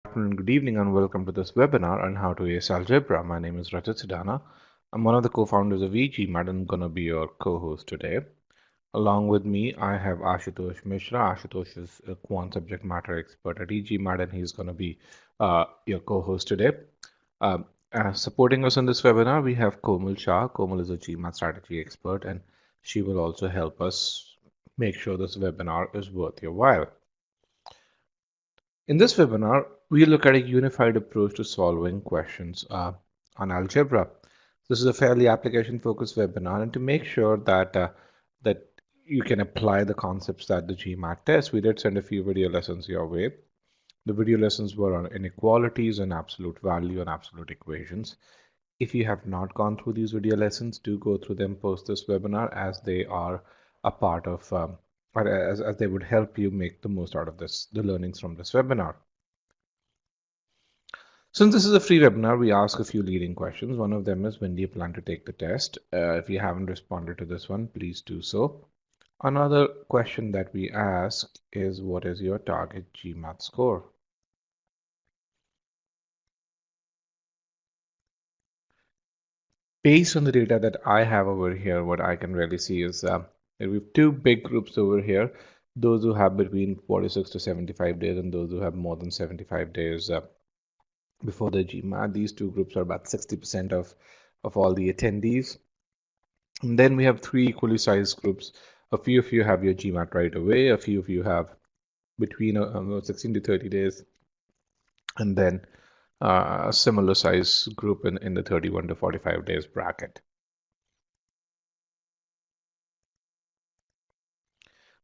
Afternoon, good evening, and welcome to this webinar on how to ace algebra. My name is Rajat Sidana. I'm one of the co-founders of e-GMAT and I'm going to be your co-host today. Along with me, I have Ashutosh Mishra. Ashutosh is a quant subject matter expert at e-GMAT and he's going to be your co-host today. Supporting us in this webinar, we have Komal Shah. Komal is a GMAT strategy expert and she will also help us make sure this webinar is worth your while. In this webinar, we look at a unified approach to solving questions on algebra. This is a fairly application-focused webinar, and to make sure that you can apply the concepts that the GMAT test, we did send a few video lessons your way. The video lessons were on inequalities and absolute value and absolute equations. If you have not gone through these video lessons, do go through them post this webinar, as they are a part of or as they would help you make the most out of the learnings from this webinar. Since this is a free webinar, we ask a few leading questions. One of them is, when do you plan to take the test? If you haven't responded to this one, please do so. Another question that we ask is, what is your target GMAT score? Based on the data that I have over here, what I can really see is we have two big groups over here, those who have between 46 to 75 days and those who have more than 75 days before the GMAT. These two groups are about 60% of all the attendees. And then we have three equally sized groups. A few of you have your GMAT right away, a few of you have between 16 to 30 days, and then a similar size group in the 31 to 45 days bracket.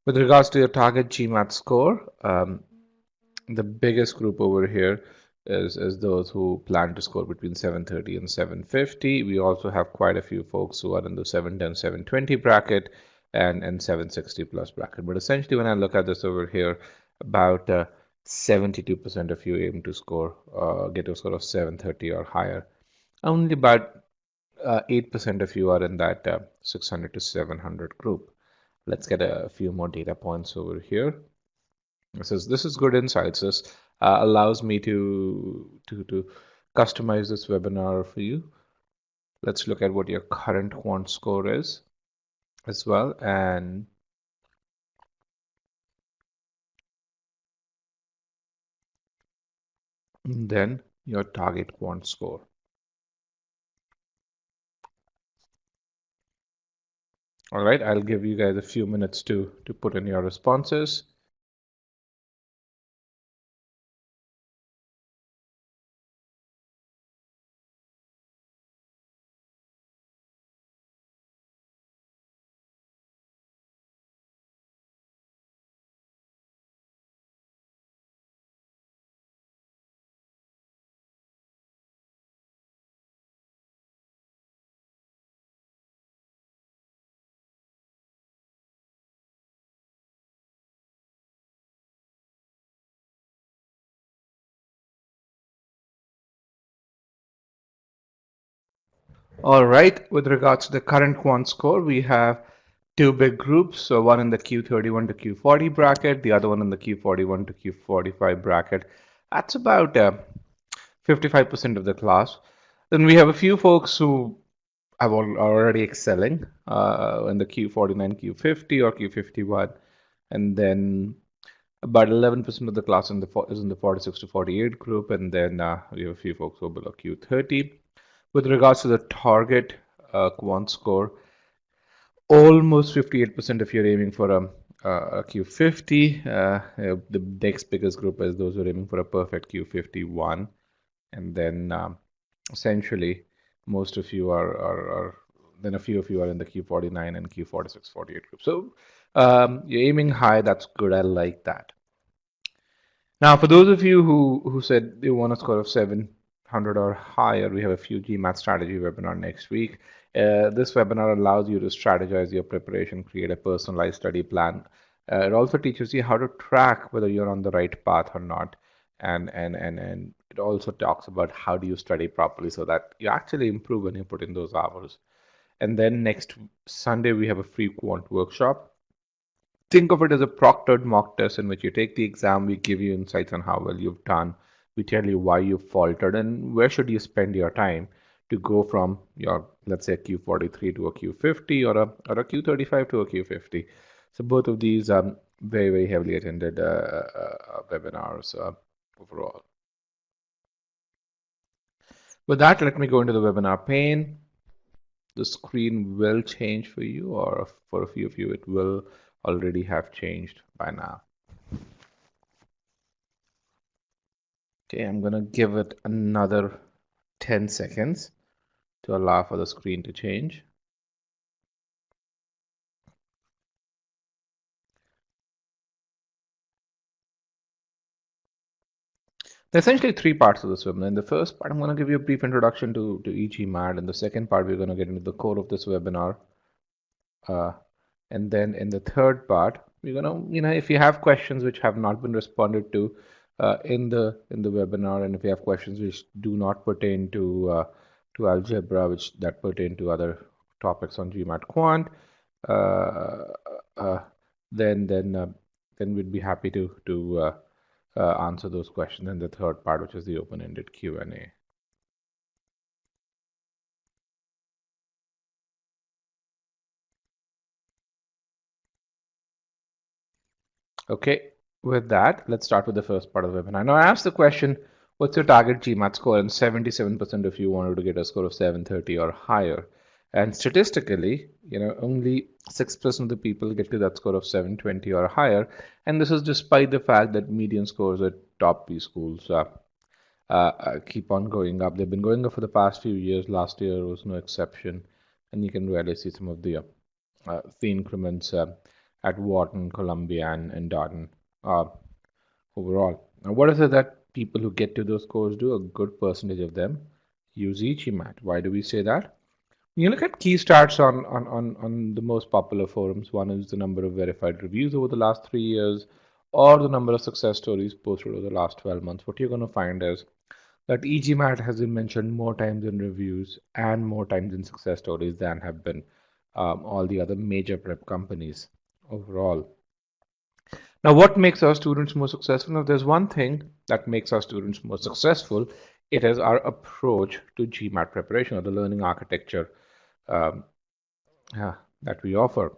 With regards to your target GMAT score, the biggest group over here is those who plan to score between 730 and 750. We also have quite a few folks who are in the 710, 720 bracket and 760 plus bracket. But essentially, when I look at this over here, about 72% of you aim to score, get a score of 730 or higher. Only about 8% of you are in that 600 to 700 group. Let's get a few more data points over here. This is good insights. This allows me to customize this webinar for you. Let's look at what your current quant score is as well, and then your target quant score. All right, I'll give you guys a few minutes to put in your responses. All right, with regards to the current quant score, we have two big groups. So one in the Q31 to Q40 bracket, the other one in the Q41 to Q45 bracket. That's about 55% of the class. Then we have a few folks who are already excelling in the Q49, Q50 or Q51. And then about 11% of the class is in the 46 to 48 group. And then we have a few folks who are below Q30. With regards to the target quant score, almost 58% of you are aiming for a Q50. The next biggest group is those who are aiming for a perfect Q51. And then essentially, most of you are then a few of you are in the Q49 and Q46, 48 group. So you're aiming high. That's good. I like that. Now, for those of you who said they want a score of 700 or higher, we have a few GMAT strategy webinar next week. This webinar allows you to strategize your preparation, create a personalized study plan. It also teaches you how to track whether you're on the right path or not. And it also talks about how do you study properly so that you actually improve when you put in those hours. And then next Sunday, we have a free quant workshop. Think of it as a proctored mock test in which you take the exam, we give you insights on how well you've done. We tell you why you faltered and where should you spend your time to go from your, let's say, a Q43 to a Q50 or a Q35 to a Q50. So both of these are very, very heavily attended webinars overall. With that, let me go into the webinar pane. The screen will change for you, or for a few of you, it will already have changed by now. Okay, I'm going to give it another 10 seconds to allow for the screen to change. There's essentially three parts of this webinar. In the first part, I'm going to give you a brief introduction to e-GMAT. In the second part, we're going to get into the core of this webinar. And then in the third part, we're going to, if you have questions which have not been responded to in the webinar, and if you have questions which do not pertain to algebra, which that pertain to other topics on GMAT Quant, then we'd be happy to answer those questions in the third part, which is the open-ended Q&A. Okay, with that, let's start with the first part of the webinar. Now, I asked the question, what's your target GMAT score? And 77% of you wanted to get a score of 730 or higher. And statistically, only 6% of the people get to that score of 720 or higher. And this is despite the fact that median scores at top B schools keep on going up. They've been going up for the past few years. Last year was no exception. And you can really see some of the increments at Wharton, Columbia, and Darden overall. Now, what is it that people who get to those scores do? A good percentage of them use e-GMAT. Why do we say that? You look at key stats on the most popular forums. One is the number of verified reviews over the last 3 years, or the number of success stories posted over the last 12 months. What you're going to find is that e-GMAT has been mentioned more times in reviews and more times in success stories than have been all the other major prep companies overall. Now, what makes our students more successful? Now, there's one thing that makes our students more successful. It is our approach to GMAT preparation, or the learning architecture that we offer.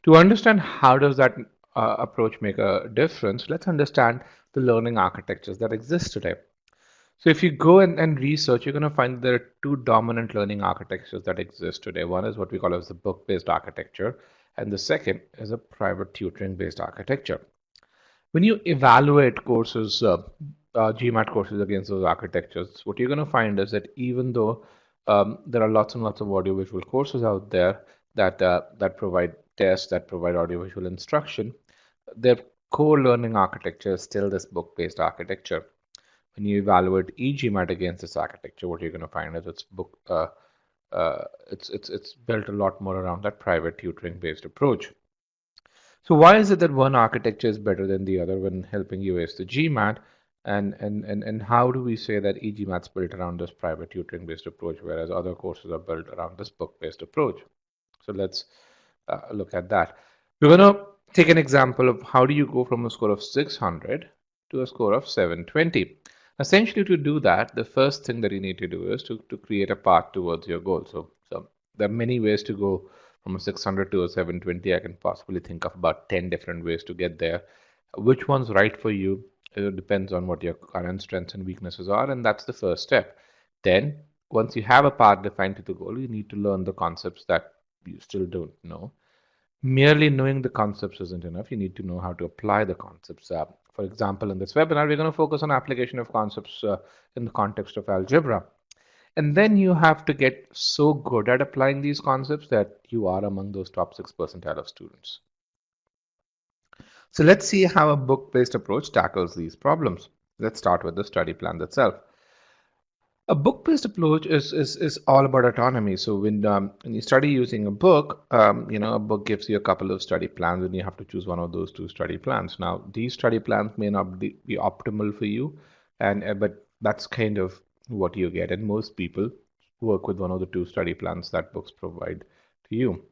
To understand how does that approach make a difference, let's understand the learning architectures that exist today. So if you go and research, you're going to find there are two dominant learning architectures that exist today. One is what we call as the book-based architecture, and the second is a private tutoring-based architecture. When you evaluate courses, GMAT courses against those architectures, what you're going to find is that even though there are lots and lots of audiovisual courses out there that provide tests, that provide audiovisual instruction, their core learning architecture is still this book-based architecture. When you evaluate e-GMAT against this architecture, what you're going to find is it's built a lot more around that private tutoring-based approach. So why is it that one architecture is better than the other when helping you ace the GMAT? And how do we say that e-GMAT is built around this private tutoring-based approach, whereas other courses are built around this book-based approach? So let's look at that. We're going to take an example of how do you go from a score of 600 to a score of 720. Essentially, to do that, the first thing that you need to do is to create a path towards your goal. So there are many ways to go from a 600 to a 720. I can possibly think of about 10 different ways to get there. Which one's right for you? It depends on what your current strengths and weaknesses are, and that's the first step. Then, once you have a path defined to the goal, you need to learn the concepts that you still don't know. Merely knowing the concepts isn't enough. You need to know how to apply the concepts. For example, in this webinar, we're going to focus on application of concepts in the context of algebra. And then you have to get so good at applying these concepts that you are among those top 6 percentile of students. So let's see how a book-based approach tackles these problems. Let's start with the study plan itself. A book-based approach is all about autonomy. So when you study using a book, a book gives you a couple of study plans, and you have to choose one of those 2 study plans. Now, these study plans may not be optimal for you, but that's kind of what you get. And most people work with one of the 2 study plans that books provide to you.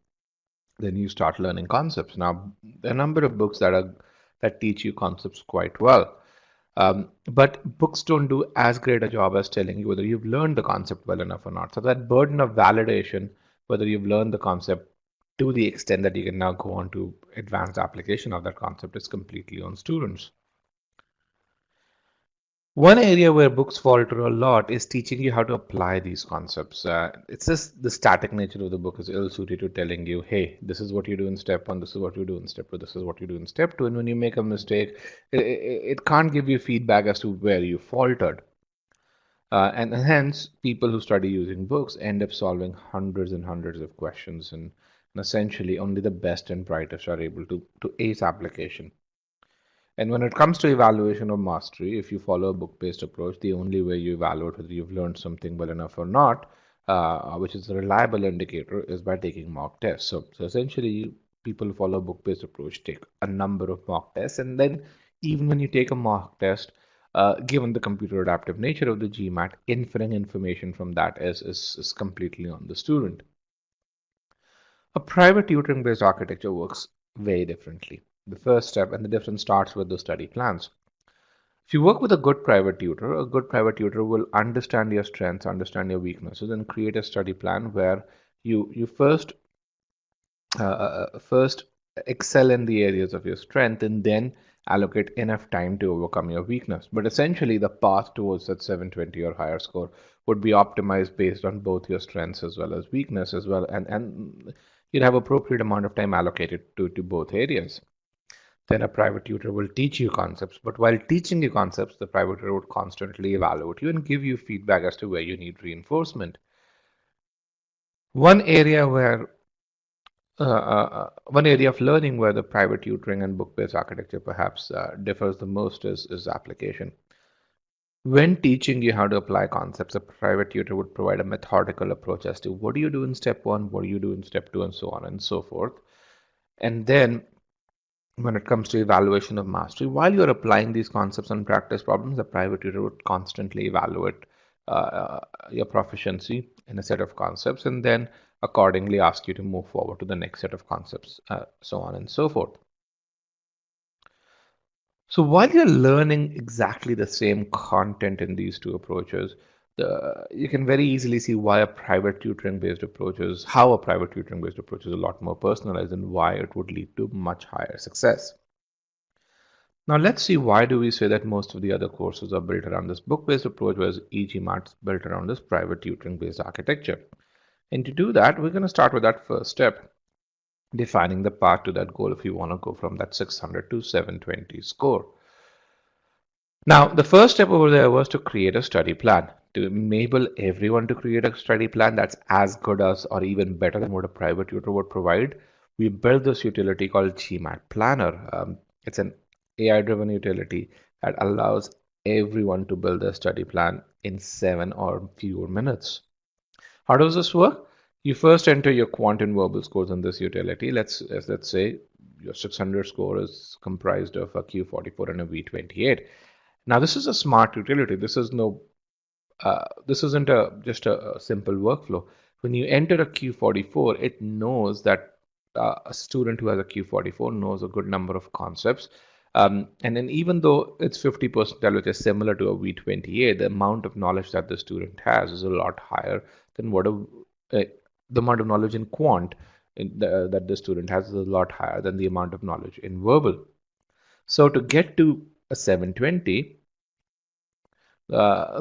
Then you start learning concepts. Now, there are a number of books that teach you concepts quite well. But books don't do as great a job as telling you whether you've learned the concept well enough or not. So that burden of validation, whether you've learned the concept to the extent that you can now go on to advanced application of that concept, is completely on students. One area where books falter a lot is teaching you how to apply these concepts. It's just the static nature of the book is ill suited to telling you, hey, this is what you do in step one, this is what you do in step two, this is what you do in step two. And when you make a mistake, it can't give you feedback as to where you faltered. And hence, people who study using books end up solving hundreds and hundreds of questions, and essentially only the best and brightest are able to ace application. And when it comes to evaluation of mastery, if you follow a book-based approach, the only way you evaluate whether you've learned something well enough or not, which is a reliable indicator, is by taking mock tests. So essentially, people who follow a book-based approach take a number of mock tests, and then even when you take a mock test, given the computer adaptive nature of the GMAT, inferring information from that is completely on the student. A private tutoring based architecture works very differently. The first step, and the difference starts with the study plans. If you work with a good private tutor will understand your strengths, understand your weaknesses, and create a study plan where you first excel in the areas of your strength and then allocate enough time to overcome your weakness. But essentially, the path towards that 720 or higher score would be optimized based on both your strengths as well as weakness as well, and you'd have appropriate amount of time allocated to both areas. Then a private tutor will teach you concepts, but while teaching you concepts, the private tutor would constantly evaluate you and give you feedback as to where you need reinforcement. One area where one area of learning where the private tutoring and book-based architecture perhaps differs the most is application. When teaching you how to apply concepts, a private tutor would provide a methodical approach as to what do you do in step one, what do you do in step two, and so on and so forth. And then when it comes to evaluation of mastery, while you're applying these concepts on practice problems, the private tutor would constantly evaluate your proficiency in a set of concepts and then accordingly ask you to move forward to the next set of concepts, so on and so forth. So while you're learning exactly the same content in these two approaches, you can very easily see why a private tutoring based approach is, how a private tutoring based approach is a lot more personalized and why it would lead to much higher success. Now let's see why do we say that most of the other courses are built around this book-based approach, whereas EGMAT is built around this private tutoring-based architecture. And to do that, we're going to start with that first step, defining the path to that goal if you want to go from that 600 to 720 score. Now, the first step over there was to create a study plan, to enable everyone to create a study plan that's as good as or even better than what a private tutor would provide. We built this utility called GMAT Planner. It's an AI-driven utility that allows everyone to build their study plan in 7 or fewer minutes. How does this work? You first enter your quant and verbal scores in this utility. Let's say your 600 score is comprised of a Q44 and a V28. Now this is a smart utility. This isn't just a simple workflow. When you enter a Q44, it knows that a student who has a Q44 knows a good number of concepts. And then even though it's 50%, which is similar to a V28, the amount of knowledge that the student has is a lot higher than what the amount of knowledge in quant that the student has is a lot higher than the amount of knowledge in verbal. So to get to a 720,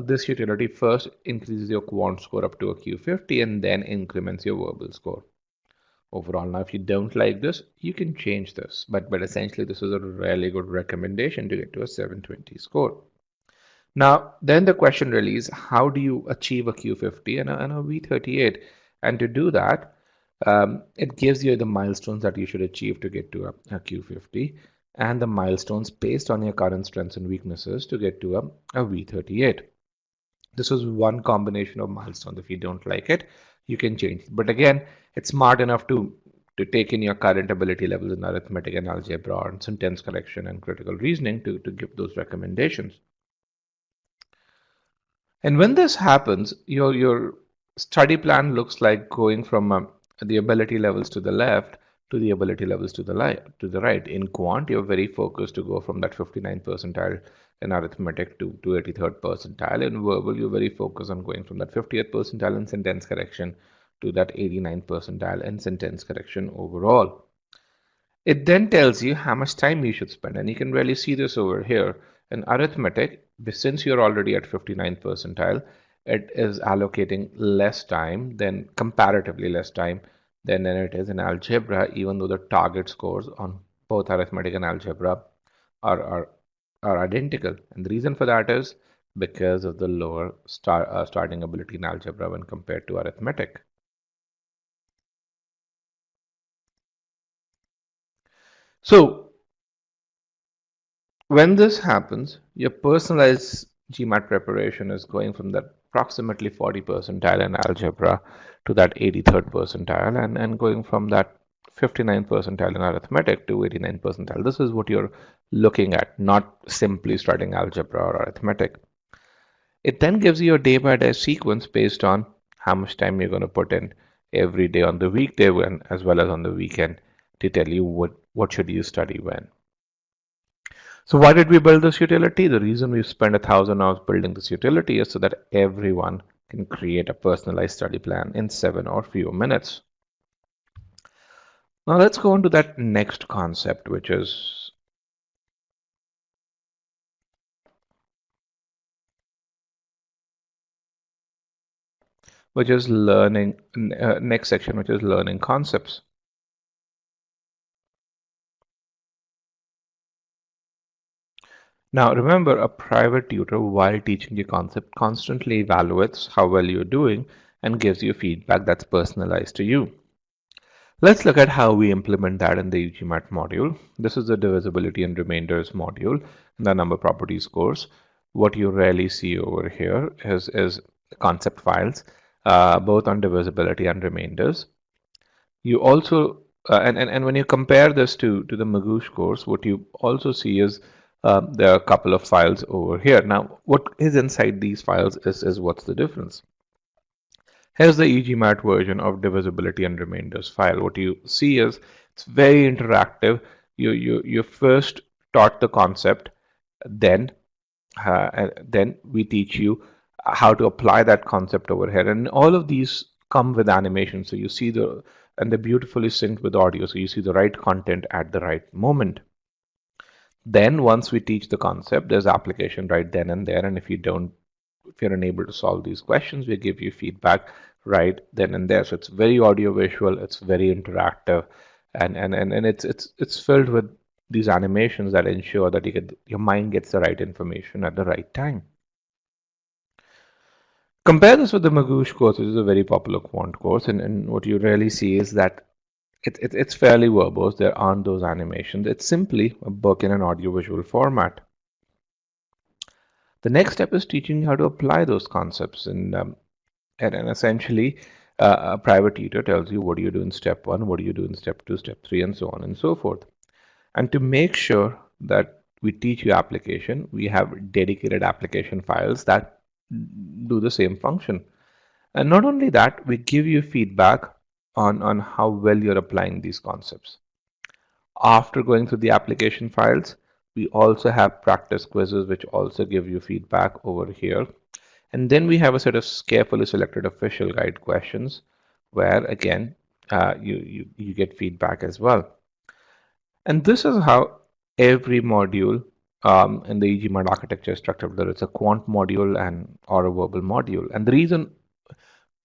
this utility first increases your quant score up to a Q50 and then increments your verbal score. Overall, now if you don't like this, you can change this, but essentially this is a really good recommendation to get to a 720 score. Now, then the question really is, how do you achieve a Q50 and a V38? And to do that, it gives you the milestones that you should achieve to get to a Q50 and the milestones based on your current strengths and weaknesses to get to a V38. This is one combination of milestones. If you don't like it, you can change it. But again, it's smart enough to take in your current ability levels in arithmetic and algebra and sentence collection and critical reasoning to give those recommendations. And when this happens, your study plan looks like going from the ability levels to the left to the ability levels to the right. In quant, you're very focused to go from that 59th percentile in arithmetic to 83rd percentile. In verbal, you're very focused on going from that 50th percentile in sentence correction to that 89th percentile in sentence correction overall. It then tells you how much time you should spend, and you can really see this over here. In arithmetic, since you're already at 59th percentile, it is allocating less time than comparatively less time than it is in algebra, even though the target scores on both arithmetic and algebra are identical. And the reason for that is because of the lower starting ability in algebra when compared to arithmetic. So when this happens, your personalized GMAT preparation is going from that approximately 40 percentile in algebra to that 83rd percentile, and going from that 59th percentile in arithmetic to 89th percentile. This is what you're looking at, not simply studying algebra or arithmetic. It then gives you a day-by-day sequence based on how much time you're going to put in every day on the weekday as well as on the weekend to tell you what should you study when. So why did we build this utility? The reason we spent 1,000 hours building this utility is so that everyone can create a personalized study plan in 7 or fewer minutes. Now let's go on to that next concept, which is learning, next section, which is learning concepts. Now remember, a private tutor, while teaching you concept, constantly evaluates how well you're doing and gives you feedback that's personalized to you. Let's look at how we implement that in the e-GMAT module. This is the divisibility and remainders module in the number properties course. What you rarely see over here is concept files, both on divisibility and remainders. You also, and when you compare this to the Magoosh course, what you also see is there are a couple of files over here. Now, what is inside these files is what's the difference. Here's the e-GMAT version of divisibility and remainders file. What you see is it's very interactive. You first taught the concept, then we teach you how to apply that concept over here. And all of these come with animation. So you see and they're beautifully synced with audio. So you see the right content at the right moment. Then once we teach the concept, there's application right then and there. And if you're unable to solve these questions, we give you feedback right then and there. So it's very audio visual, it's very interactive, and it's filled with these animations that ensure that your mind gets the right information at the right time. Compare this with the Magoosh course, which is a very popular quant course, and what you really see is that it's fairly verbose. There aren't those animations. It's simply a book in an audiovisual format. The next step is teaching you how to apply those concepts, and essentially a private tutor tells you what do you do in step 1, what do you do in step 2, step 3, and so on and so forth. And to make sure that we teach you application, we have dedicated application files that do the same function. And not only that, we give you feedback on how well you're applying these concepts. After going through the application files, we also have practice quizzes which also give you feedback over here. And then we have a set of carefully selected official guide questions where again you get feedback as well. And this is how every module in the e-GMAT architecture is structured, whether it's a quant module or a verbal module. And the reason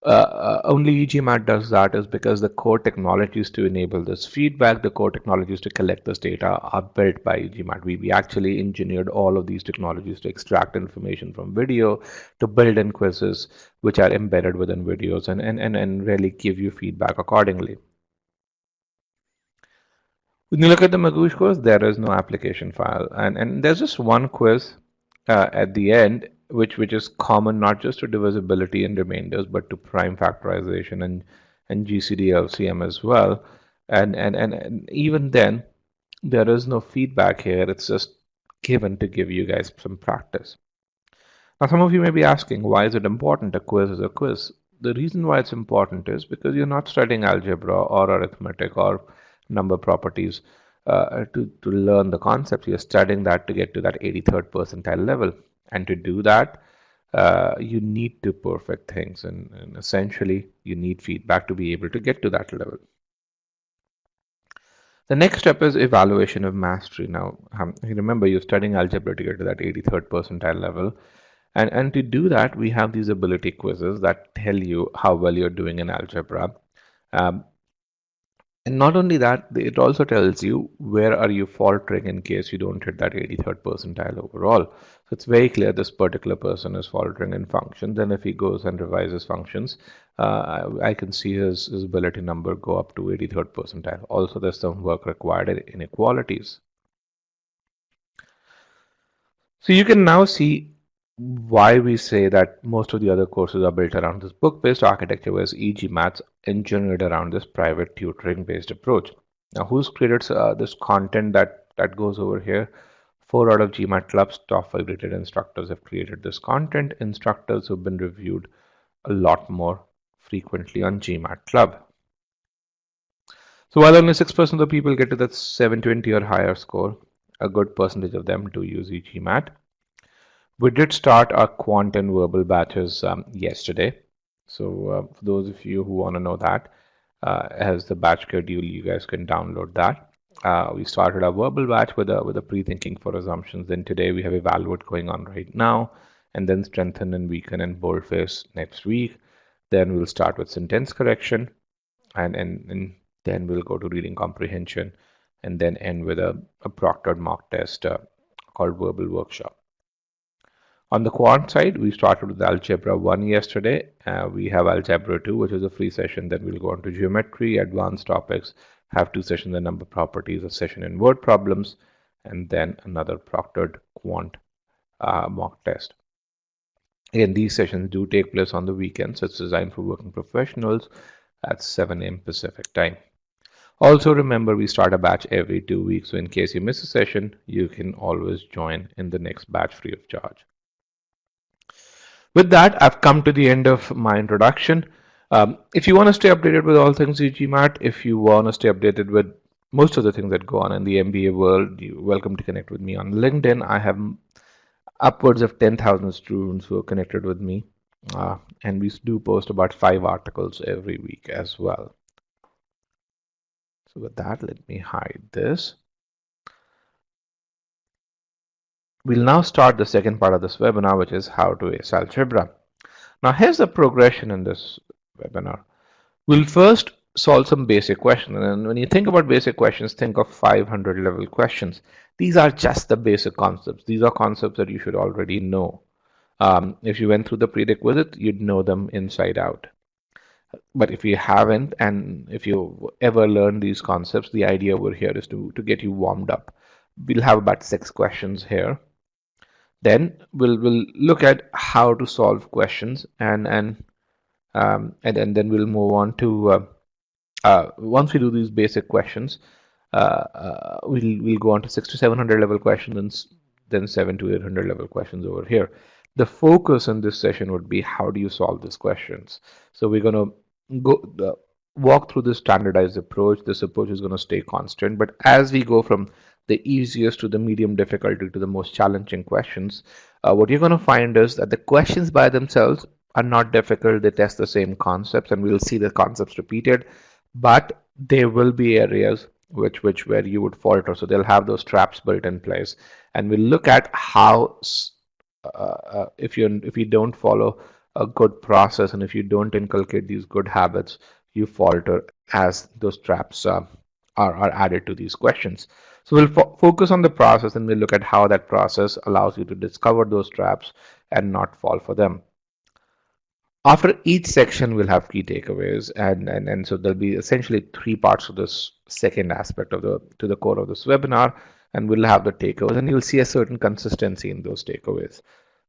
only e-GMAT does that is because the core technologies to enable this feedback, the core technologies to collect this data are built by e-GMAT. We actually engineered all of these technologies to extract information from video, to build in quizzes which are embedded within videos and really give you feedback accordingly. When you look at the Magoosh course, there is no application file, and there's just one quiz at the end, which is common not just to divisibility and remainders, but to prime factorization and GCD LCM as well. And even then, there is no feedback here. It's just given to give you guys some practice. Now, some of you may be asking, why is it important? A quiz is a quiz. The reason why it's important is because you're not studying algebra or arithmetic or number properties to learn the concepts. You're studying that to get to that 83rd percentile level. And to do that, you need to perfect things, and essentially you need feedback to be able to get to that level. The next step is evaluation of mastery. Now, remember, you're studying algebra to get to that 83rd percentile level. And to do that, we have these ability quizzes that tell you how well you're doing in algebra. Um, and not only that, it also tells you where are you faltering in case you don't hit that 83rd percentile overall. So it's very clear this particular person is faltering in functions, and if he goes and revises functions, I can see his ability number go up to 83rd percentile. Also, there's some work required in inequalities. So you can now see why we say that most of the other courses are built around this book-based architecture, whereas e-GMAT's engineered around this private tutoring-based approach. Now, who's created this content that goes over here? 4 out of GMAT clubs, top 5 rated instructors have created this content. Instructors who've been reviewed a lot more frequently on GMAT club. So while only 6% of the people get to that 720 or higher score, a good percentage of them do use e-GMAT. We did start our quant and verbal batches yesterday. So for those of you who want to know that, as the batch schedule, you guys can download that. We started our verbal batch with a pre-thinking for assumptions. Then today we have evaluate going on right now, and then strengthen and weaken and boldface next week. Then we'll start with sentence correction, and then we'll go to reading comprehension, and then end with a proctored mock test called verbal workshop. On the quant side, we started with Algebra 1 yesterday. We have Algebra 2, which is a free session. Then we'll go on to geometry, advanced topics, have 2 sessions in number properties, a session in word problems, and then another proctored quant mock test. Again, these sessions do take place on the weekends. It's designed for working professionals at 7 a.m. Pacific time. Also, remember, we start a batch every 2 weeks. So in case you miss a session, you can always join in the next batch free of charge. With that, I've come to the end of my introduction. If you want to stay updated with all things EGMAT, if you want to stay updated with most of the things that go on in the MBA world, you're welcome to connect with me on LinkedIn. I have upwards of 10,000 students who are connected with me, and we do post about 5 articles every week as well. So with that, let me hide this. We'll now start the second part of this webinar, which is how to ace algebra. Now, here's the progression in this webinar. We'll first solve some basic questions. And when you think about basic questions, think of 500 level questions. These are just the basic concepts. These are concepts that you should already know. If you went through the prerequisite, you'd know them inside out. But if you haven't, and if you ever learned these concepts, the idea over here is to get you warmed up. We'll have about 6 questions here. Then we'll look at how to solve questions, and then we'll move on to once we do these basic questions, we'll go on to 600 to 700 level questions, and then 700 to 800 level questions over here. The focus in this session would be how do you solve these questions. So we're going to go walk through this standardized approach. This approach is going to stay constant, but as we go from the easiest to the medium difficulty to the most challenging questions, what you're going to find is that the questions by themselves are not difficult. They test the same concepts, and we'll see the concepts repeated, but there will be areas where you would falter. So they'll have those traps built in place, and we'll look at how if you don't follow a good process, and if you don't inculcate these good habits, you falter as those traps are added to these questions. So we'll focus on the process, and we'll look at how that process allows you to discover those traps and not fall for them. After each section, we'll have key takeaways, and so there'll be essentially 3 parts of this second aspect of the core of this webinar, and we'll have the takeaways, and you'll see a certain consistency in those takeaways.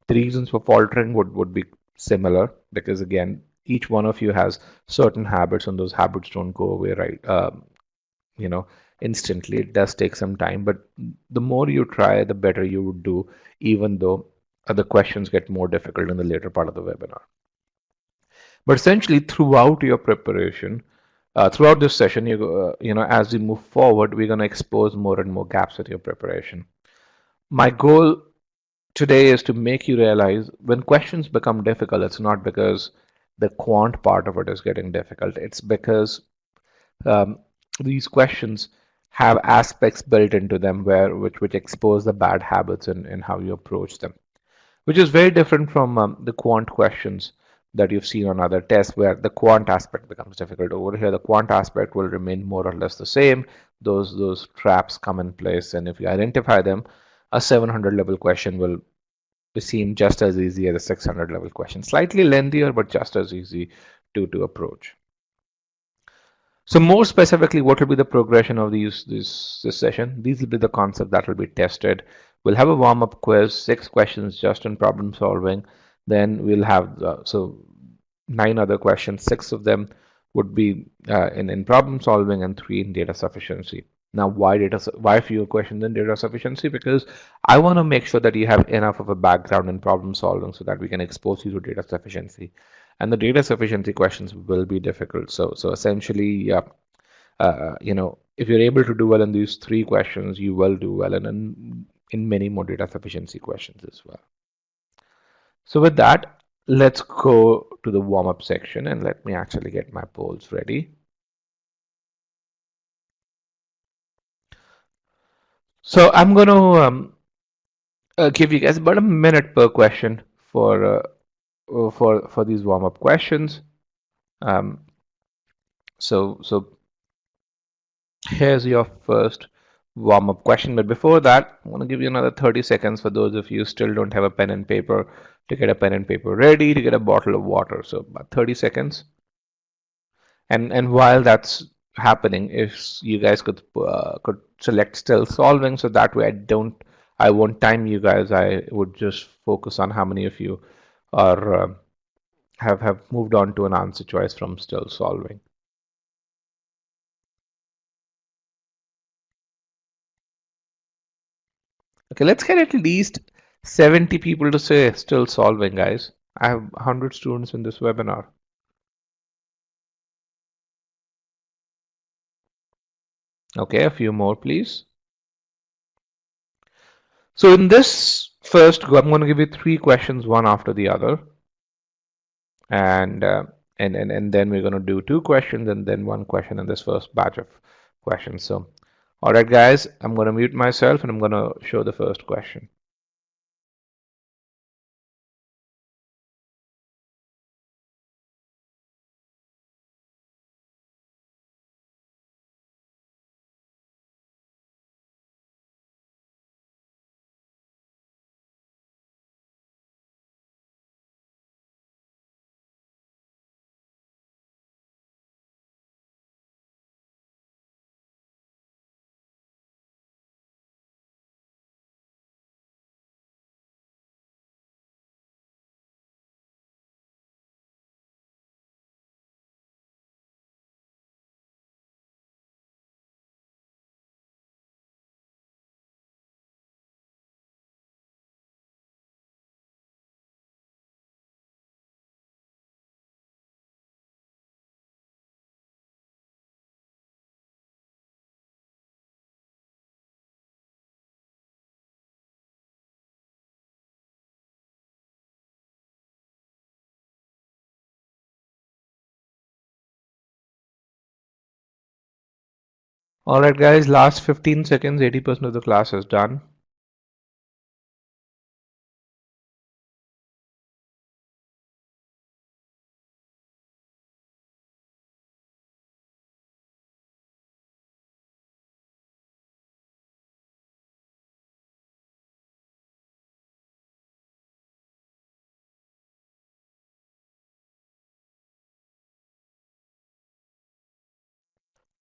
The reasons for faltering would be similar, because again, each one of you has certain habits, and those habits don't go away instantly. It does take some time, but the more you try, the better you would do, even though the questions get more difficult in the later part of the webinar. But essentially, throughout your preparation, Throughout this session, as we move forward, we're going to expose more and more gaps in your preparation. My goal today is to make you realize when questions become difficult, it's not because the quant part of it is getting difficult. It's because um, these questions have aspects built into them which expose the bad habits in how you approach them, which is very different from the quant questions that you've seen on other tests where the quant aspect becomes difficult. Over here, the quant aspect will remain more or less the same. Those traps come in place, and if you identify them, a 700 level question will seem just as easy as a 600 level question. Slightly lengthier, but just as easy to approach. So more specifically, what will be the progression of this session? These will be the concepts that will be tested. We'll have a warm-up quiz, 6 questions just on problem solving. Then we'll have 9 other questions. 6 of them would be in problem solving and 3 in data sufficiency. Now, why fewer questions in data sufficiency? Because I want to make sure that you have enough of a background in problem solving so that we can expose you to data sufficiency. And the data sufficiency questions will be difficult. So essentially, if you're able to do well in these 3 questions, you will do well in many more data sufficiency questions as well. So with that, let's go to the warm-up section and let me actually get my polls ready. So I'm going to give you guys about a minute per question for these warm-up questions. So here's your first warm-up question. But before that, I want to give you another 30 seconds for those of you who still don't have a pen and paper to get a pen and paper ready, to get a bottle of water. So about 30 seconds. And while that's happening, if you guys could select still solving, so that way I won't time you guys. I would just focus on how many of you are have moved on to an answer choice from still solving. Okay, let's get at least 70 people to say still solving, guys. I have 100 students in this webinar. Okay, a few more, please. So in this first go, I'm going to give you 3 questions, one after the other. And then we're going to do 2 questions and then 1 question in this first batch of questions. So, all right, guys, I'm going to mute myself and I'm going to show the first question. All right, guys, last 15 seconds, 80% of the class is done.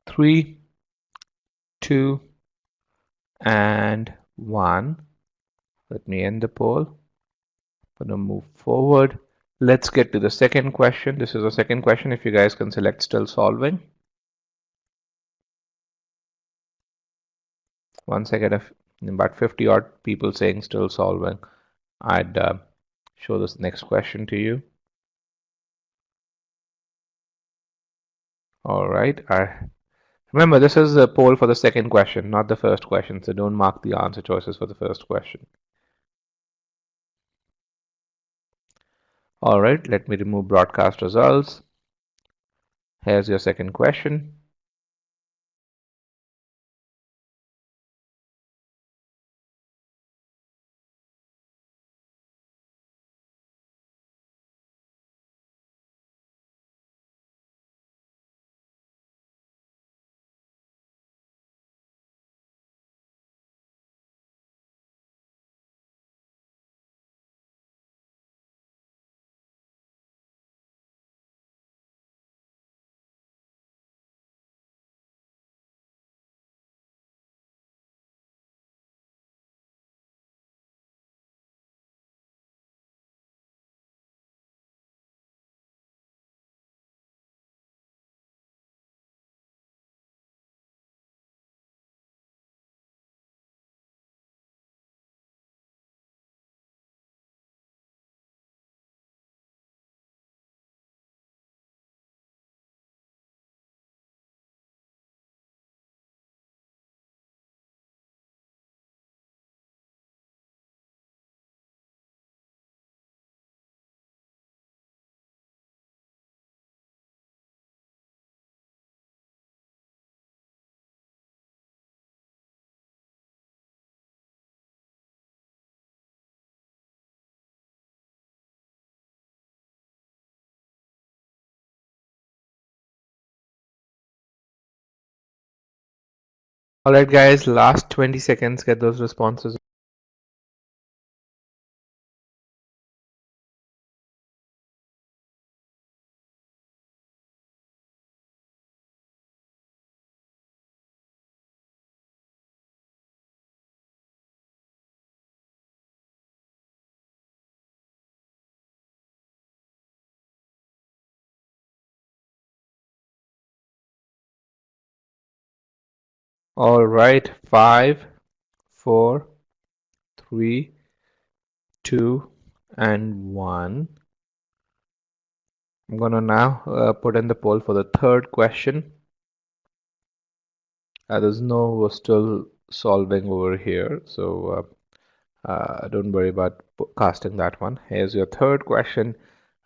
Three, 2, and 1. Let me end the poll. I'm going to move forward. Let's get to the second question. This is the second question. If you guys can select still solving. Once I get about 50 odd people saying still solving, I'd show this next question to you. All right. Remember, this is a poll for the second question, not the first question, so don't mark the answer choices for the first question. All right, let me remove broadcast results. Here's your second question. All right, guys, last 20 seconds, get those responses. All right, 5, 4, 3, 2, and 1. I'm gonna now put in the poll for the third question. There's no we're still solving over here, so don't worry about casting that one. Here's your third question.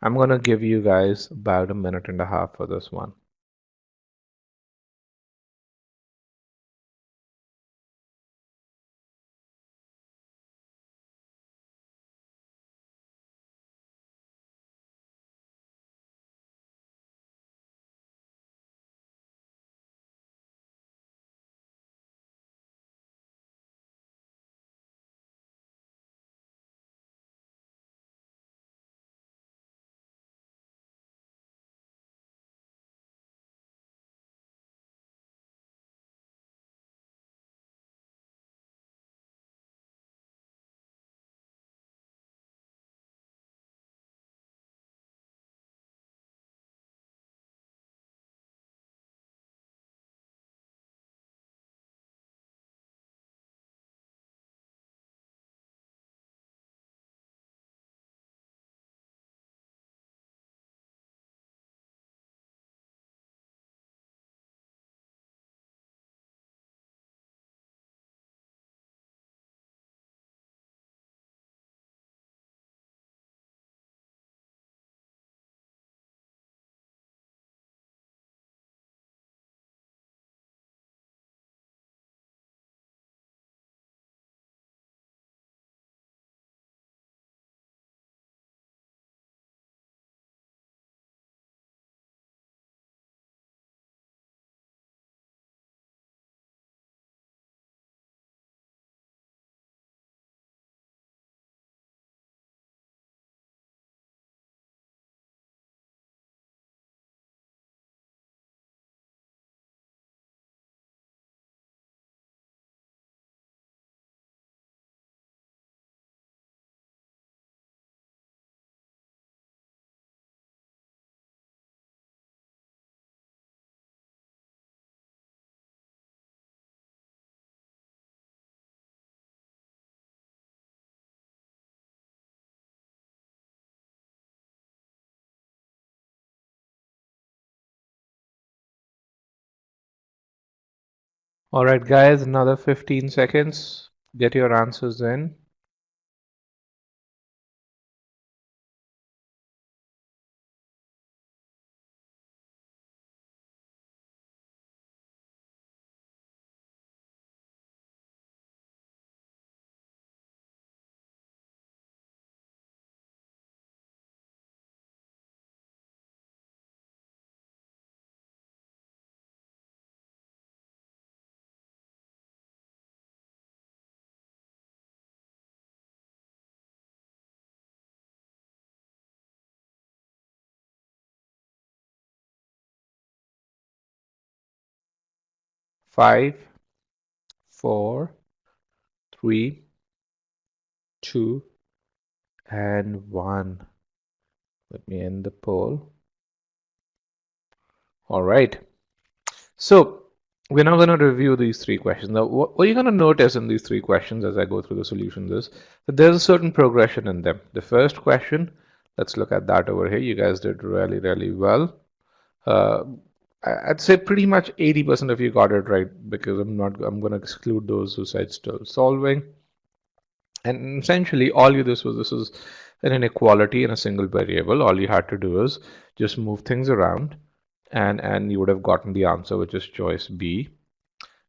I'm gonna give you guys about a minute and a half for this one. All right, guys, another 15 seconds. Get your answers in. Five, four, three, two, and one. Let me end the poll. All right. So we're now going to review these three questions. Now, what you're going to notice in these three questions as I go through the solutions is that there's a certain progression in them. The first question, let's look at that over here. You guys did really, really well. I'd say pretty much 80% of you got it right, because I'm going to exclude those who said still solving. And essentially all this is an inequality in a single variable. All you had to do is just move things around, and you would have gotten the answer, which is choice B.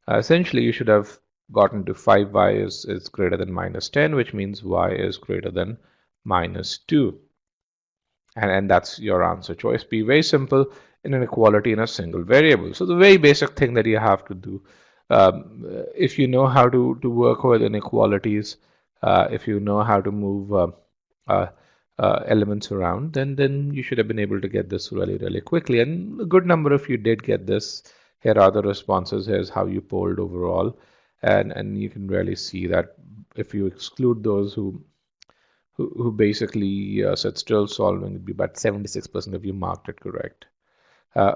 Essentially, you should have gotten to 5y is greater than minus 10, which means y is greater than minus 2. And that's your answer, choice B. Very simple, in an inequality in a single variable. So the very basic thing that you have to do, if you know how to work with inequalities, if you know how to move uh, elements around, then you should have been able to get this really, really quickly. And a good number of you did get this. Here are the responses. Here's how you polled overall. And you can really see that if you exclude those who basically said still solving, it'd be about 76% of you marked it correct.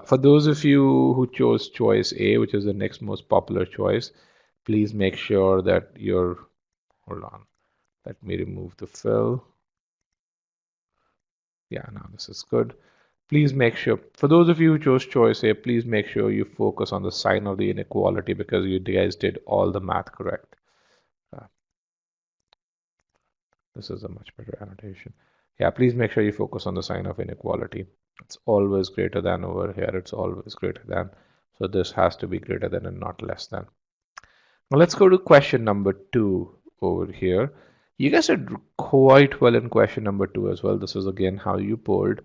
For those of you who chose choice A, which is the next most popular choice, please make sure that you're, hold on, let me remove the fill. Yeah, now this is good. Please make sure, for those of you who chose choice A, please make sure you focus on the sign of the inequality, because you guys did all the math correct. This is a much better annotation. Yeah, please make sure you focus on the sign of inequality. It's always greater than over here. It's always greater than. So this has to be greater than and not less than. Now let's go to question number 2 over here. You guys did quite well in question number 2 as well. This is again how you polled.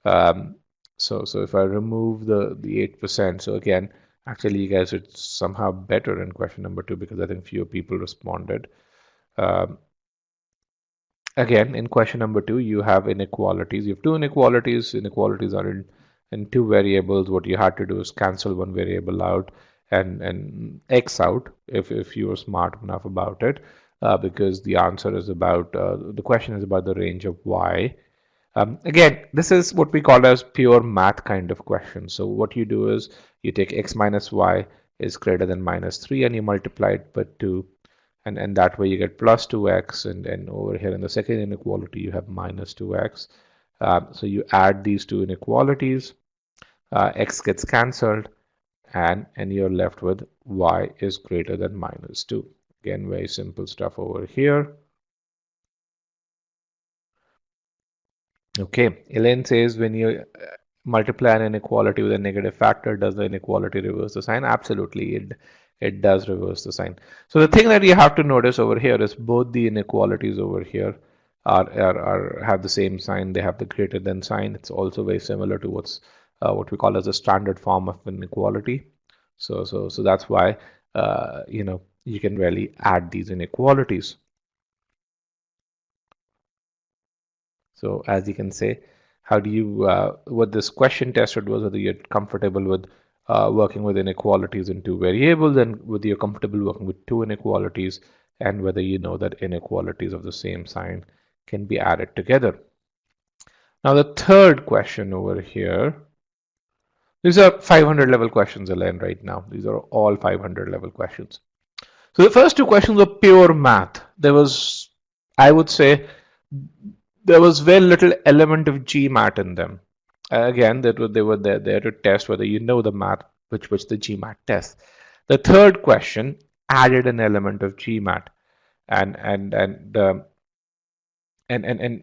So if I remove the 8%, so again, actually you guys are somehow better in question number 2, because I think fewer people responded. Again, in question number 2, you have inequalities. You have two inequalities. Inequalities are in two variables. What you had to do is cancel one variable out and X out if you were smart enough about it, because the answer is about, the question is about the range of y. Again, this is what we call as pure math kind of question. So what you do is you take x minus y is greater than minus 3, and you multiply it by 2. And that way you get plus 2x, and over here in the second inequality you have minus 2x. So you add these two inequalities, x gets cancelled, and you're left with y is greater than minus 2. Again, very simple stuff over here. Okay, Elaine says, when you multiply an inequality with a negative factor, does the inequality reverse the sign? Absolutely, it does reverse the sign. So the thing that you have to notice over here is both the inequalities over here have the same sign. They have the greater than sign. It's also very similar to what we call as a standard form of inequality. So that's why you can really add these inequalities. So as you can say, how do you, what this question tested was whether you're comfortable with working with inequalities in two variables, and whether you're comfortable working with two inequalities, and whether you know that inequalities of the same sign can be added together. Now the third question over here, these are 500 level questions, Elaine, right now. These are all 500 level questions. So the first two questions were pure math. There was, I would say, there was very little element of GMAT in them. Again, they were there to test whether you know the math which the GMAT tests. The third question added an element of GMAT, and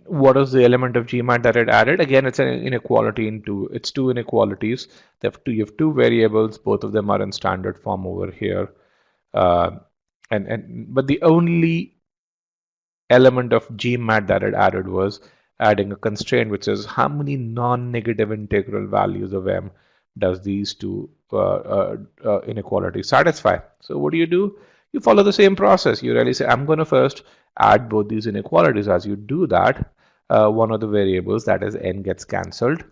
what is the element of GMAT that it added? Again, it's an inequality it's two inequalities. You have two variables, both of them are in standard form over here. Uh, but the only element of GMAT that it added was adding a constraint, which is how many non-negative integral values of m does these two inequalities satisfy. So what do? You follow the same process. You really say, I'm going to first add both these inequalities. As you do that, one of the variables, that is n, gets cancelled,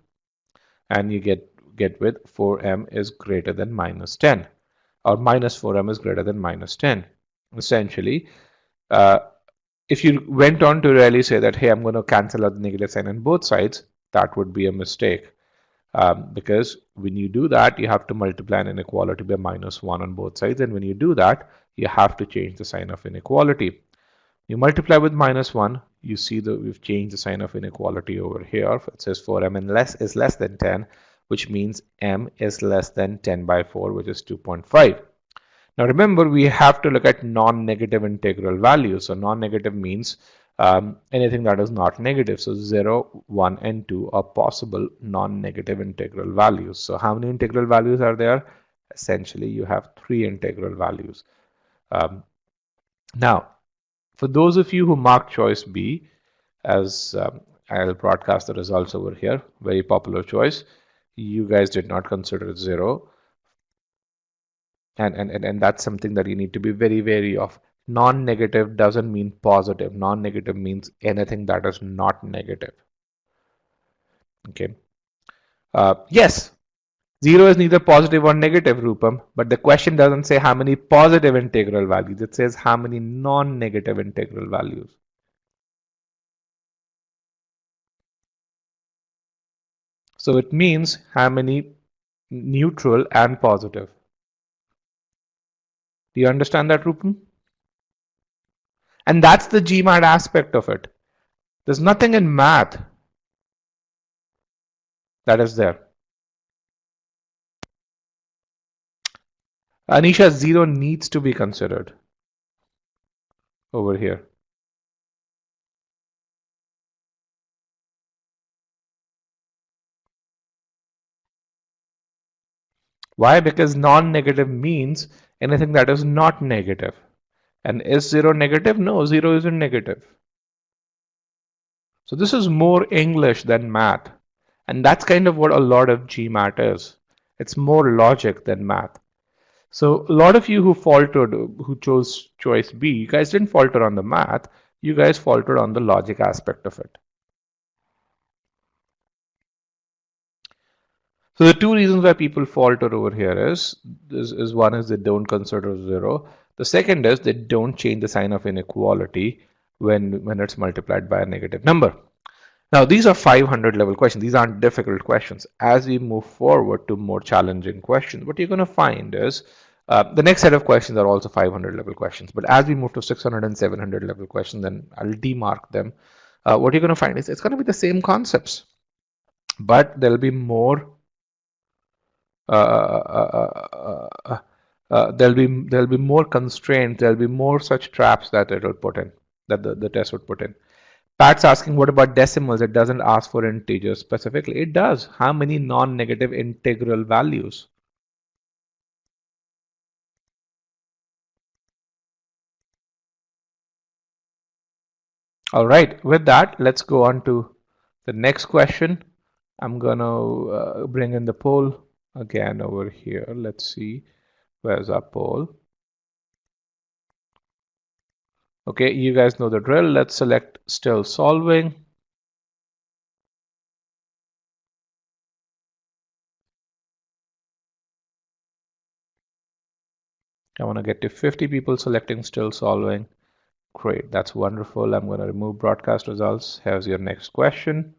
and you get with 4m is greater than minus 10, or minus 4m is greater than minus 10. Essentially, uh, if you went on to really say that, hey, I'm going to cancel out the negative sign on both sides, that would be a mistake. Because when you do that, you have to multiply an inequality by minus 1 on both sides. And when you do that, you have to change the sign of inequality. You multiply with minus 1, you see that we've changed the sign of inequality over here. It says 4m and is less than 10, which means m is less than 10 by 4, which is 2.5. Now remember, we have to look at non-negative integral values. So non-negative means anything that is not negative. So 0, 1, and 2 are possible non-negative integral values. So how many integral values are there? Essentially, you have 3 integral values. Now, for those of you who mark choice B, as I'll broadcast the results over here, very popular choice, you guys did not consider 0. And that's something that you need to be very wary of. Non-negative doesn't mean positive. Non-negative means anything that is not negative. Okay. Yes, 0 is neither positive or negative, Rupam, but the question doesn't say how many positive integral values. It says how many non-negative integral values. So it means how many neutral and positive. Do you understand that, Rupam? And that's the GMAT aspect of it. There's nothing in math that is there. Anisha, 0 needs to be considered over here. Why? Because non-negative means anything that is not negative. And is 0 negative? No, 0 isn't negative. So this is more English than math. And that's kind of what a lot of GMAT is. It's more logic than math. So a lot of you who faltered, who chose choice B, you guys didn't falter on the math. You guys faltered on the logic aspect of it. So the two reasons why people falter over here is one is they don't consider 0. The second is they don't change the sign of inequality when it's multiplied by a negative number. Now these are 500 level questions. These aren't difficult questions. As we move forward to more challenging questions, what you're going to find is the next set of questions are also 500 level questions. But as we move to 600 and 700 level questions, then I'll demark them. What you're going to find is it's going to be the same concepts, but there'll be more there'll be more constraints, there'll be more such traps that it'll put in, that the test would put in. Pat's asking, what about decimals? It doesn't ask for integers specifically. It does. How many non-negative integral values? All right, with that, let's go on to the next question. I'm gonna bring in the poll again over here. Let's see, where's our poll? Okay, you guys know the drill. Let's select still solving. I want to get to 50 people selecting still solving. Great, that's wonderful. I'm going to remove broadcast results. Here's your next question.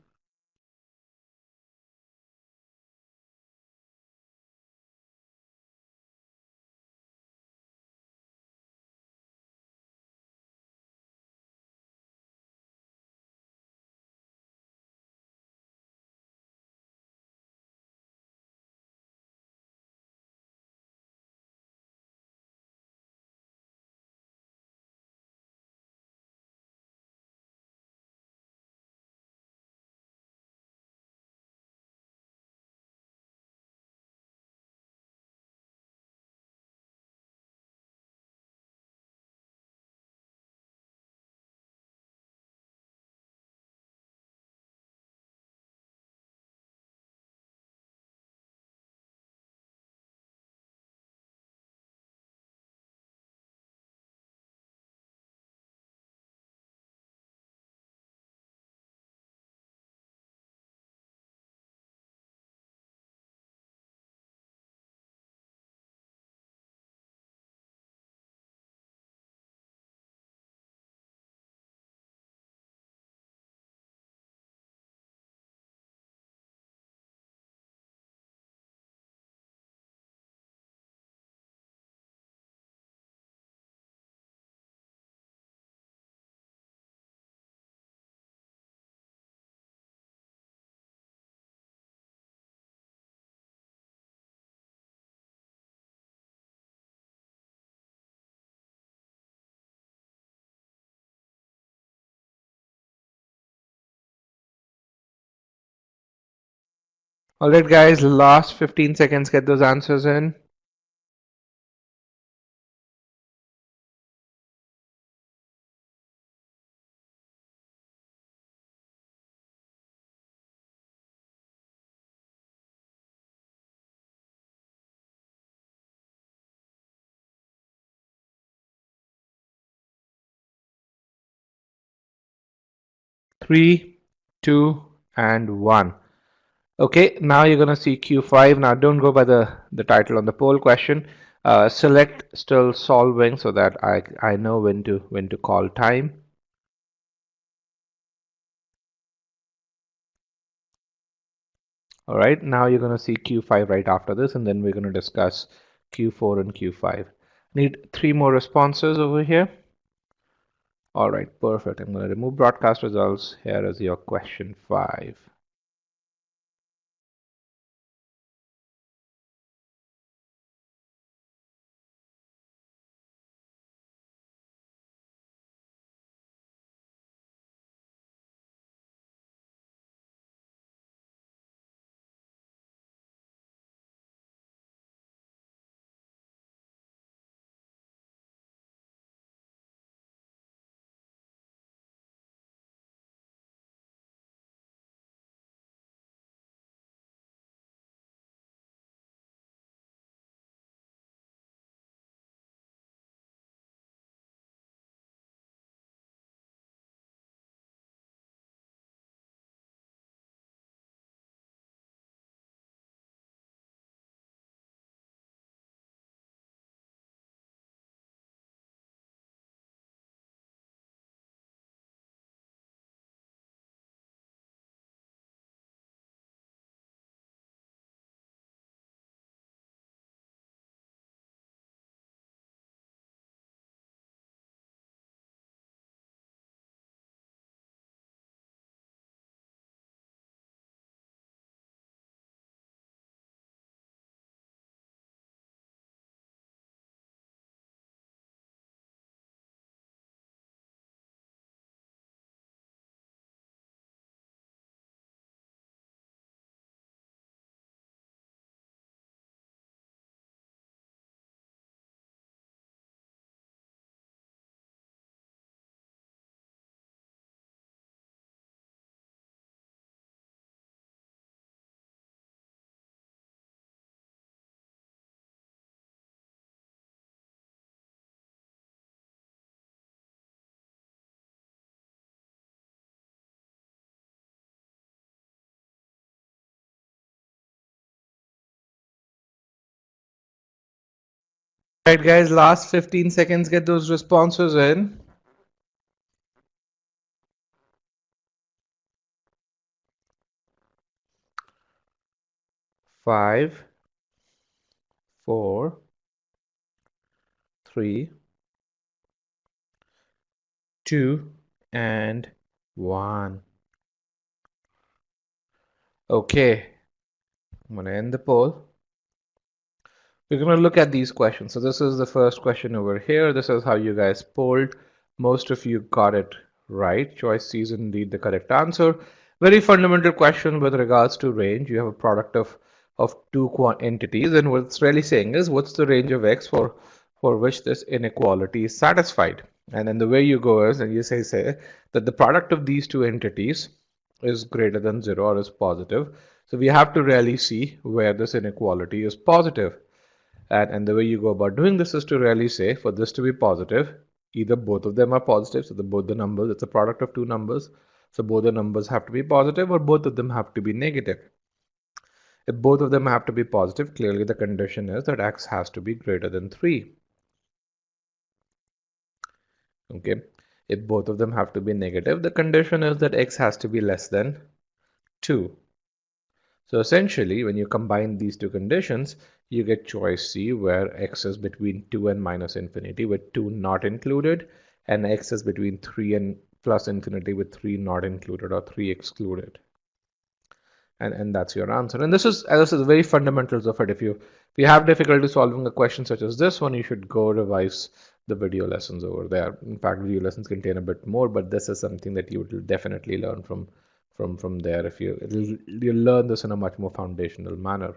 All right, guys, last 15 seconds, get those answers in. Three, two, and one. Okay, now you're going to see Q5. Now don't go by the title on the poll question. Select still solving so that I know when to call time. All right, now you're going to see Q5 right after this, and then we're going to discuss Q4 and Q5. Need 3 more responses over here. All right, perfect. I'm going to remove broadcast results. Here is your question 5. All right, guys, last 15 seconds, get those responses in. 5, 4, 3, 2, and 1. Okay, I'm going to end the poll. We're going to look at these questions. So this is the first question over here. This is how you guys polled. Most of you got it right. Choice C is indeed the correct answer. Very fundamental question with regards to range. You have a product of two entities, and what it's really saying is what's the range of x for which this inequality is satisfied. And then the way you go is, and you say that the product of these two entities is greater than 0 or is positive. So we have to really see where this inequality is positive. And the way you go about doing this is to really say for this to be positive, either both of them are positive, so both the numbers, it's a product of two numbers, so both the numbers have to be positive, or both of them have to be negative. If both of them have to be positive, clearly the condition is that x has to be greater than 3. Okay. If both of them have to be negative, the condition is that x has to be less than 2. So essentially, when you combine these two conditions, you get choice C, where x is between 2 and minus infinity with 2 not included, and x is between 3 and plus infinity with 3 not included or 3 excluded. And that's your answer. And this is, as I said, the very fundamentals of it. If you have difficulty solving a question such as this one, you should go revise the video lessons over there. In fact, video lessons contain a bit more, but this is something that you will definitely learn from from there. If you'll learn this in a much more foundational manner.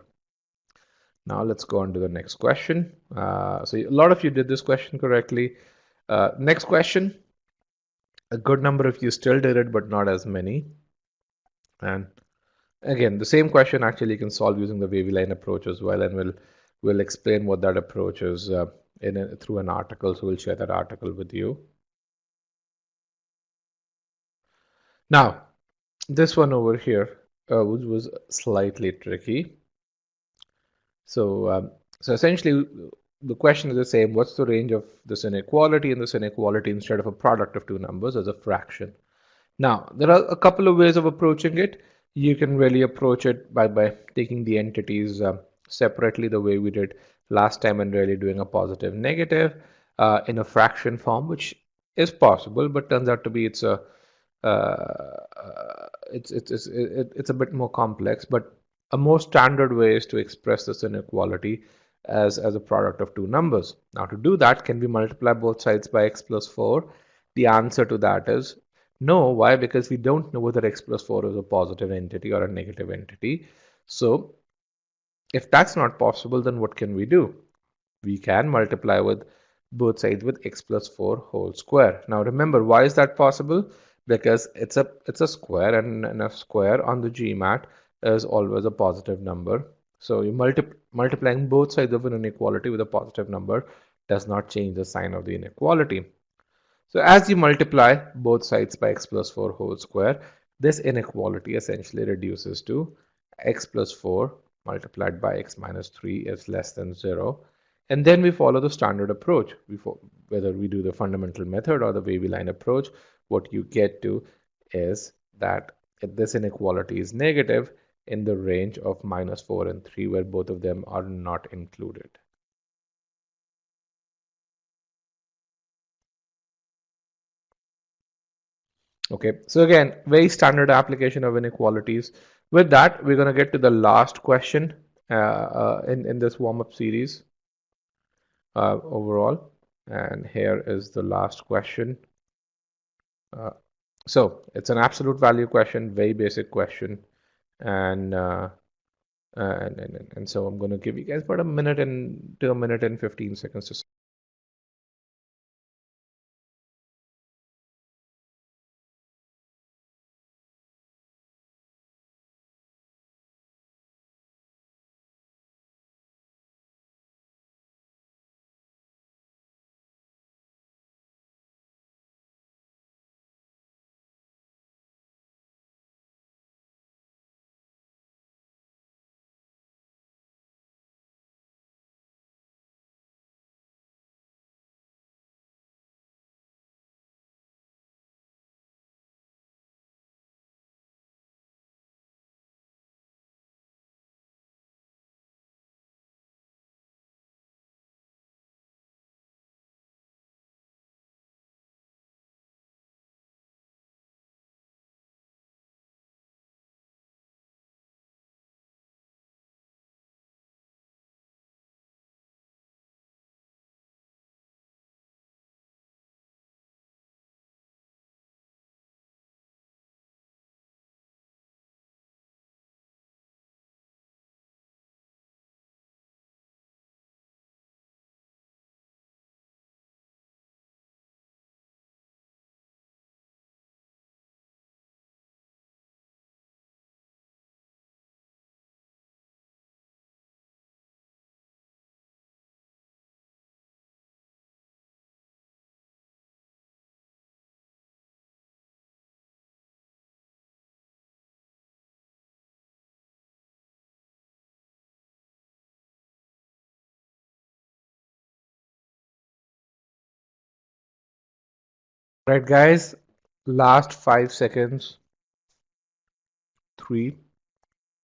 Now let's go on to the next question. So a lot of you did this question correctly. Next question. A good number of you still did it, but not as many. And again, the same question actually you can solve using the Wavy-Line approach as well, and we'll explain what that approach is through an article. So we'll share that article with you. Now, this one over here was slightly tricky. So essentially, the question is the same. What's the range of this inequality? And this inequality, instead of a product of two numbers, as a fraction. Now, there are a couple of ways of approaching it. You can really approach it by taking the entities separately, the way we did last time, and really doing a positive negative in a fraction form, which is possible, but turns out to be it's a bit more complex. But a more standard way is to express this inequality as a product of two numbers. Now, to do that, can we multiply both sides by x plus 4? The answer to that is no. Why? Because we don't know whether x plus 4 is a positive entity or a negative entity. So if that's not possible, then what can we do? We can multiply with both sides with x plus 4 whole square. Now remember, why is that possible? Because it's a square, and a square on the GMAT is always a positive number. So you multiplying both sides of an inequality with a positive number does not change the sign of the inequality. So as you multiply both sides by x plus 4 whole square, this inequality essentially reduces to x plus 4 multiplied by x minus 3 is less than 0. And then we follow the standard approach. Whether we do the fundamental method or the Wavy-Line approach, what you get to is that this inequality is negative in the range of minus 4 and 3, where both of them are not included. Okay, so again, very standard application of inequalities. With that, we're going to get to the last question in this warm-up series overall. And here is the last question. So it's an absolute value question, very basic question. And so I'm going to give you guys about a minute to a minute and 15 seconds to. Right, guys, last 5 seconds. 3,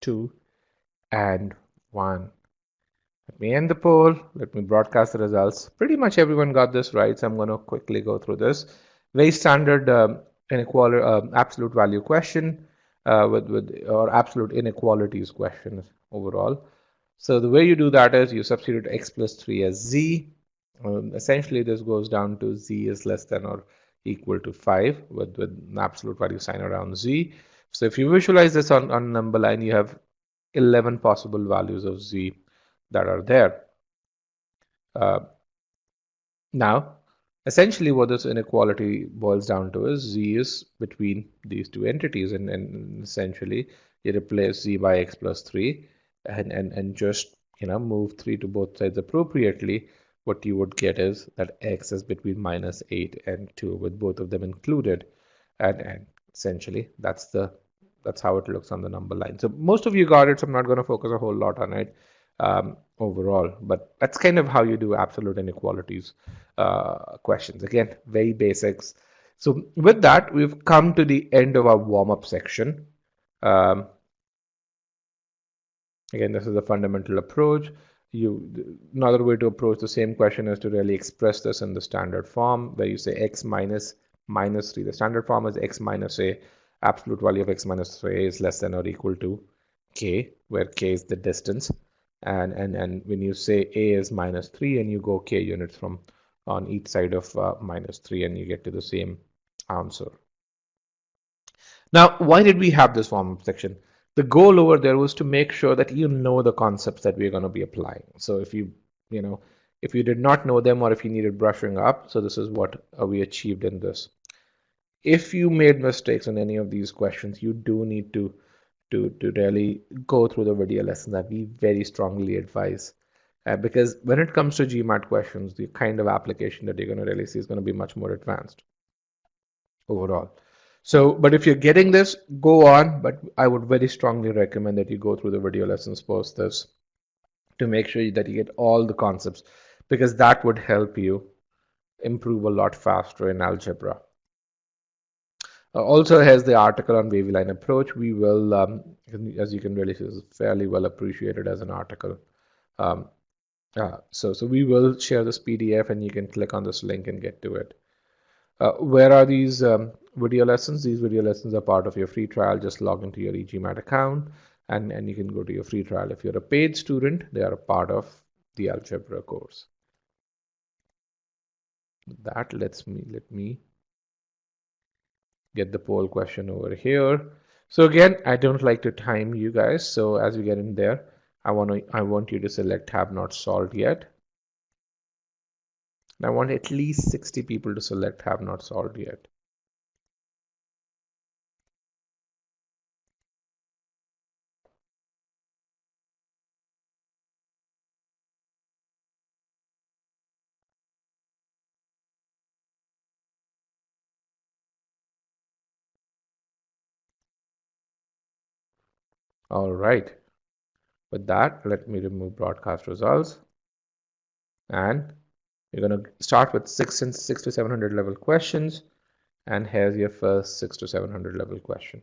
2, and 1. Let me end the poll. Let me broadcast the results. Pretty much everyone got this right, so I'm going to quickly go through this. Very standard inequality, absolute value question or absolute inequalities questions overall. So the way you do that is you substitute x plus 3 as z. Essentially, this goes down to z is less than or equal to 5 with an absolute value sign around z. So if you visualize this on number line, you have 11 possible values of z that are there. Uh, Now, essentially what this inequality boils down to is z is between these two entities, and essentially you replace z by x plus 3 and just move 3 to both sides appropriately. What you would get is that x is between minus 8 and 2 with both of them included, and essentially that's how it looks on the number line. So most of you got it, so I'm not going to focus a whole lot on it overall, but that's kind of how you do absolute inequalities questions. Again, very basics. So with that, we've come to the end of our warm-up section. Um, Again, this is a fundamental approach. Another way to approach the same question is to really express this in the standard form, where you say x minus 3. The standard form is x minus a. Absolute value of x minus a is less than or equal to k, where k is the distance. And when you say a is minus 3 and you go k units from on each side of minus 3, and you get to the same answer. Now, why did we have this warm-up section? The goal over there was to make sure that you know the concepts that we're going to be applying. So if if you did not know them, or if you needed brushing up, so this is what we achieved in this. If you made mistakes in any of these questions, you do need to really go through the video lesson that we very strongly advise. Because when it comes to GMAT questions, the kind of application that you're going to really see is going to be much more advanced overall. So, but if you're getting this, go on. But I would very strongly recommend that you go through the video lessons post this to make sure that you get all the concepts, because that would help you improve a lot faster in algebra. Also has the article on Wavy-Line approach. We will, as you can really see, is fairly well appreciated as an article. So we will share this PDF, and you can click on this link and get to it. Where are these video lessons? These video lessons are part of your free trial. Just log into your EGMAT account, and you can go to your free trial. If you're a paid student, they are a part of the algebra course. That let me get the poll question over here. So again, I don't like to time you guys. So as we get in there, I want you to select have not solved yet. And I want at least 60 people to select have not solved yet. All right. With that, let me remove broadcast results. And you're going to start with 6 to 700 level questions. And here's your first 6 to 700 level question.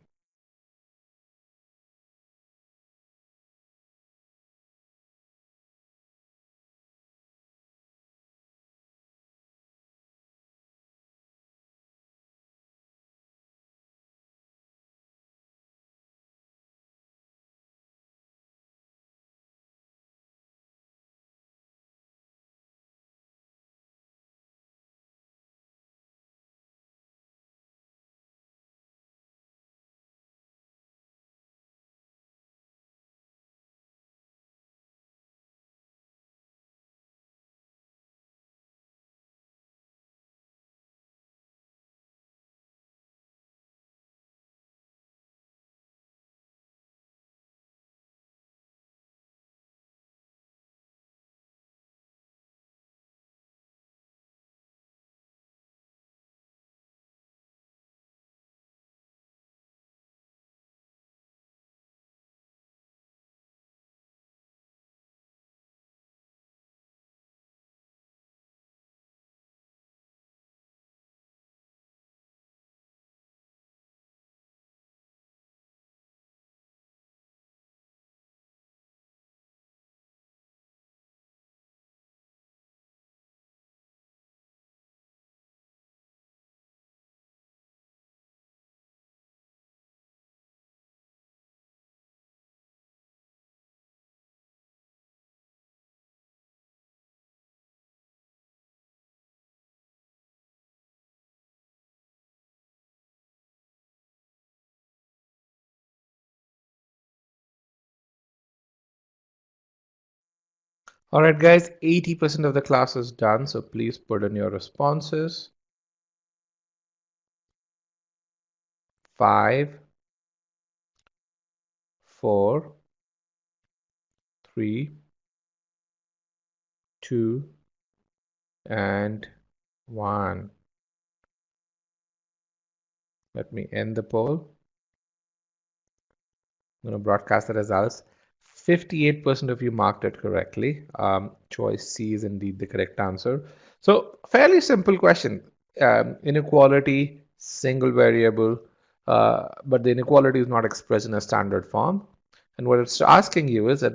All right, guys, 80% of the class is done, so please put in your responses. 5, 4, 3, 2, and 1. Let me end the poll. I'm going to broadcast the results. 58% of you marked it correctly. Choice C is indeed the correct answer. So, fairly simple question. Inequality, single variable, but the inequality is not expressed in a standard form. And what it's asking you is that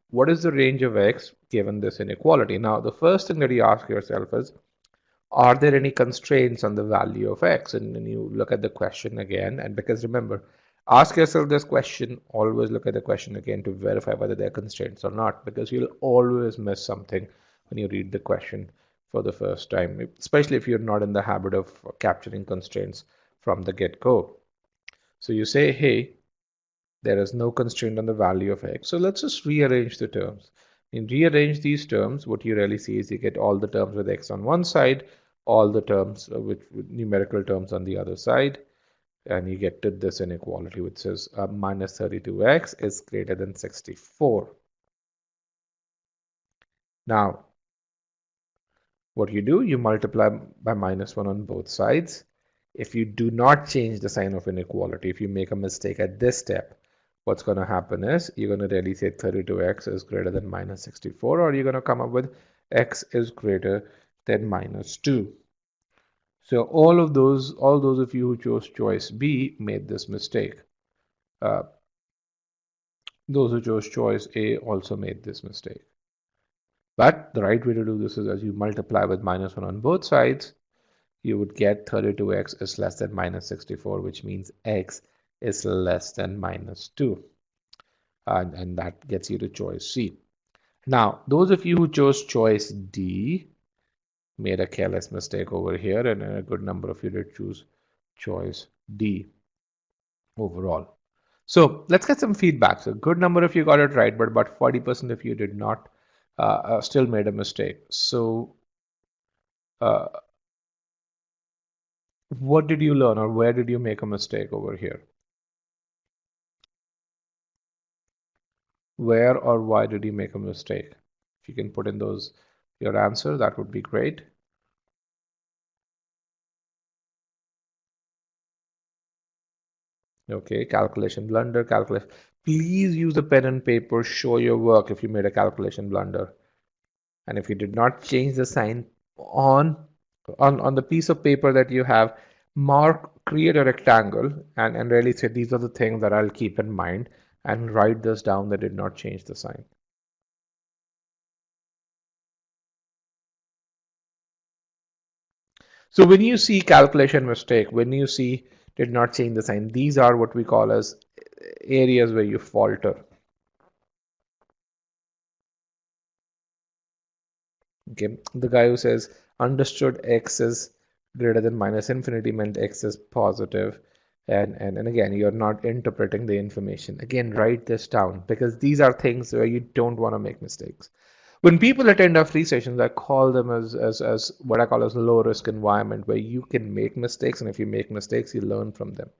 what is the range of x given this inequality? Now, the first thing that you ask yourself is, are there any constraints on the value of x? And then you look at the question again, and because remember, ask yourself this question, always look at the question again to verify whether there are constraints or not, because you'll always miss something when you read the question for the first time, especially if you're not in the habit of capturing constraints from the get-go. So you say, hey, there is no constraint on the value of x. So let's just rearrange the terms. In rearrange these terms, what you really see is you get all the terms with x on one side, all the terms with numerical terms on the other side, and you get to this inequality, which says minus 32x is greater than 64. Now, what you do, you multiply by minus 1 on both sides. If you do not change the sign of inequality, if you make a mistake at this step, what's going to happen is you're going to really say 32x is greater than minus 64, or you're going to come up with x is greater than minus 2. So all those of you who chose choice B made this mistake. Those who chose choice A also made this mistake. But the right way to do this is as you multiply with minus 1 on both sides, you would get 32x is less than minus 64, which means x is less than minus 2. And that gets you to choice C. Now, those of you who chose choice D made a careless mistake over here, and a good number of you did choose choice D overall. So let's get some feedback. So a good number of you got it right, but about 40% of you did not, still made a mistake. So what did you learn, or where did you make a mistake over here? Where or why did you make a mistake? If you can put in your answer, that would be great. Okay, calculation blunder, calculation. Please use a pen and paper, show your work if you made a calculation blunder. And if you did not change the sign on the piece of paper that you have, create a rectangle and really say these are the things that I'll keep in mind, and write this down that did not change the sign. So when you see calculation mistake, when you see did not change the sign, these are what we call as areas where you falter. Okay, the guy who says understood x is greater than minus infinity meant x is positive, and again, you're not interpreting the information. Again, write this down, because these are things where you don't want to make mistakes. When people attend our free sessions, I call them as what I call as low risk environment, where you can make mistakes, and if you make mistakes, you learn from them.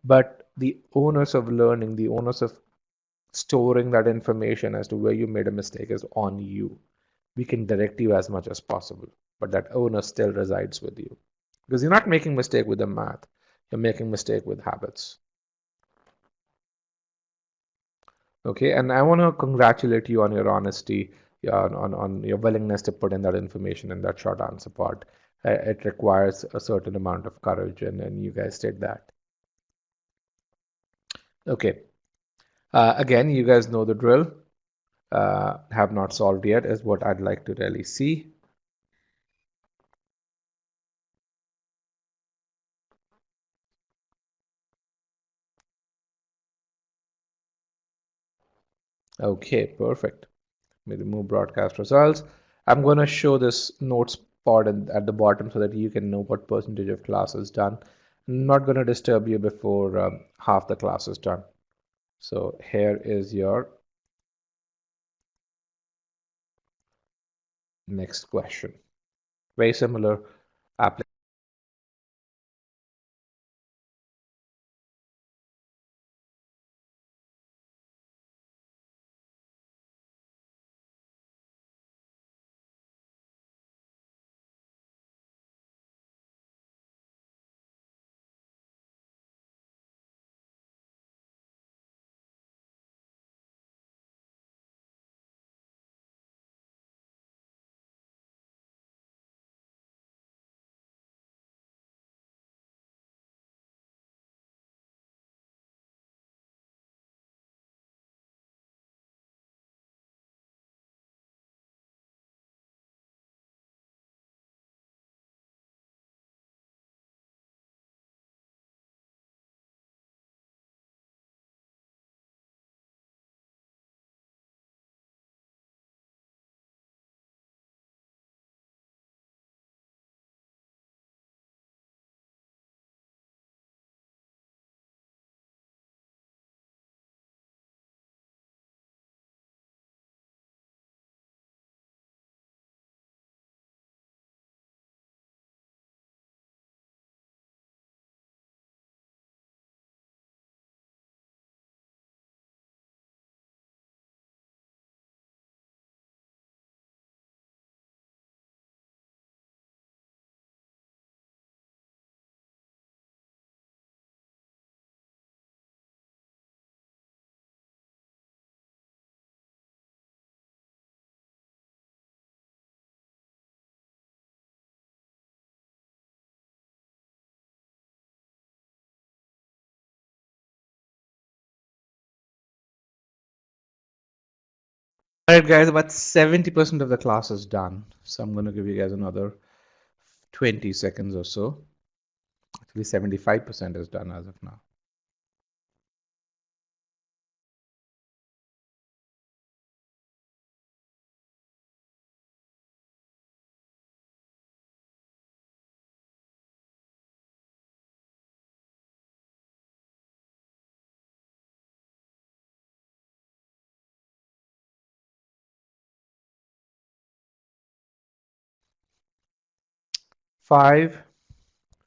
But the onus of learning, the onus of storing that information as to where you made a mistake is on you. We can direct you as much as possible, but that onus still resides with you, because you're not making mistake with the math, you're making mistake with habits. Okay, and I want to congratulate you on your honesty, on your willingness to put in that information in that short answer part. It requires a certain amount of courage, and you guys did that. Okay, again, you guys know the drill. Have not solved yet is what I'd like to really see. Okay, perfect. Let me remove broadcast results. I'm going to show this notes part at the bottom so that you can know what percentage of class is done. I'm not going to disturb you before half the class is done. So here is your Next question. Very similar application. All right, guys, about 70% of the class is done. So I'm going to give you guys another 20 seconds or so. Actually, 75% is done as of now. Five,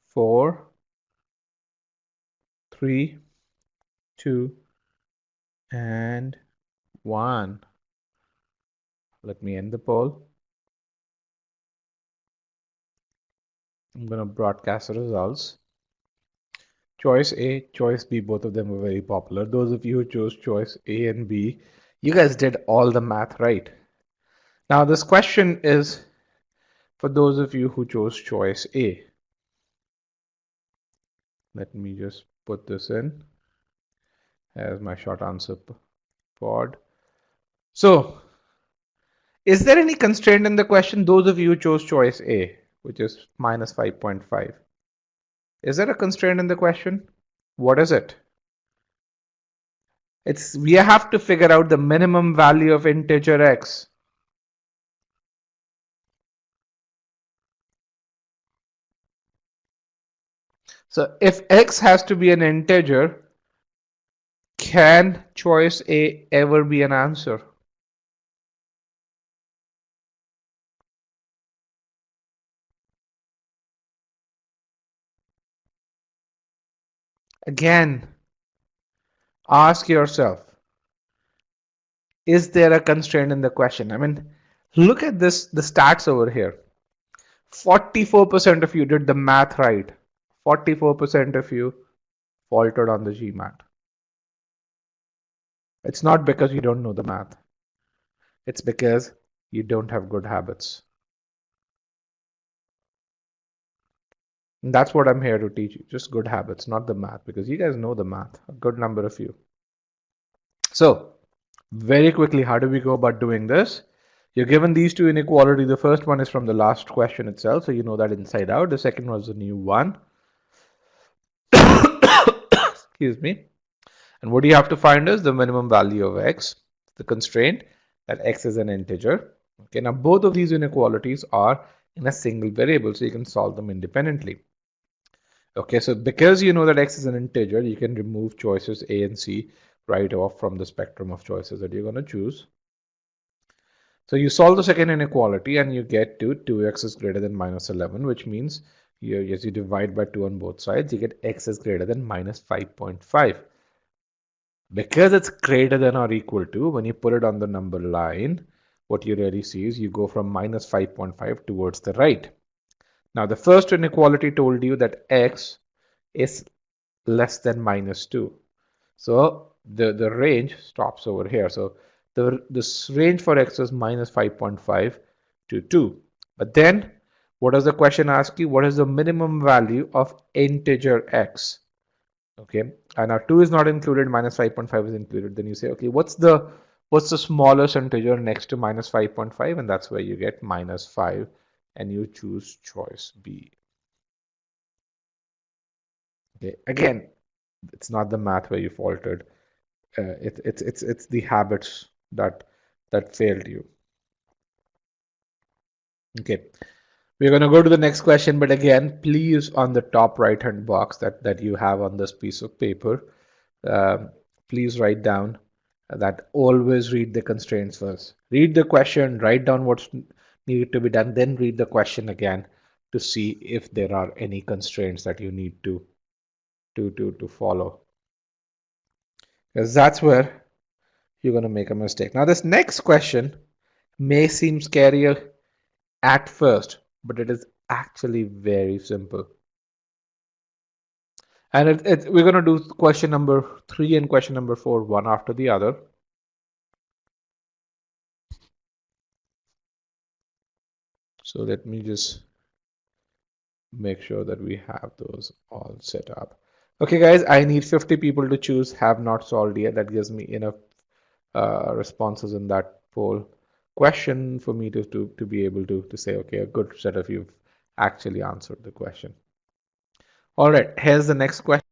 four, three, two, and one. Let me end the poll. I'm going to broadcast the results. Choice A, choice B, both of them were very popular. Those of you who chose choice A and B, you guys did all the math right. Now this question is for those of you who chose choice A. Let me just put this in as my short answer pod. So, is there any constraint in the question? Those of you who chose choice A, which is minus 5.5. Is there a constraint in the question? What is it? We have to figure out the minimum value of integer x. So if x has to be an integer, can choice A ever be an answer? Again, ask yourself, is there a constraint in the question? I mean, look at this, the stats over here. 44% of you did the math right. 44% of you faltered on the GMAT. It's not because you don't know the math. It's because you don't have good habits. And that's what I'm here to teach you. Just good habits, not the math, because you guys know the math, a good number of you. So, very quickly, how do we go about doing this? You're given these two inequalities. The first one is from the last question itself, so you know that inside out. The second was a new one. Excuse me. And what do you have to find is the minimum value of x, the constraint that x is an integer. Okay, now both of these inequalities are in a single variable, so you can solve them independently. Okay, so because you know that x is an integer, you can remove choices A and C right off from the spectrum of choices that you're going to choose. So you solve the second inequality and you get to 2x is greater than minus 11, which means as you divide by 2 on both sides, you get x is greater than minus 5.5. Because it's greater than or equal to, when you put it on the number line, what you really see is you go from minus 5.5 towards the right. Now, the first inequality told you that x is less than minus 2. So the range stops over here. So this range for x is minus 5.5 to 2. But then what does the question ask you? What is the minimum value of integer x? Okay, and now 2 is not included, minus 5.5 is included. Then you say, okay, what's the smallest integer next to minus 5.5? And that's where you get minus 5, and you choose choice B. Okay, again, it's not the math where you faltered. It's the habits that failed you. Okay, we're going to go to the next question, but again, please, on the top right hand box that you have on this piece of paper, please write down that always read the constraints first. Read the question, write down what's needed to be done, then read the question again to see if there are any constraints that you need to follow, because that's where you're going to make a mistake. Now, this next question may seem scarier at first, but it is actually very simple. And we're going to do question number 3 and question number 4, one after the other. So let me just make sure that we have those all set up. Okay, guys, I need 50 people to choose have not solved yet. That gives me enough responses in that poll question for me to be able to say, okay, a good set of you've actually answered the question. All right, here's the next question.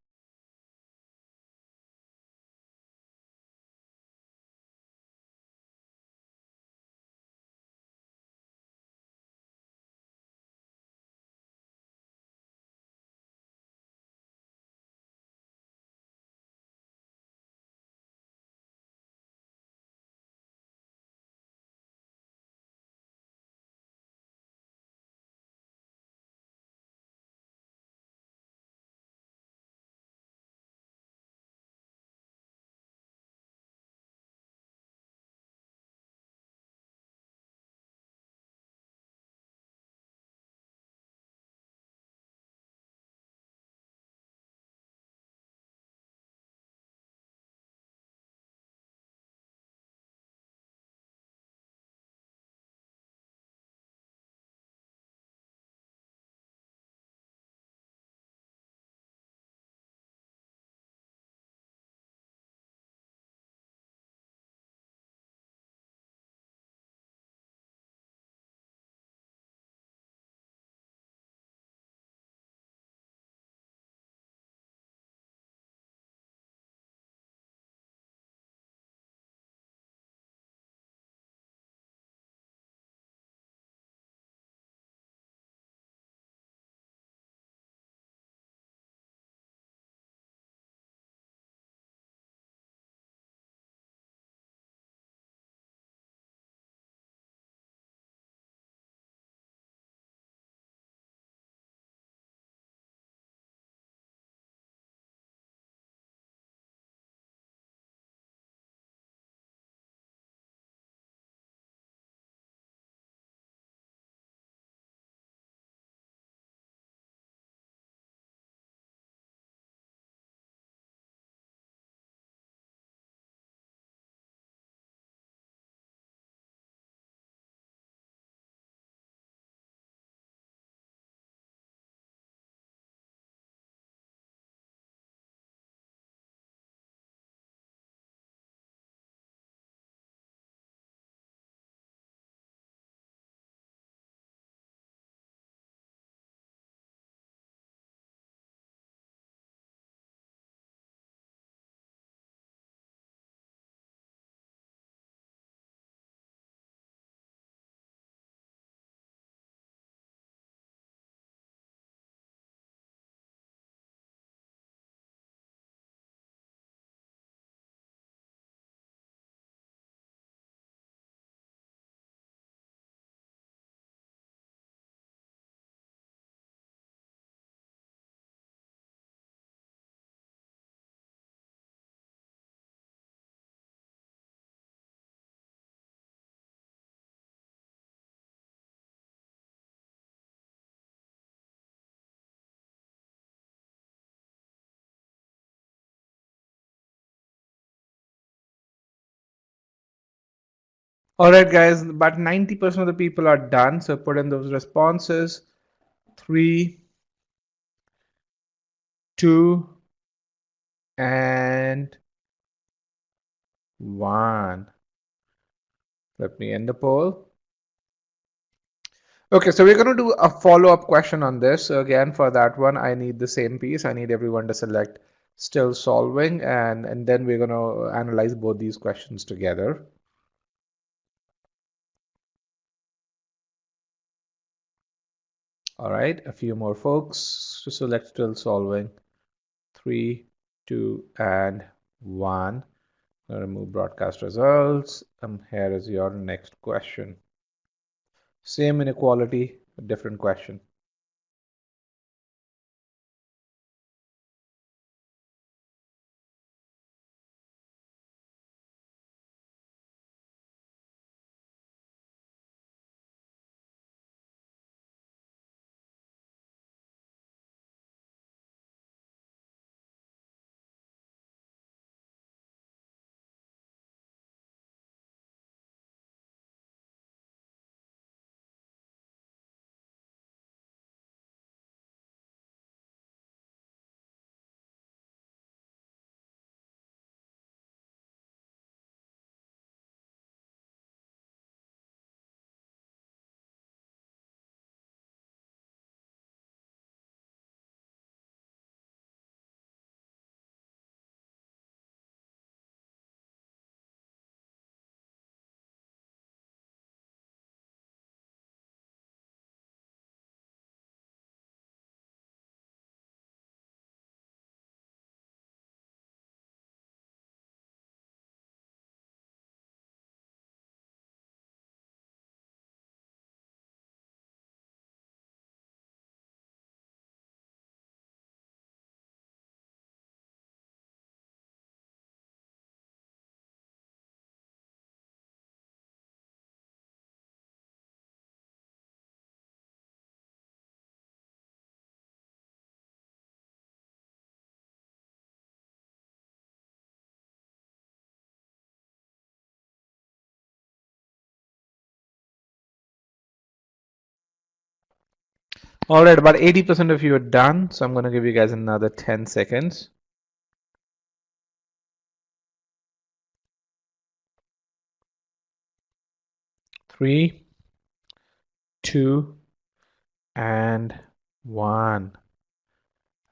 All right, guys, about 90% of the people are done. So put in those responses. 3, 2, and 1. Let me end the poll. Okay, so we're going to do a follow-up question on this. So again, for that one, I need the same piece. I need everyone to select still solving, and then we're going to analyze both these questions together. All right, a few more folks to select still solving. 3, 2, and 1. Remove broadcast results. Here is your next question. Same inequality, different question. All right, about 80% of you are done, so I'm going to give you guys another 10 seconds. 3, 2, and 1.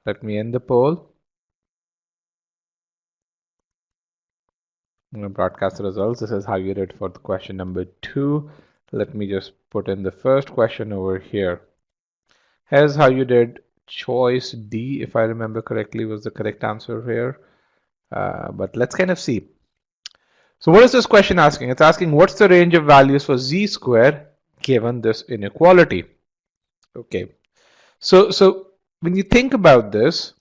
Let me end the poll. I'm going to broadcast the results. This is how you did for the question number 2. Let me just put in the first question over here. Here's how you did. Choice D, if I remember correctly, was the correct answer here. But let's kind of see. So what is this question asking? It's asking what's the range of values for z squared given this inequality? Okay. So when you think about this,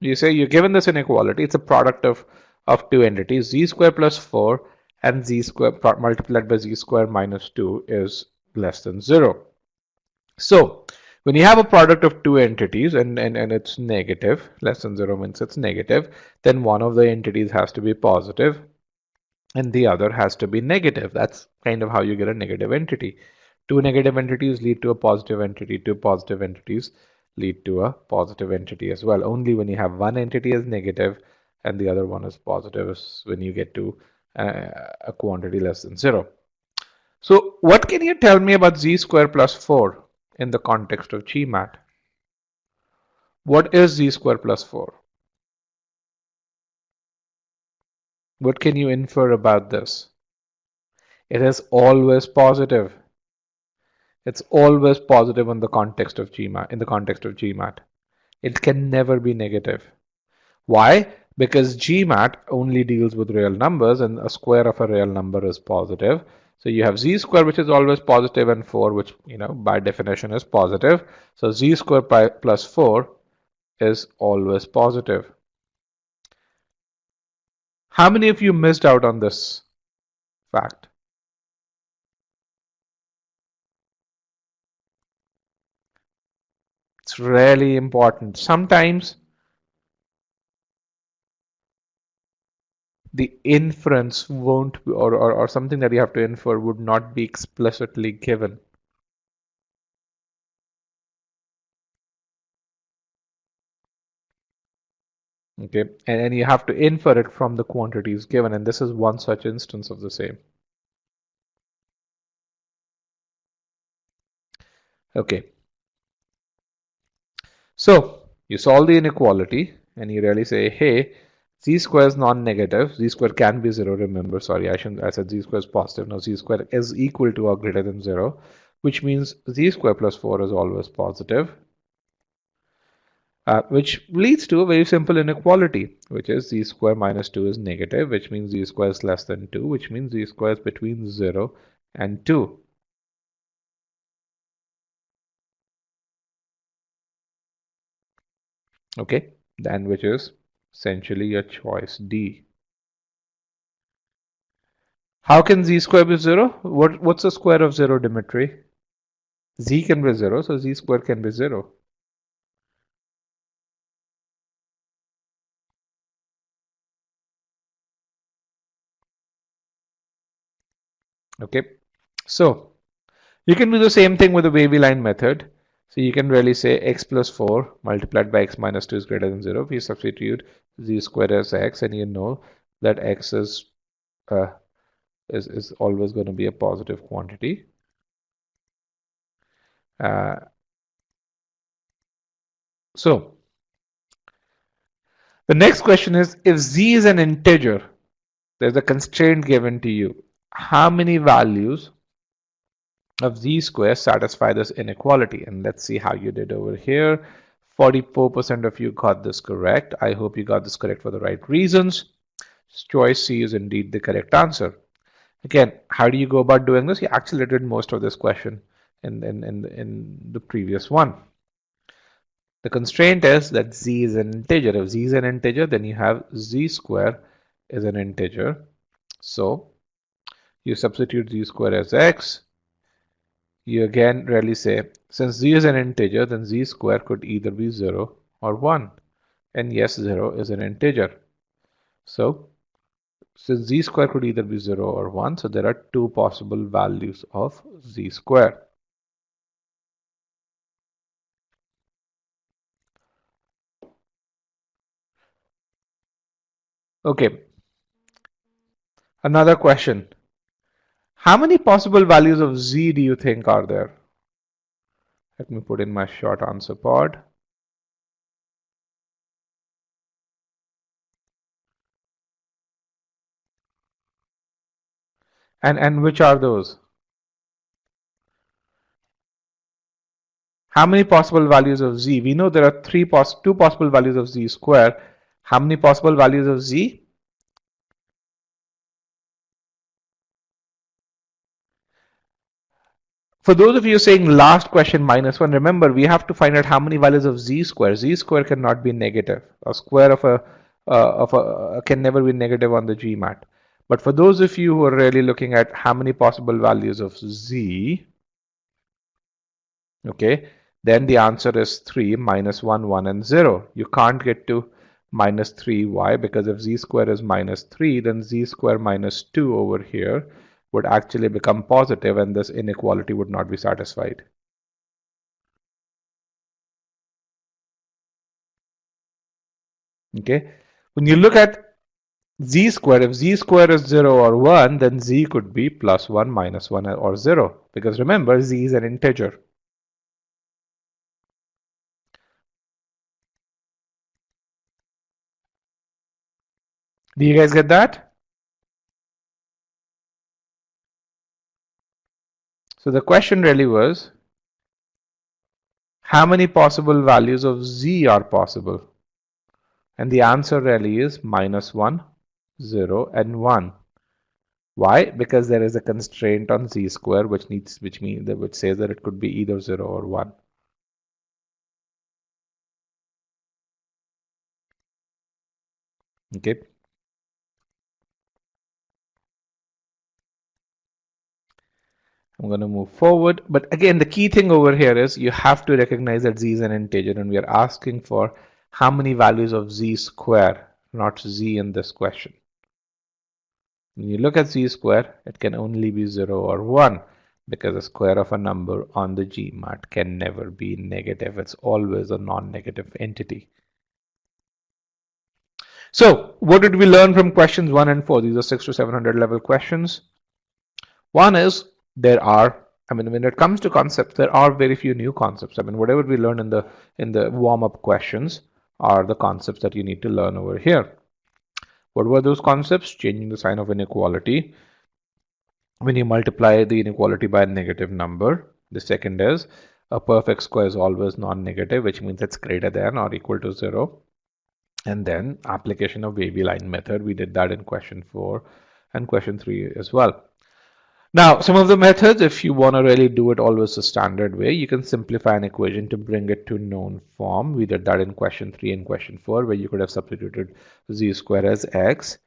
you say you're given this inequality. It's a product of two entities, z squared plus 4 and z squared multiplied by z squared minus 2 is less than 0. So when you have a product of two entities and it's negative, less than 0 means it's negative, then one of the entities has to be positive and the other has to be negative. That's kind of how you get a negative entity. Two negative entities lead to a positive entity. Two positive entities lead to a positive entity as well. Only when you have one entity as negative and the other one is positive is when you get to a quantity less than 0. So what can you tell me about z squared plus 4 in the context of GMAT? What is z squared plus 4? What can you infer about this? It is always positive. It's always positive in the context of GMAT. In the context of GMAT, it can never be negative. Why? Because GMAT only deals with real numbers, and a square of a real number is positive. So you have z square, which is always positive, and 4, which by definition is positive. So z square plus 4 is always positive. How many of you missed out on this fact? It's really important. Sometimes the inference won't be, or something that you have to infer would not be explicitly given. Okay, and you have to infer it from the quantities given, and this is one such instance of the same. Okay, so you solve the inequality and you really say, hey, z square is non-negative. Z square can be 0, remember. Sorry, I said z square is positive. Now z square is equal to or greater than 0, which means z square plus 4 is always positive. Which leads to a very simple inequality, which is z square minus 2 is negative, which means z square is less than 2, which means z square is between 0 and 2. Okay, then which is essentially your choice D. How can z square be 0? What's the square of 0, Dimitri? Z can be 0, so z square can be 0. Okay, so you can do the same thing with the Wavy-Line method. So you can really say x plus 4 multiplied by x minus 2 is greater than 0. We substitute z squared as x, and you know that x is always going to be a positive quantity. So the next question is, if z is an integer, there's a constraint given to you. How many values of z square satisfy this inequality? And let's see how you did over here. 44% of you got this correct. I hope you got this correct for the right reasons. Choice C is indeed the correct answer. Again, how do you go about doing this? You actually did most of this question in the previous one. The constraint is that z is an integer. If z is an integer, then you have z square is an integer. So you substitute z square as x. You again really say, since z is an integer, then z square could either be 0 or 1. And yes, 0 is an integer. So since z square could either be 0 or 1, so there are two possible values of z square. Okay. Another question. How many possible values of z do you think are there? Let me put in my short answer pod. And which are those? How many possible values of z? We know there are two possible values of z square. How many possible values of z? For those of you saying last question -1, remember we have to find out how many values of z square. Z square cannot be negative. A square of a can never be negative on the GMAT. But for those of you who are really looking at how many possible values of z, okay, then the answer is 3, -1, 1, and 0. You can't get to -3. Why? Because if z square is -3, then z square minus 2 over here would actually become positive, and this inequality would not be satisfied. Okay, when you look at z square, if z square is 0 or 1, then z could be +1, -1, or 0, because remember, z is an integer. Do you guys get that? So the question really was, how many possible values of z are possible? And the answer really is -1, 0, and 1. Why? Because there is a constraint on z square which says that it could be either 0 or 1. Okay. I'm going to move forward. But again, the key thing over here is you have to recognize that z is an integer, and we are asking for how many values of z square, not z in this question. When you look at z square, it can only be 0 or 1 because the square of a number on the GMAT can never be negative. It's always a non-negative entity. So what did we learn from questions 1 and 4? These are 6 to 700 level questions. One is when it comes to concepts, there are very few new concepts. Whatever we learn in the warm-up questions are the concepts that you need to learn over here. What were those concepts? Changing the sign of inequality when you multiply the inequality by a negative number. The second is a perfect square is always non-negative, which means it's greater than or equal to 0. And then application of Wavy-Line method. We did that in question 4 and question 3 as well. Now, some of the methods, if you want to really do it always the standard way, you can simplify an equation to bring it to known form. We did that in question 3 and question 4, where you could have substituted z square as x.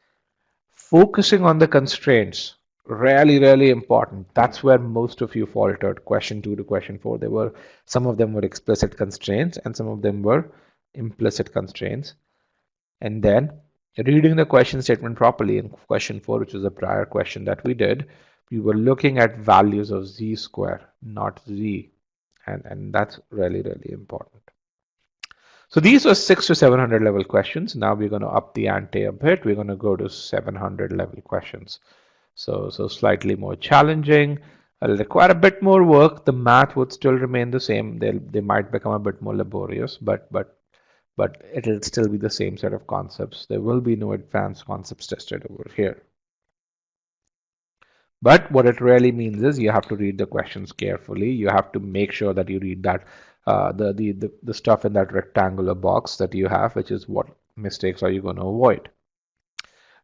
Focusing on the constraints, really important. That's where most of you faltered. Question 2 to question 4, some of them were explicit constraints and some of them were implicit constraints. And then reading the question statement properly in question 4, which is a prior question that we did, we were looking at values of z square, not z. And that's really important. So these were 6 to 700 level questions. Now we're going to up the ante a bit. We're going to go to 700 level questions. So slightly more challenging. It'll require a bit more work. The math would still remain the same. They might become a bit more laborious, but it'll still be the same set of concepts. There will be no advanced concepts tested over here. But what it really means is you have to read the questions carefully. You have to make sure that you read that the stuff in that rectangular box that you have, which is what mistakes are you going to avoid.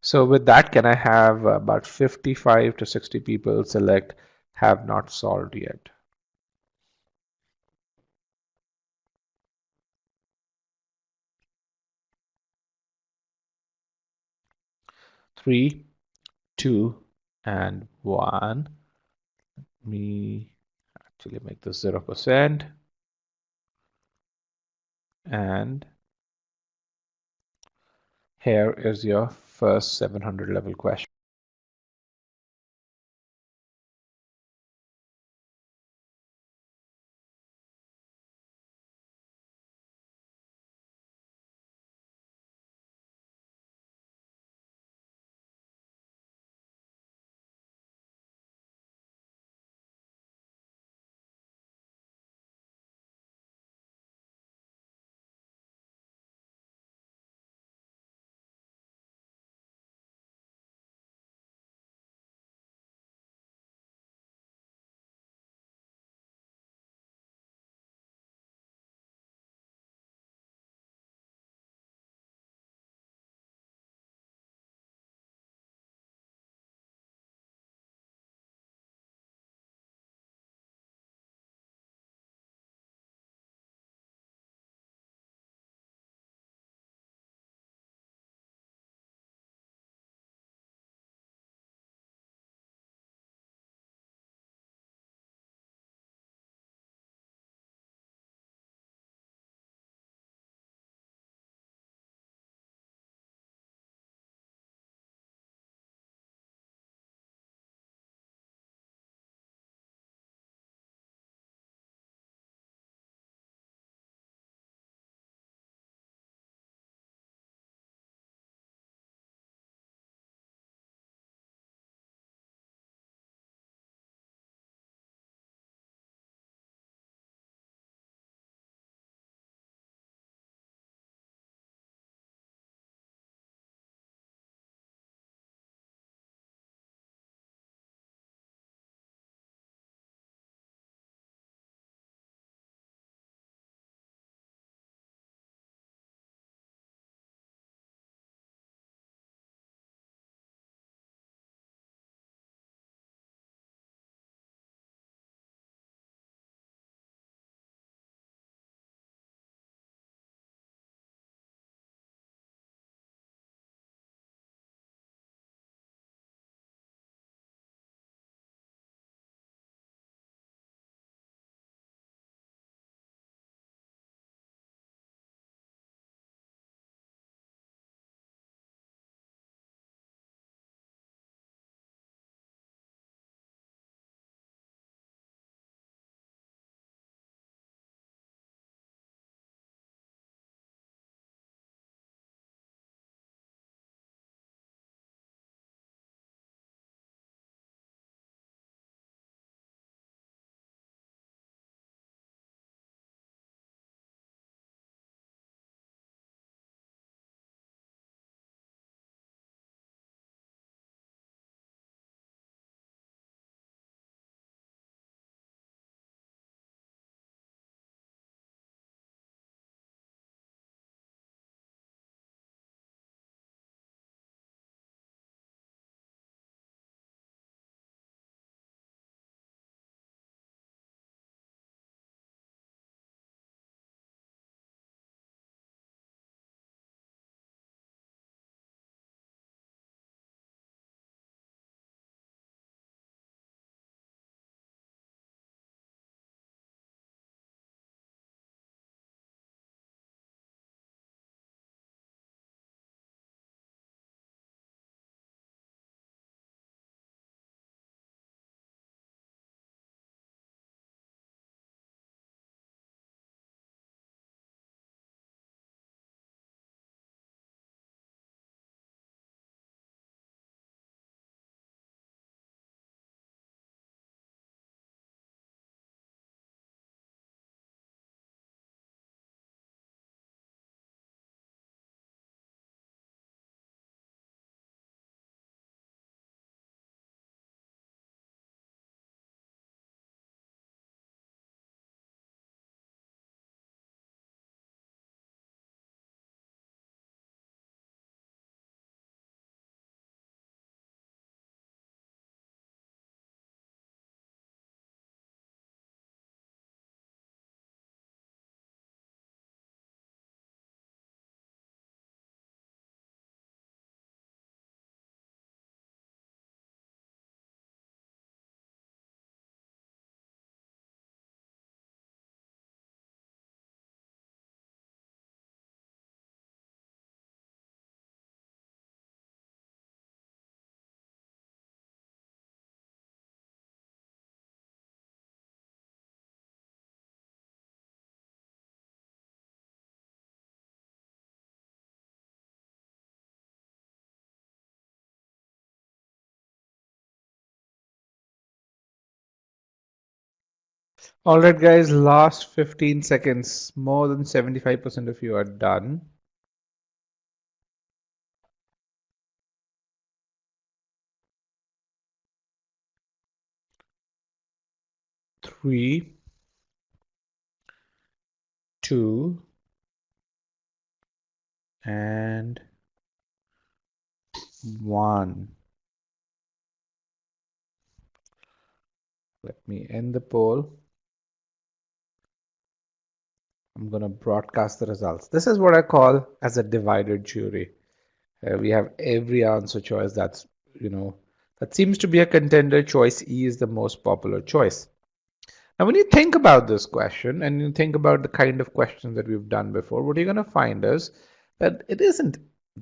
So with that, can I have about 55 to 60 people select have not solved yet? Three, 2, and 1. Let me actually make this 0%. And here is your first 700 level question. All right, guys, last 15 seconds. More than 75% of you are done. 3, 2, and 1. Let me end the poll. I'm going to broadcast the results. This is what I call as a divided jury. We have every answer choice that's, that seems to be a contender. Choice E is the most popular choice. Now, when you think about this question and you think about the kind of questions that we've done before, what you're going to find is that it isn't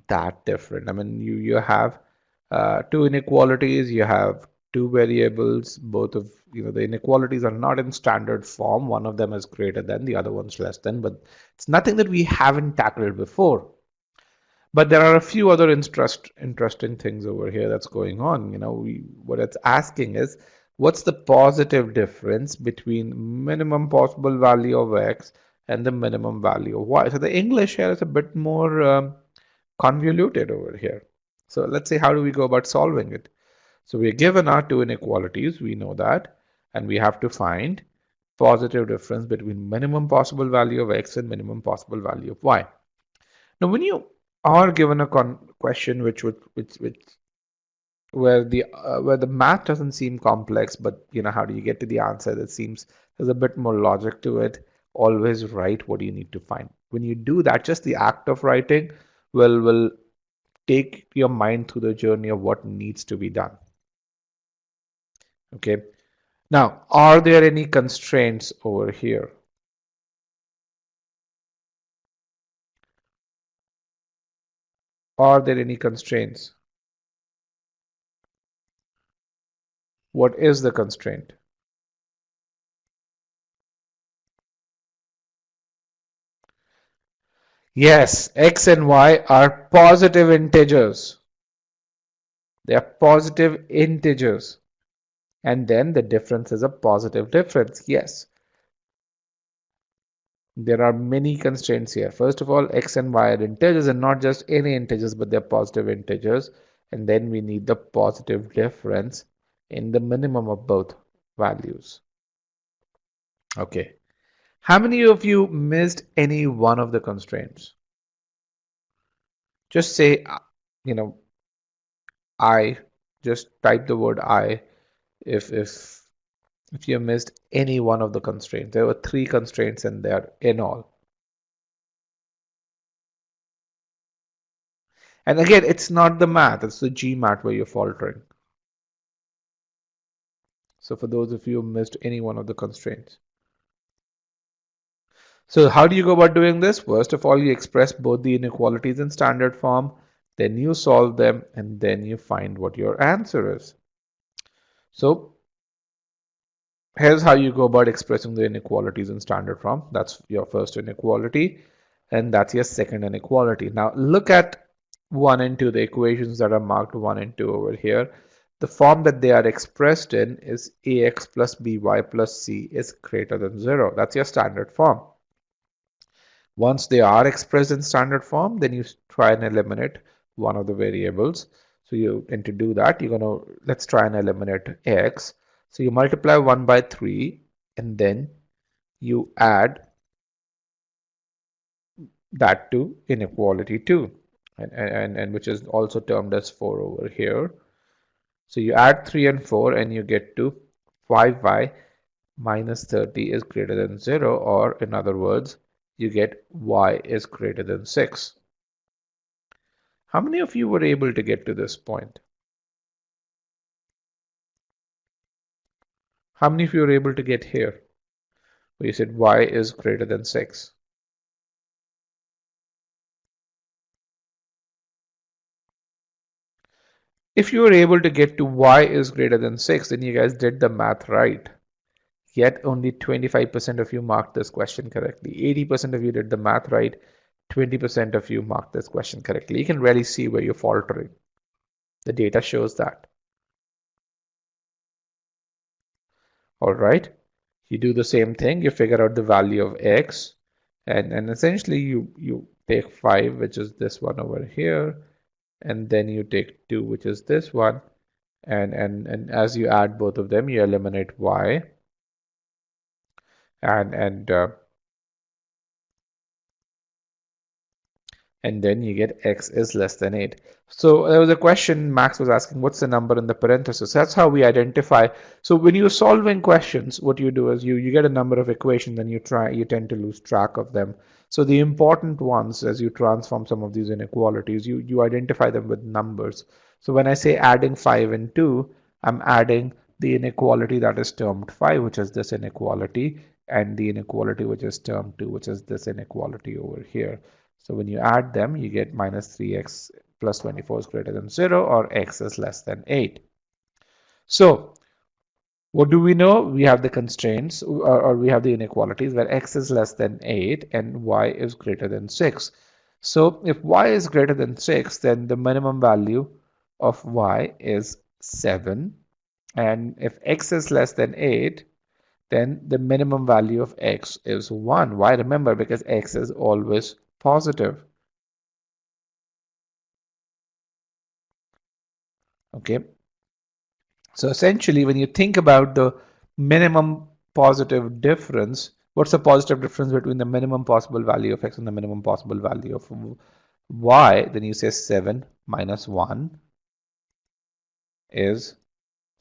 that different. I mean, you have two inequalities, you have two variables, both of, the inequalities are not in standard form. One of them is greater than, the other one's less than, but it's nothing that we haven't tackled before. But there are a few other interesting things over here that's going on. What it's asking is, what's the positive difference between minimum possible value of x and the minimum value of y? So the English here is a bit more convoluted over here. So let's see, how do we go about solving it? So we're given our two inequalities, we know that, and we have to find positive difference between minimum possible value of x and minimum possible value of y. Now, when you are given a question which where the math doesn't seem complex, but how do you get to the answer that seems there's a bit more logic to it? Always write what you need to find. When you do that, just the act of writing will take your mind through the journey of what needs to be done. Okay. Now, are there any constraints over here? Are there any constraints? What is the constraint? Yes, x and y are positive integers. They are positive integers. And then the difference is a positive difference. Yes. There are many constraints here. First of all, x and y are integers, and not just any integers, but they're positive integers. And then we need the positive difference in the minimum of both values. Okay. How many of you missed any one of the constraints? Just say, I. Just type the word I if you missed any one of the constraints. There were 3 constraints in there in all. And again, it's not the math, it's the GMAT where you're faltering. So for those of you who missed any one of the constraints. So how do you go about doing this? First of all, you express both the inequalities in standard form, then you solve them, and then you find what your answer is. So here's how you go about expressing the inequalities in standard form. That's your first inequality, and that's your second inequality. Now look at 1 and 2, the equations that are marked 1 and 2 over here. The form that they are expressed in is ax plus by plus c is greater than 0. That's your standard form. Once they are expressed in standard form, then you try and eliminate one of the variables. So and to do that, let's try and eliminate x. So you multiply 1 by 3, and then you add that to inequality 2, and which is also termed as 4 over here. So you add 3 and 4, and you get to 5y minus 30 is greater than 0, or in other words, you get y is greater than 6. How many of you were able to get to this point? How many of you were able to get here? Where you said y is greater than 6. If you were able to get to y is greater than 6, then you guys did the math right. Yet only 25% of you marked this question correctly. 80% of you did the math right. 20% of you marked this question correctly. You can really see where you're faltering. The data shows that. All right. You do the same thing, you figure out the value of x, and essentially you take 5, which is this one over here, and then you take 2, which is this one, and as you add both of them, you eliminate y, and then you get x is less than 8. So there was a question Max was asking, what's the number in the parenthesis? That's how we identify. So when you're solving questions, what you do is you get a number of equations and you tend to lose track of them. So the important ones, as you transform some of these inequalities, you identify them with numbers. So when I say adding 5 and 2, I'm adding the inequality that is termed 5, which is this inequality, and the inequality which is termed 2, which is this inequality over here. So when you add them, you get minus 3x plus 24 is greater than 0, or x is less than 8. So what do we know? We have the constraints, or we have the inequalities where x is less than 8 and y is greater than 6. So if y is greater than 6, then the minimum value of y is 7. And if x is less than 8, then the minimum value of x is 1. Why? Remember, because x is always positive. Okay, so essentially when you think about the minimum positive difference, what's the positive difference between the minimum possible value of x and the minimum possible value of y? Then you say 7 minus 1 is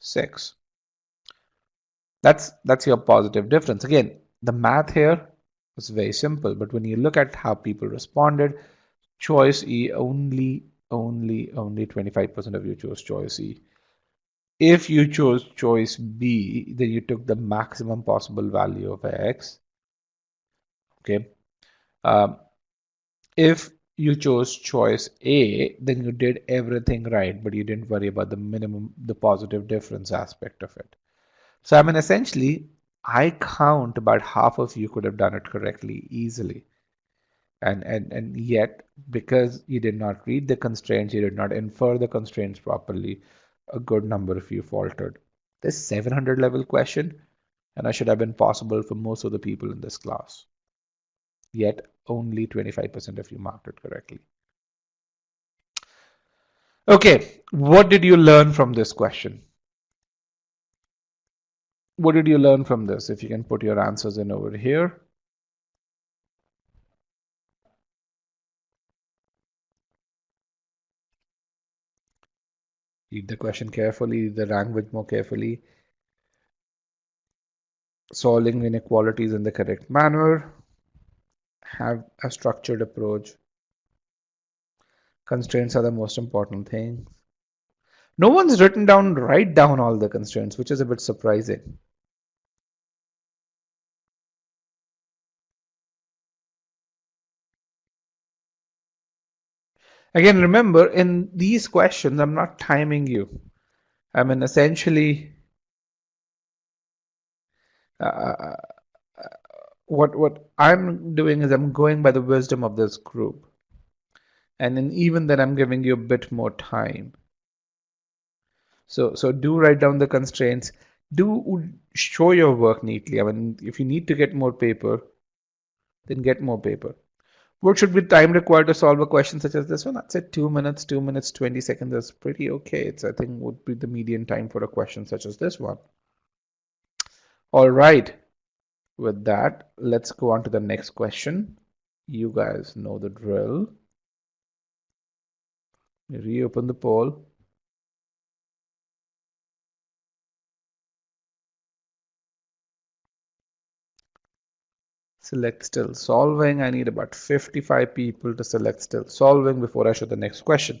6. That's your positive difference. Again, the math here is very simple, but when you look at how people responded, choice E, only 25% of you chose choice E. If you chose choice B, then you took the maximum possible value of x. Okay. If you chose choice A, then you did everything right, but you didn't worry about the positive difference aspect of it. So I mean, essentially, I count about half of you could have done it correctly easily. And yet, because you did not read the constraints, you did not infer the constraints properly, a good number of you faltered. This 700 level question, and I should have been possible for most of the people in this class. Yet, only 25% of you marked it correctly. Okay, what did you learn from this question? What did you learn from this? If you can put your answers in over here. Read the question carefully, read the language more carefully. Solving inequalities in the correct manner. Have a structured approach. Constraints are the most important thing. No one's write down all the constraints, which is a bit surprising. Again, remember, in these questions, I'm not timing you. I mean, essentially, what I'm doing is I'm going by the wisdom of this group. And then even then, I'm giving you a bit more time. So do write down the constraints. Do show your work neatly. I mean, if you need to get more paper, then get more paper. What should be time required to solve a question such as this one? I'd say 2 minutes, 2 minutes, 20 seconds is pretty okay. It's, I think, would be the median time for a question such as this one. All right. With that, let's go on to the next question. You guys know the drill. Reopen the poll. Select still solving. I need about 55 people to select still solving before I show the next question.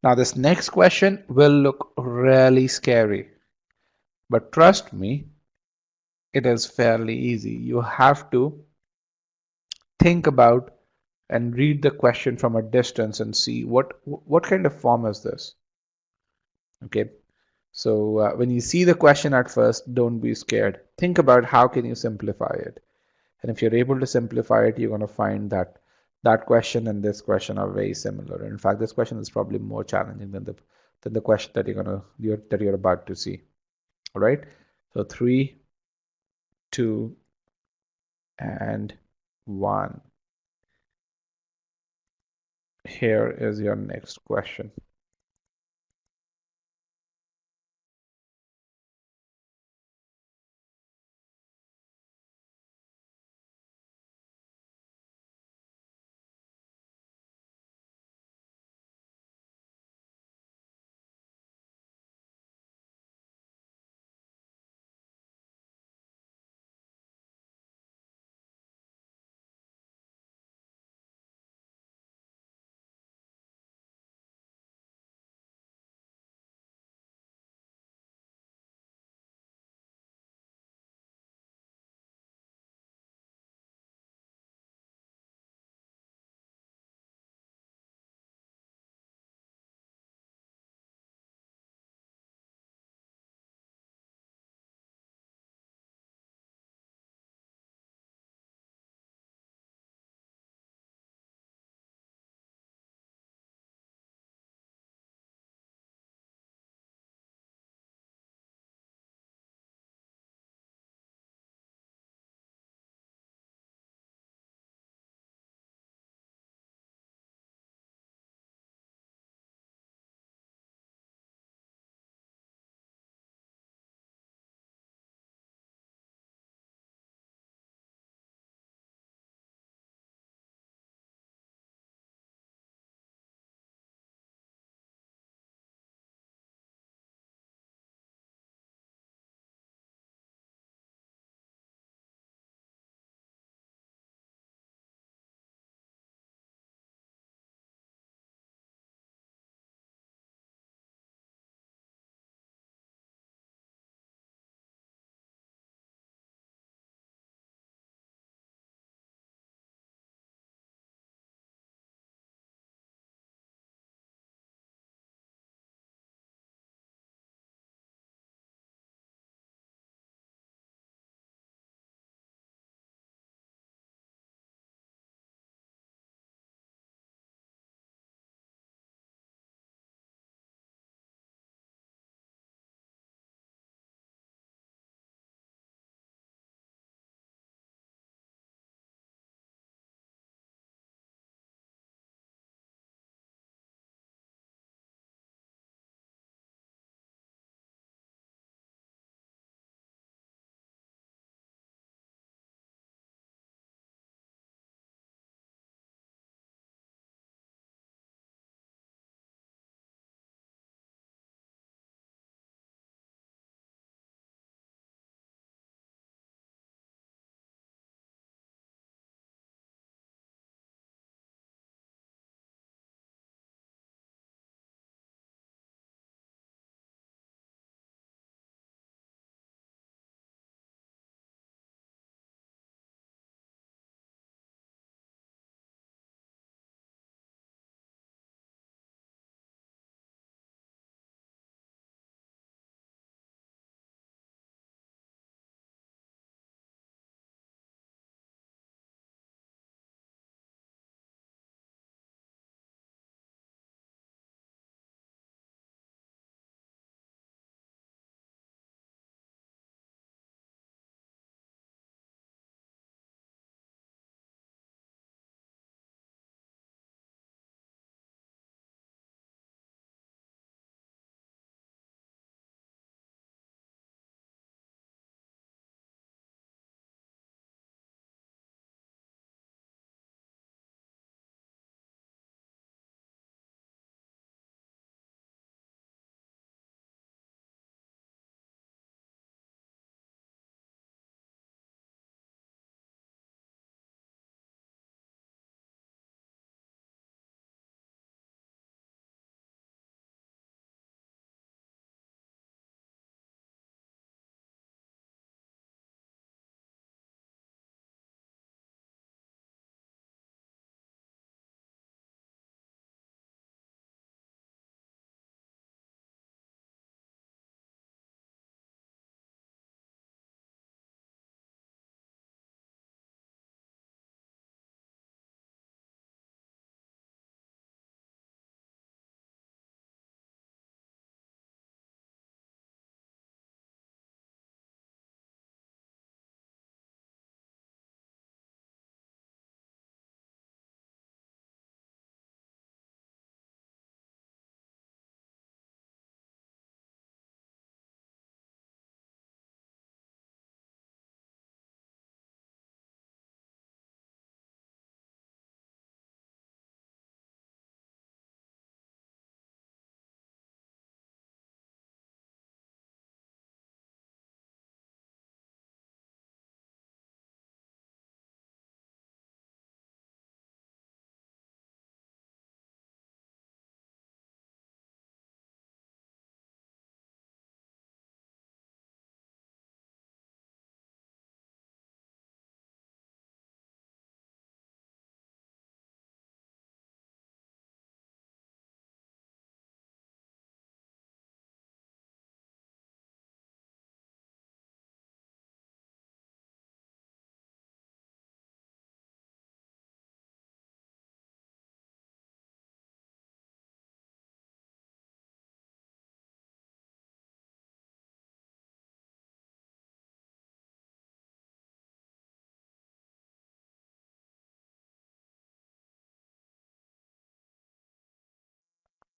Now this next question will look really scary, but trust me, it is fairly easy. You have to think about and read the question from a distance and see what kind of form is this. Okay, so when you see the question at first, don't be scared. Think about how can you simplify it. And if you're able to simplify it, you're going to find that that question and this question are very similar. In fact, this question is probably more challenging than the question that you're about to see. All right. So 3, 2, and 1. Here is your next question.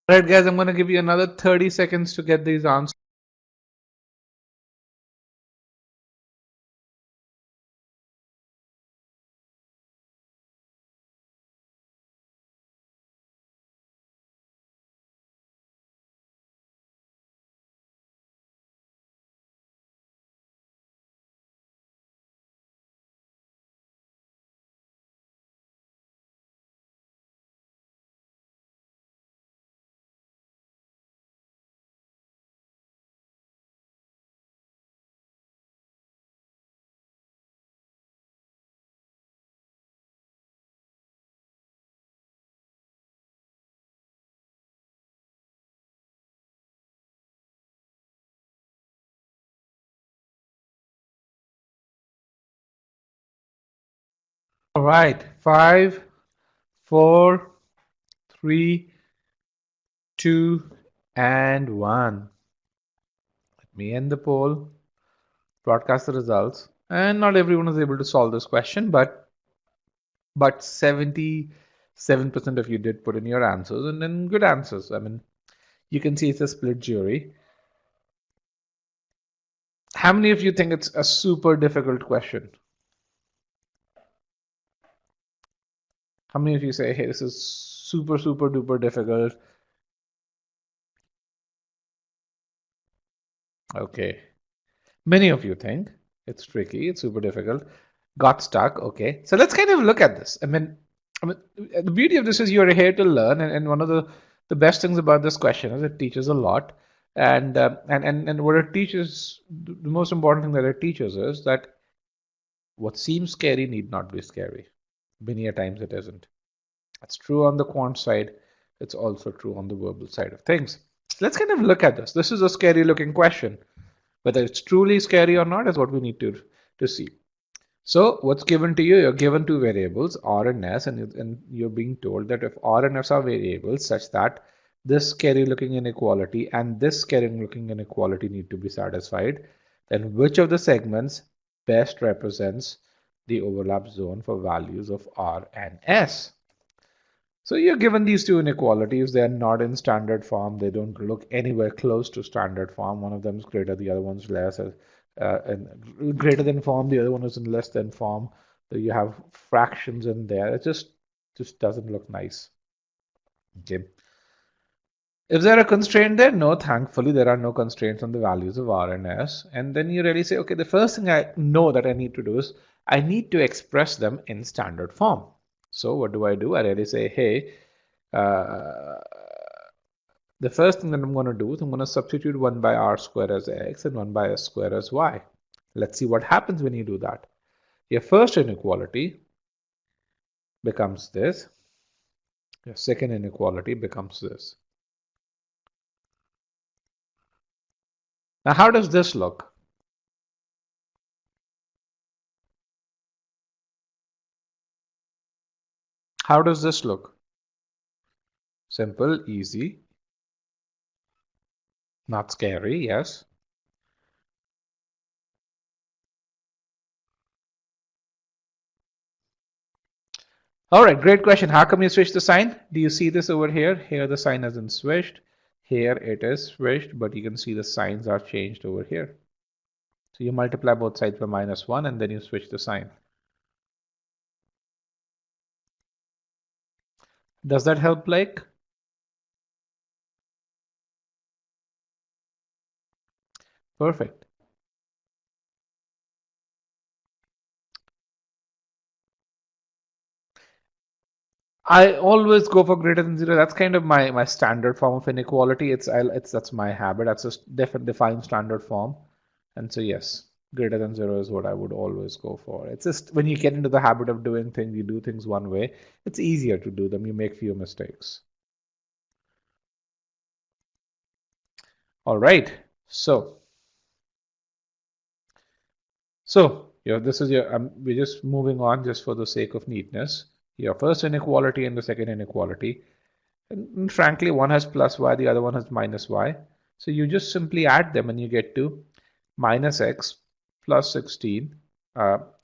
All right, guys, I'm going to give you another 30 seconds to get these answers. All right, 5, 4, 3, 2, and 1. Let me end the poll, broadcast the results. And not everyone is able to solve this question, but 77% of you did put in your answers, and then good answers. I mean, you can see it's a split jury. How many of you think it's a super difficult question? How many of you say, hey, this is super, super duper difficult? Okay. Many of you think it's tricky, it's super difficult, got stuck. Okay. So let's kind of look at this. I mean, the beauty of this is you're here to learn, and one of the best things about this question is it teaches a lot. And what it teaches, the most important thing that it teaches is that what seems scary need not be scary. Many a times it isn't. That's true on the quant side. It's also true on the verbal side of things. Let's kind of look at this. This is a scary looking question. Whether it's truly scary or not is what we need to see. So what's given to you? You're given two variables, R and S, and you're being told that if R and S are variables such that this scary looking inequality and this scary looking inequality need to be satisfied, then which of the segments best represents the overlap zone for values of R and S? So you're given these two inequalities. They are not in standard form. They don't look anywhere close to standard form. One of them is greater, the other one's less. And greater than form, the other one is in less than form. So you have fractions in there. It just doesn't look nice. Okay. Is there a constraint there? No, thankfully, there are no constraints on the values of R and S. And then you really say, okay, the first thing I know that I need to do is I need to express them in standard form. So what do? I really say, hey, uh, the first thing that I'm going to do is I'm going to substitute 1 by r square as x and 1 by s square as y. Let's see what happens when you do that. Your first inequality becomes this. Your second inequality becomes this. Now, how does this look? How does this look? Simple, easy, not scary, yes. All right, great question. How come you switched the sign? Do you see this over here? Here the sign hasn't switched. Here it is switched, but you can see the signs are changed over here. So you multiply both sides by -1 and then you switch the sign. Does that help, Blake? Perfect. I always go for greater than 0. That's kind of my standard form of inequality. That's my habit. That's a defined standard form. And so yes, greater than 0 is what I would always go for. It's just when you get into the habit of doing things, you do things one way, it's easier to do them. You make fewer mistakes. All right. This is your, we're just moving on just for the sake of neatness. Your first inequality and the second inequality. And frankly, one has plus y, the other one has minus y. So you just simply add them and you get to minus x plus 16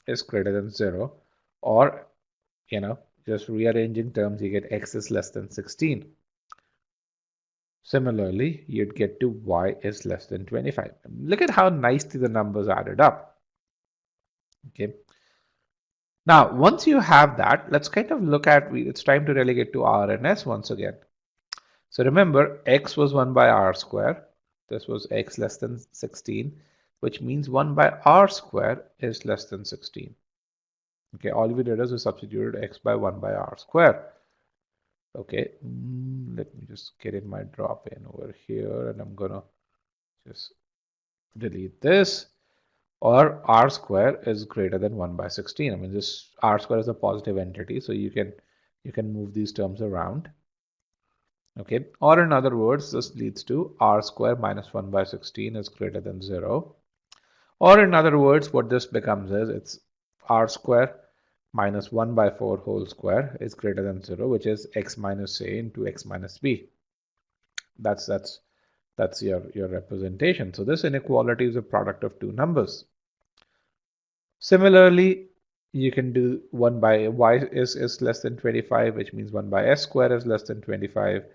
is greater than 0. Or, just rearranging terms, you get x is less than 16. Similarly, you'd get to y is less than 25. Look at how nicely the numbers added up. Okay. Now, once you have that, let's kind of look at, it's time to relegate to R and S once again. So remember, x was 1 by r square. This was x less than 16, which means 1 by r square is less than 16. Okay, all we did is we substituted x by 1 by r square. Okay, let me just get in my drop in over here, and I'm gonna just delete this. Or r square is greater than 1 by 16. I mean, this r square is a positive entity, so you can move these terms around. Okay, or in other words, this leads to r square minus 1 by 16 is greater than 0. Or in other words, what this becomes is it's r square minus 1 by 4 whole square is greater than 0, which is x minus a into x minus b. That's your representation. So this inequality is a product of two numbers. Similarly, you can do 1 by y is less than 25, which means 1 by s square is less than 25.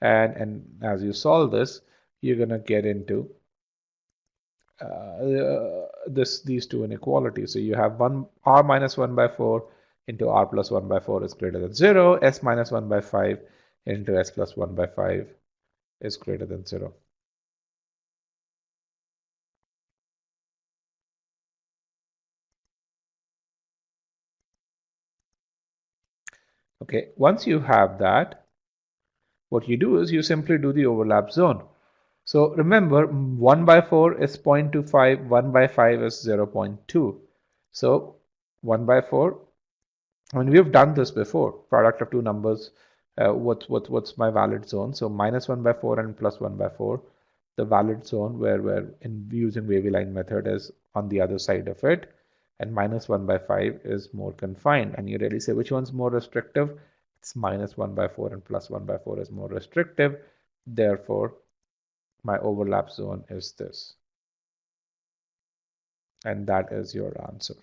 And as you solve this, you're going to get into these two inequalities. So you have 1 r minus 1 by 4 into r plus 1 by 4 is greater than 0. S minus 1 by 5 into s plus 1 by 5 is greater than 0. Okay, once you have that, what you do is you simply do the overlap zone. So remember, 1 by 4 is 0.25, 1 by 5 is 0.2. So 1 by 4, I mean, we've done this before, product of two numbers, what's my valid zone? So minus 1 by 4 and plus 1 by 4, the valid zone where we're using Wavy-Line method is on the other side of it, and minus 1 by 5 is more confined. And you really say, which one's more restrictive? It's minus 1 by 4 and plus 1 by 4 is more restrictive. Therefore, my overlap zone is this. And that is your answer.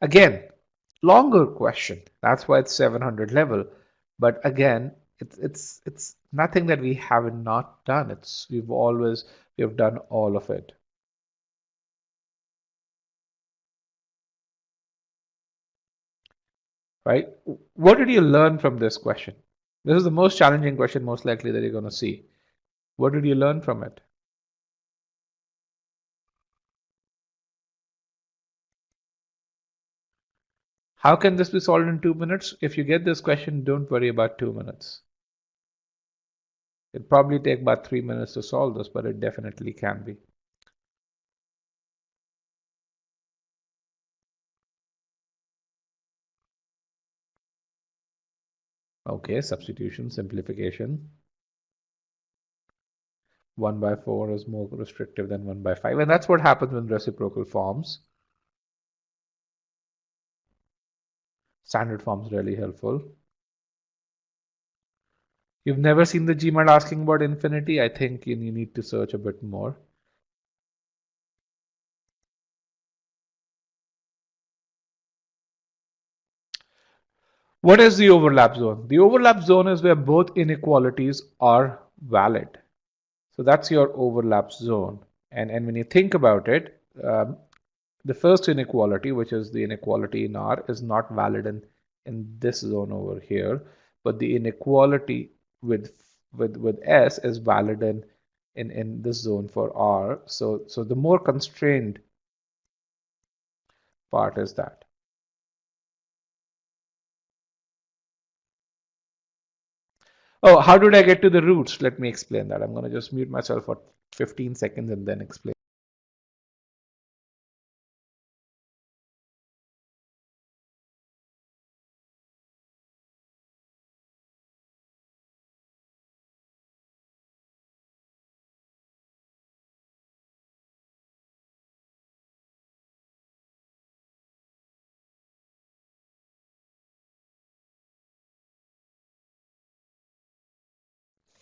Again, longer question. That's why it's 700 level. But again, it's nothing that we haven't not done. We've done all of it. Right? What did you learn from this question? This is the most challenging question most likely that you're going to see. What did you learn from it? How can this be solved in 2 minutes? If you get this question, don't worry about 2 minutes. It'll probably take about 3 minutes to solve this, but it definitely can be. Okay, substitution, simplification. 1 by 4 is more restrictive than 1 by 5. And that's what happens when reciprocal forms. Standard form is really helpful. You've never seen the GMAT asking about infinity? I think you need to search a bit more. What is the overlap zone? The overlap zone is where both inequalities are valid. So that's your overlap zone. And when you think about it, the first inequality, which is the inequality in R, is not valid in this zone over here, but the inequality with S is valid in this zone for R. So the more constrained part is that. Oh, how did I get to the roots? Let me explain that. I'm going to just mute myself for 15 seconds and then explain.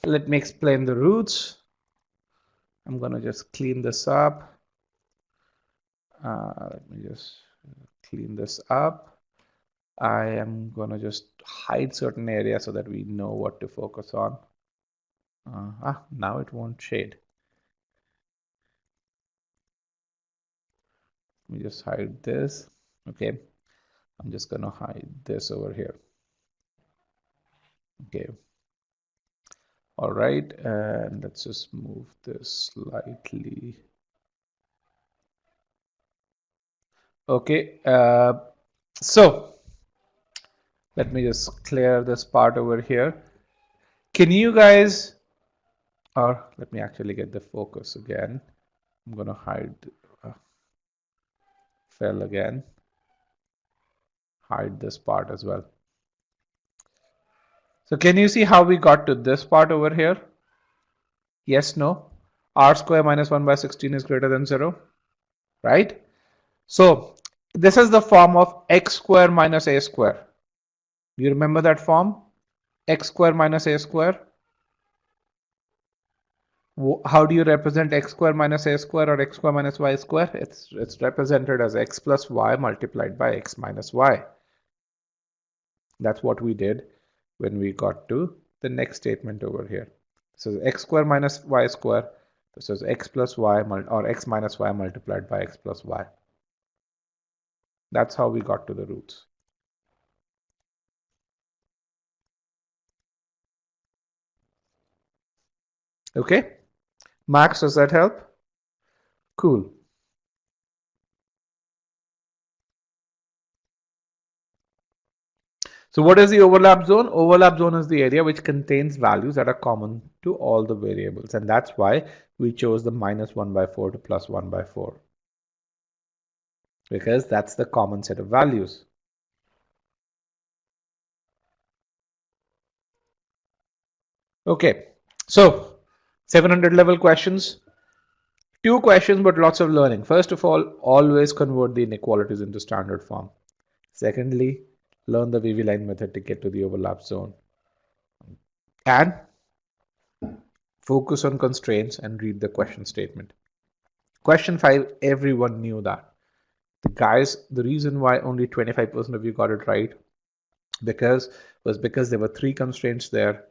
Let me explain the roots. I'm going to just clean this up. Let me just clean this up. I am going to just hide certain areas so that we know what to focus on. Now it won't shade. Let me just hide this. Okay, I'm just gonna hide this over here. Okay, all right, and let's just move this slightly. Okay, so let me just clear this part over here. Can you guys, or let me actually get the focus again. I'm gonna hide fill again, hide this part as well. So can you see how we got to this part over here? Yes, no? R square minus 1 by 16 is greater than 0, right? So this is the form of x square minus a square. Do you remember that form? X square minus a square. How do you represent x square minus a square or x square minus y square? It's represented as x plus y multiplied by x minus y. That's what we did when we got to the next statement over here. So x square minus y square. This is x plus y or x minus y multiplied by x plus y. That's how we got to the roots. Okay, Max, does that help? Cool. So what is the overlap zone? Overlap zone is the area which contains values that are common to all the variables, and that's why we chose the minus 1 by 4 to plus 1 by 4, because that's the common set of values. Okay, so 700 level questions. 2 questions, but lots of learning. First of all, always convert the inequalities into standard form. Secondly, learn the Wavy-Line method to get to the overlap zone. And focus on constraints and read the question statement. Question 5, everyone knew that. Guys, the reason why only 25% of you got it right was because there were 3 constraints there,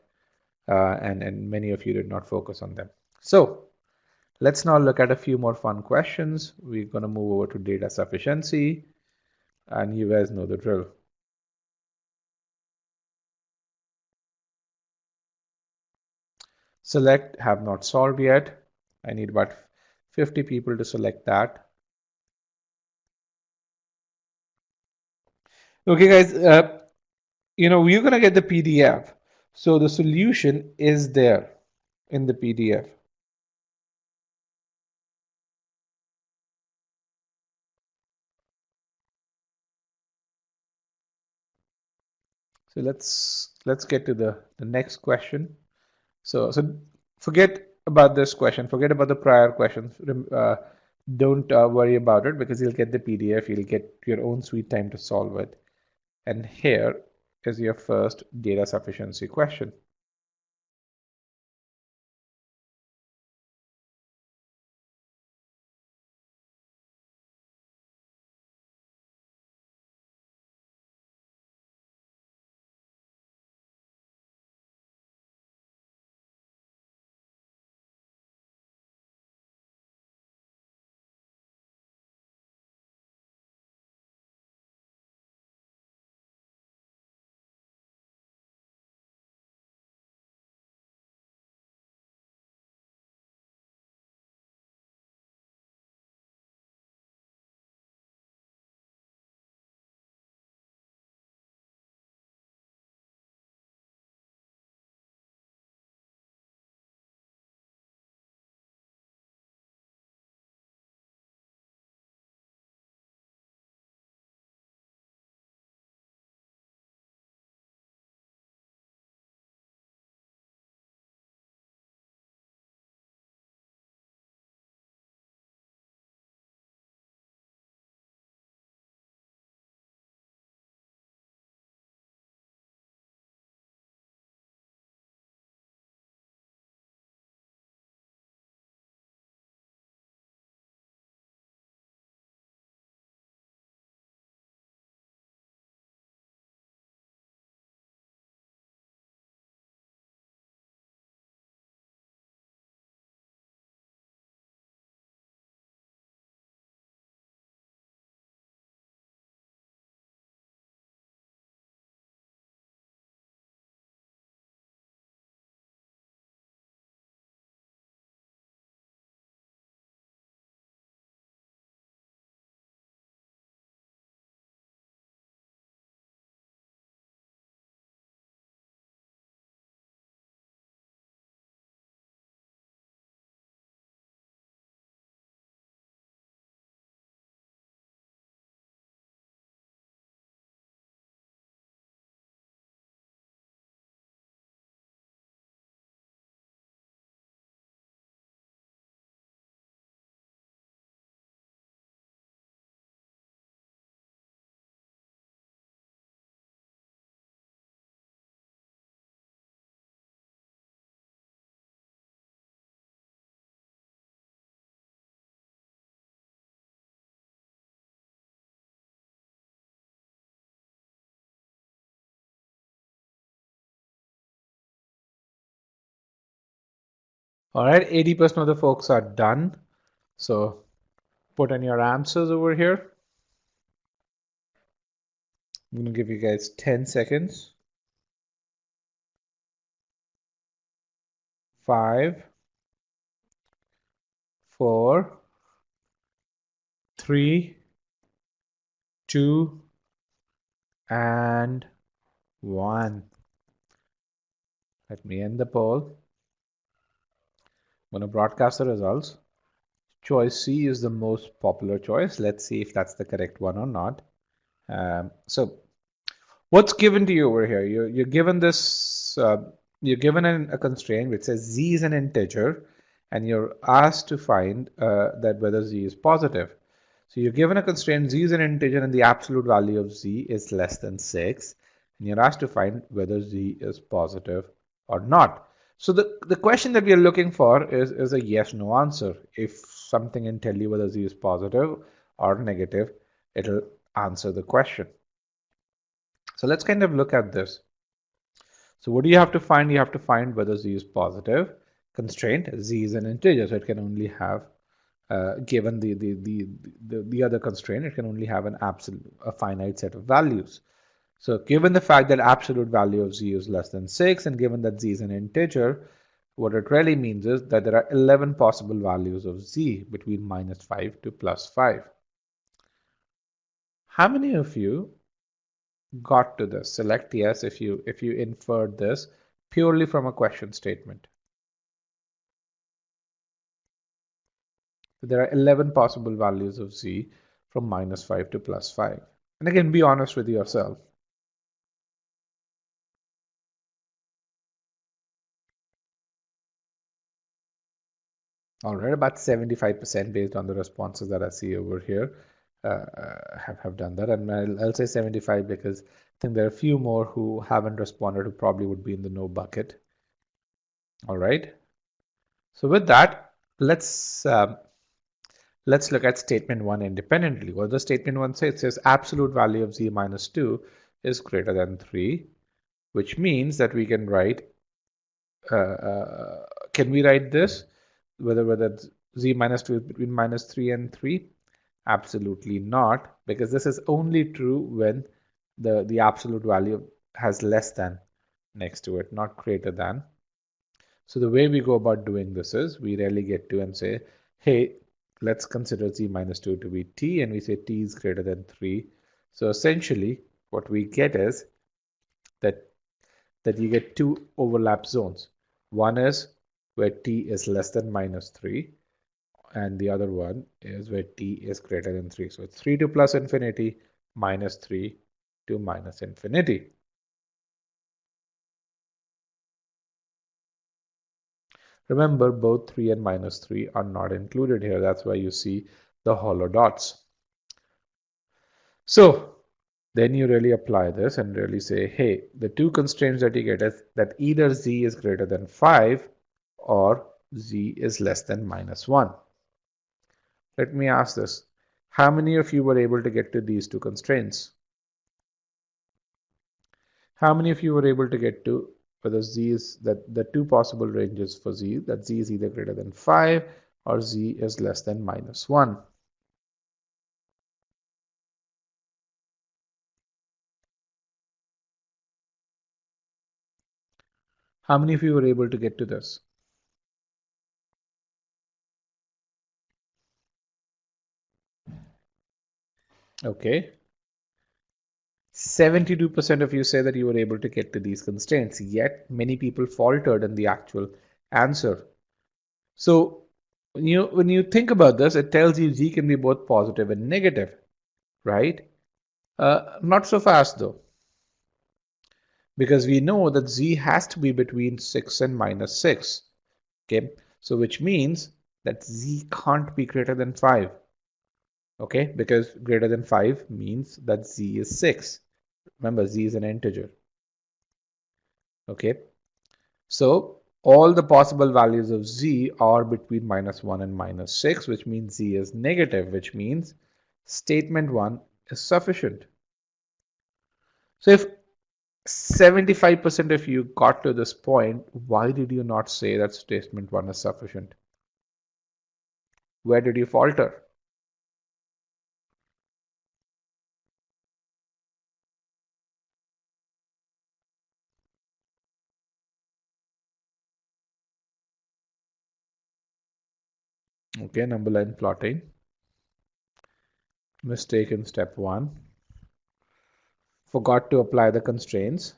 and many of you did not focus on them. So let's now look at a few more fun questions. We're going to move over to data sufficiency, and you guys know the drill. Select have not solved yet. I need about 50 people to select that. Okay, guys, we're going to get the PDF. So the solution is there in the PDF. So let's get to the next question. So forget about this question. Forget about the prior questions. Don't worry about it, because you'll get the PDF. You'll get your own sweet time to solve it. And here is your first data sufficiency question. All right, 80% of the folks are done. So put in your answers over here. I'm going to give you guys 10 seconds. 5, 4, 3, 2, and 1. Let me end the poll. I'm going to broadcast the results. Choice C is the most popular choice. Let's see if that's the correct one or not. So what's given to you over here? You're given this, you're given a constraint which says Z is an integer, and you're asked to find that whether Z is positive. So you're given a constraint Z is an integer and the absolute value of Z is less than 6. And you're asked to find whether Z is positive or not. So the question that we are looking for is a yes no answer. If something can tell you whether Z is positive or negative, it'll answer the question. So let's kind of look at this. So what do you have to find? You have to find whether Z is positive. Constraint, Z is an integer, so it can only have given the other constraint, it can only have a finite set of values. So given the fact that absolute value of Z is less than 6, and given that Z is an integer, what it really means is that there are 11 possible values of Z between -5 to +5. How many of you got to this? Select yes if you inferred this purely from a question statement. There are 11 possible values of Z from -5 to +5. And again, be honest with yourself. All right, about 75% based on the responses that I see over here have done that. And I'll say 75 because I think there are a few more who haven't responded who probably would be in the no bucket. All right. So with that, let's look at statement 1 independently. What does statement 1 say? It says absolute value of Z minus 2 is greater than 3, which means that we can write, can we write this? Whether Z minus 2 is between -3 and 3? Absolutely not, because this is only true when the absolute value has less than next to it, not greater than. So the way we go about doing this is we rarely get to and say, hey, let's consider Z minus 2 to be T, and we say T is greater than 3. So essentially what we get is that you get two overlap zones. One is where T is less than -3, and the other one is where T is greater than 3. So it's 3 to plus infinity, -3 to minus infinity. Remember, both 3 and -3 are not included here. That's why you see the hollow dots. So then you really apply this and really say, hey, the two constraints that you get is that either Z is greater than 5 or Z is less than -1. Let me ask this. How many of you were able to get to these two constraints? How many of you were able to get to whether Z is that the two possible ranges for Z, that Z is either greater than 5 or Z is less than -1? How many of you were able to get to this? Okay. 72% of you say that you were able to get to these constraints, yet many people faltered in the actual answer. So when you think about this, it tells you Z can be both positive and negative, right? Not so fast though, because we know that Z has to be between 6 and -6. Okay, so which means that Z can't be greater than 5. Okay, because greater than 5 means that Z is 6. Remember, Z is an integer. Okay, so all the possible values of Z are between -1 and -6, which means Z is negative, which means statement 1 is sufficient. So 75% of you got to this point, why did you not say that statement 1 is sufficient? Where did you falter? Okay, number line plotting. Mistake in step 1. Forgot to apply the constraints.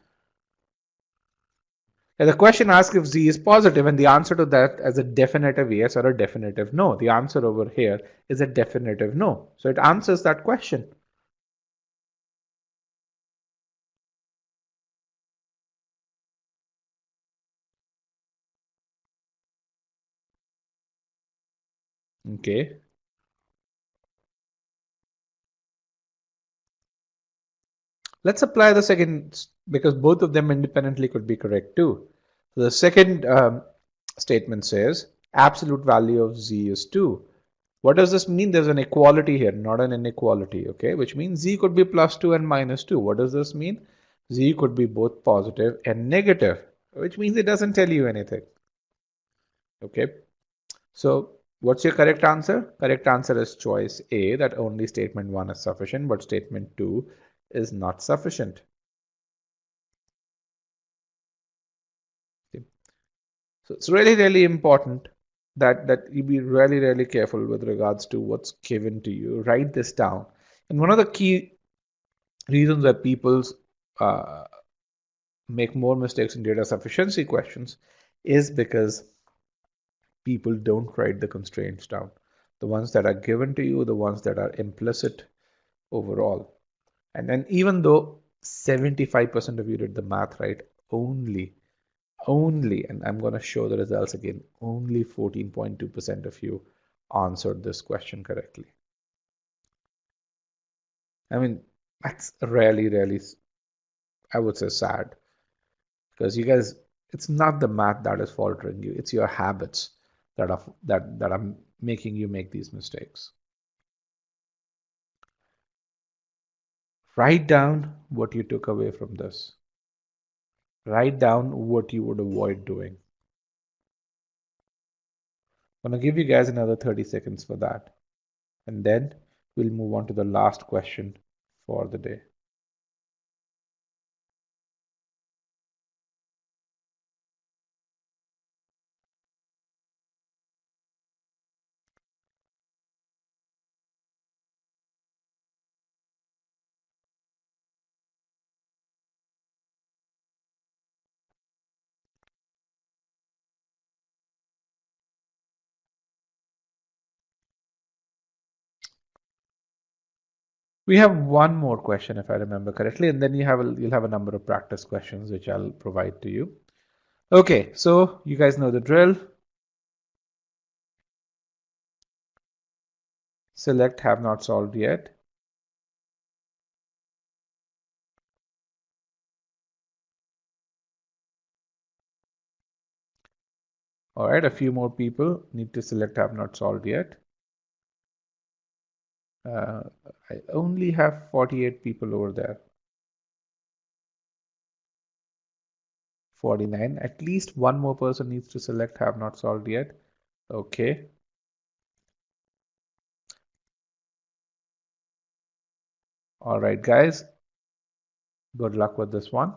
And the question asks if z is positive, and the answer to that is a definitive yes or a definitive no. The answer over here is a definitive no. So it answers that question. Okay. Let's apply the second, because both of them independently could be correct too. So the second statement says absolute value of z is 2. What does this mean? There's an equality here, not an inequality, okay? Which means z could be plus 2 and minus 2. What does this mean? Z could be both positive and negative, which means it doesn't tell you anything, okay? So what's your correct answer? Correct answer is choice A, that only statement 1 is sufficient, but statement 2 is not sufficient. So it's really, really important that you be really, really careful with regards to what's given to you. Write this down. And one of the key reasons that people uh, make more mistakes in data sufficiency questions is because people don't write the constraints down. The ones that are given to you, the ones that are implicit overall. And then even though 75% of you did the math right, only, and I'm going to show the results again, only 14.2% of you answered this question correctly. I mean, that's really, really, I would say, sad, because you guys, it's not the math that is faltering you, it's your habits that are making you make these mistakes. Write down what you took away from this. Write down what you would avoid doing. I'm going to give you guys another 30 seconds for that. And then we'll move on to the last question for the day. We have one more question, if I remember correctly, and then you'll have a number of practice questions which I'll provide to you. Okay, so you guys know the drill. Select have not solved yet. All right, a few more people need to select have not solved yet. I only have 48 people over there. 49. At least one more person needs to select have not solved yet. Okay. All right, guys. Good luck with this one.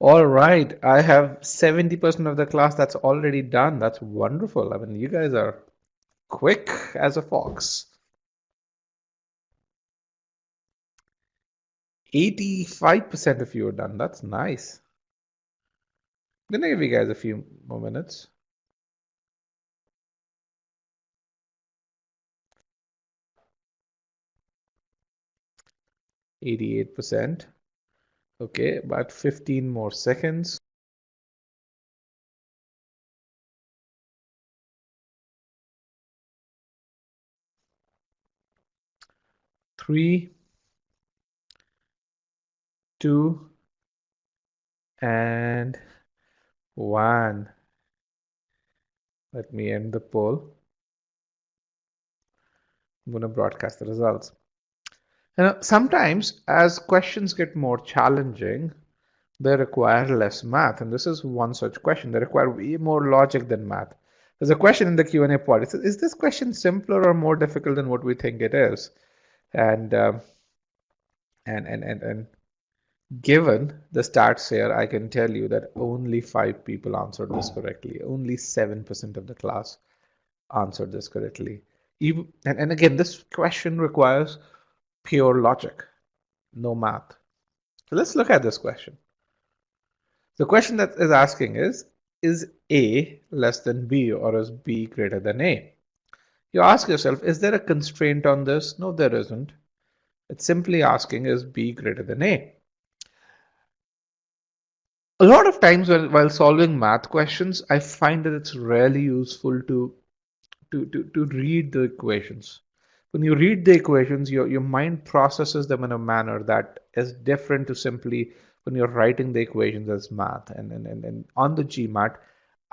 All right, I have 70% of the class that's already done. That's wonderful. I mean, you guys are quick as a fox. 85% of you are done. That's nice. I'm gonna give you guys a few more minutes. %. Okay, about 15 more seconds. 3, 2, and 1. Let me end the poll. I'm going to broadcast the results. Now, sometimes as questions get more challenging, they require less math, and this is one such question. They require way more logic than math. There's a question in the Q&A pod. It says, is this question simpler or more difficult than what we think it is? And given the stats here, I can tell you that only 5 people answered this correctly. Only 7% of the class answered this correctly. And again, this question requires pure logic, no math. So let's look at this question. The question that is asking is A less than B or is B greater than A? You ask yourself, is there a constraint on this? No, there isn't. It's simply asking, is B greater than A? A lot of times while solving math questions, I find that it's really useful to read the equations. When you read the equations, your mind processes them in a manner that is different to simply when you're writing the equations as math. And on the GMAT,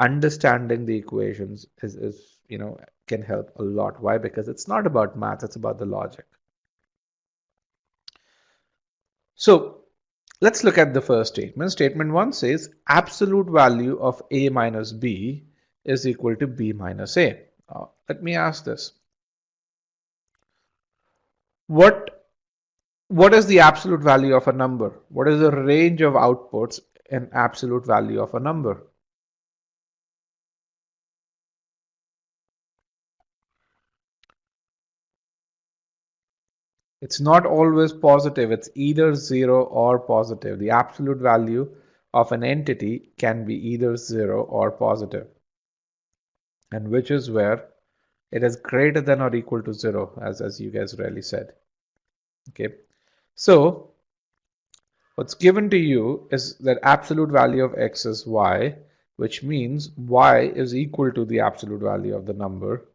understanding the equations is can help a lot. Why? Because it's not about math, it's about the logic. So let's look at the first statement. Statement 1 says absolute value of A minus B is equal to B minus A. Let me ask this. What is the absolute value of a number? What is the range of outputs in absolute value of a number? It's not always positive. It's either 0 or positive. The absolute value of an entity can be either 0 or positive, and which is where it is greater than or equal to 0, as you guys really said. Okay, so what's given to you is that absolute value of x is y, which means y is equal to the absolute value of the number,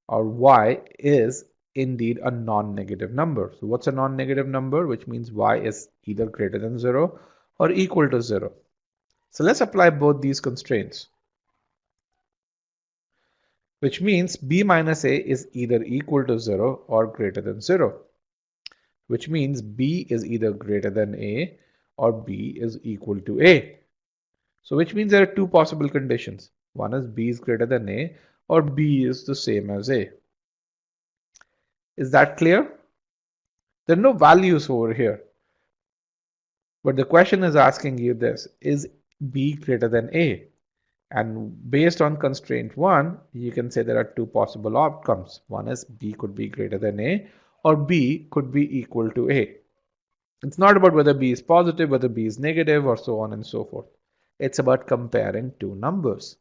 or y is indeed a non-negative number. So what's a non-negative number? Which means y is either greater than 0 or equal to 0. So let's apply both these constraints, which means b minus a is either equal to 0 or greater than 0, which means b is either greater than a or b is equal to a. So which means there are two possible conditions. One is b is greater than a or b is the same as a. Is that clear? There are no values over here. But the question is asking you this, is b greater than a? And based on constraint 1, you can say there are two possible outcomes. One is b could be greater than a or b could be equal to a. It's not about whether b is positive, whether b is negative, or so on and so forth. It's about comparing two numbers.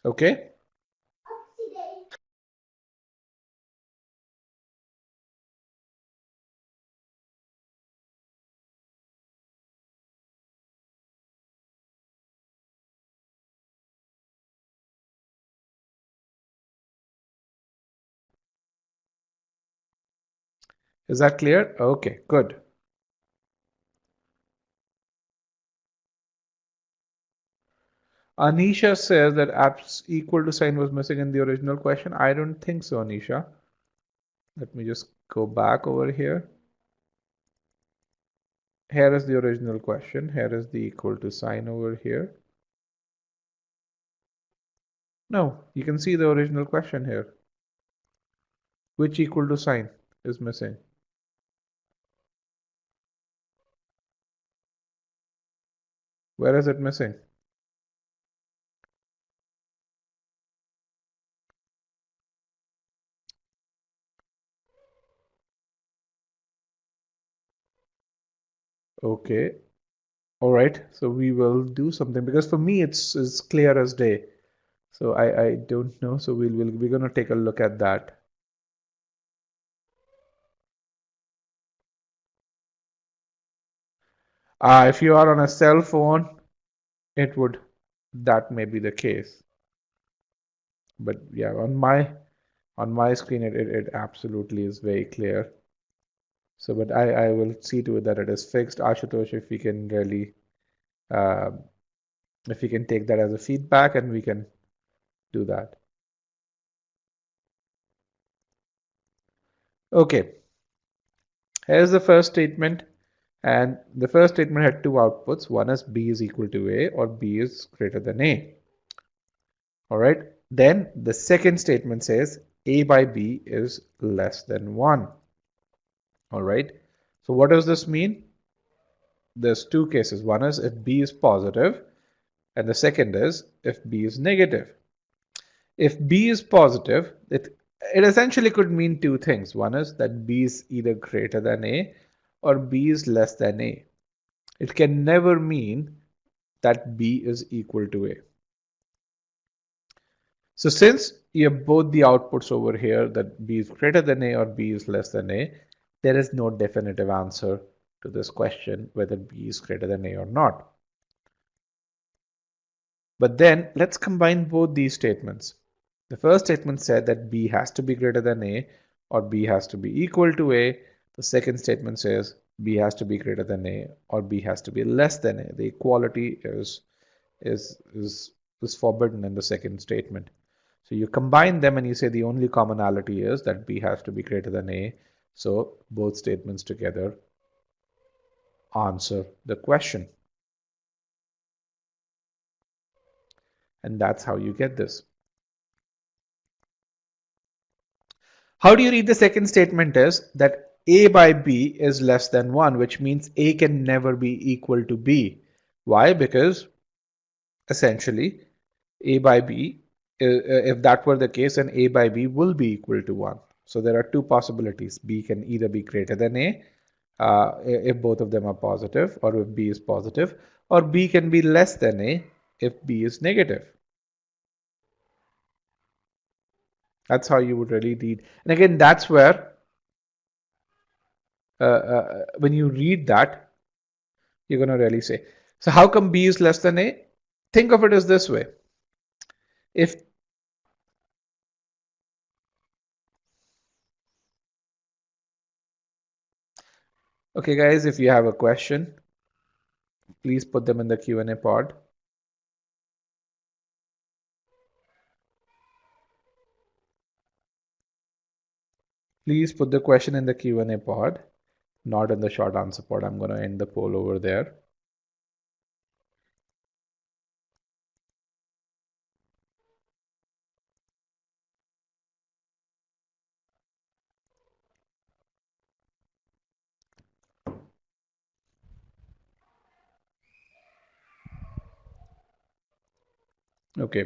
Okay? Is that clear? Okay, good. Anisha says that apps equal to sign was missing in the original question. I don't think so, Anisha. Let me just go back over here. Here is the original question. Here is the equal to sign over here. No, you can see the original question here. Which equal to sign is missing? Where is it missing? Okay. All right. So we will do something because for me it's clear as day. So I don't know. So we're gonna take a look at that. If you are on a cell phone, that may be the case. But yeah, on my screen it absolutely is very clear. So, but I will see to it that it is fixed. Ashutosh, if we can really, uh, if we can take that as a feedback and we can do that. Okay, here's the first statement. And the first statement had two outputs. One is B is equal to A or B is greater than A. All right. Then the second statement says A by B is less than 1. All right. So what does this mean? There's two cases. One is if B is positive, and the second is if B is negative. If B is positive, it essentially could mean two things. One is that B is either greater than A or B is less than A. It can never mean that B is equal to A. So since you have both the outputs over here that B is greater than A or B is less than A, there is no definitive answer to this question whether B is greater than A or not. But then let's combine both these statements. The first statement said that B has to be greater than A or B has to be equal to A. The second statement says B has to be greater than A or B has to be less than A. The equality is forbidden in the second statement. So you combine them and you say the only commonality is that B has to be greater than A. So both statements together answer the question. And that's how you get this. How do you read the second statement is that A by B is less than 1, which means A can never be equal to B. Why? Because essentially A by B, if that were the case, then A by B will be equal to 1. So there are two possibilities. B can either be greater than A if both of them are positive, or if B is positive, or B can be less than A if B is negative. That's how you would really read. And again, that's where when you read that, you're going to really say, so how come B is less than A? Think of it as this way. If okay, guys, if you have a question, please put them in the Q&A pod. Please put the question in the Q&A pod, not in the short answer pod. I'm going to end the poll over there. Okay.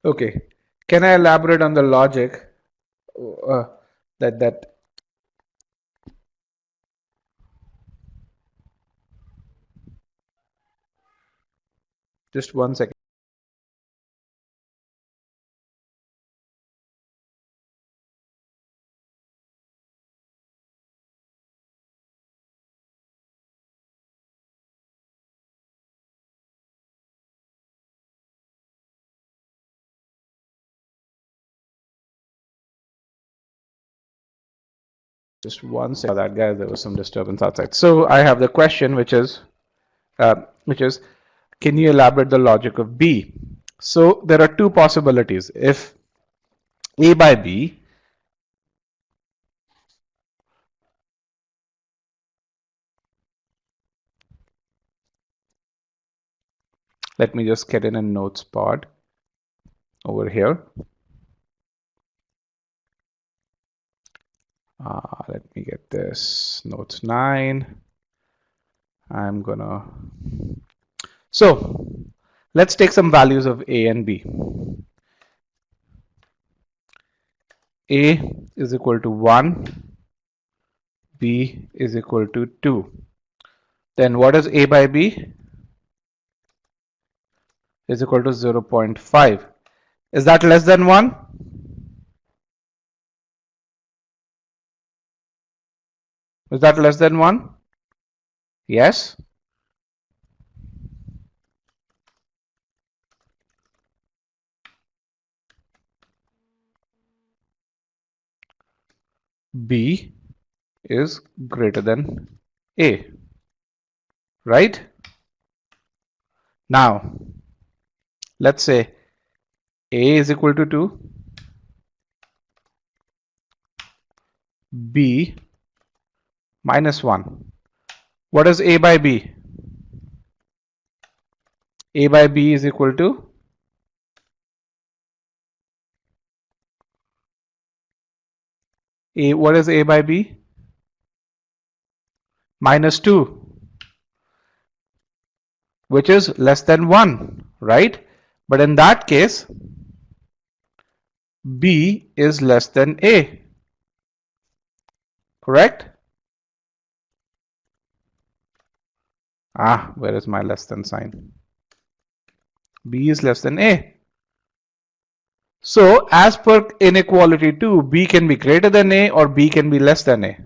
Okay. Can I elaborate on the logic that just 1 second. Just 1 second. That guy, there was some disturbance outside. So I have the question, which is, can you elaborate the logic of B? So there are two possibilities. If A by B Let me just get in a notes pod over here. Let me get this notes 9. I'm gonna, so let's take some values of A and B. A is equal to 1, B is equal to 2. Then what is A by B? Is equal to 0.5. Is that less than 1? Is that less than 1? Yes. B is greater than A, right? Now, let's say A is equal to 2, B minus 1. What is A by B? A by B is equal to A. What is A by B? Minus 2, which is less than 1, right? But in that case, B is less than A, correct? Where is my less than sign? B is less than A. So as per inequality 2, B can be greater than A or B can be less than A.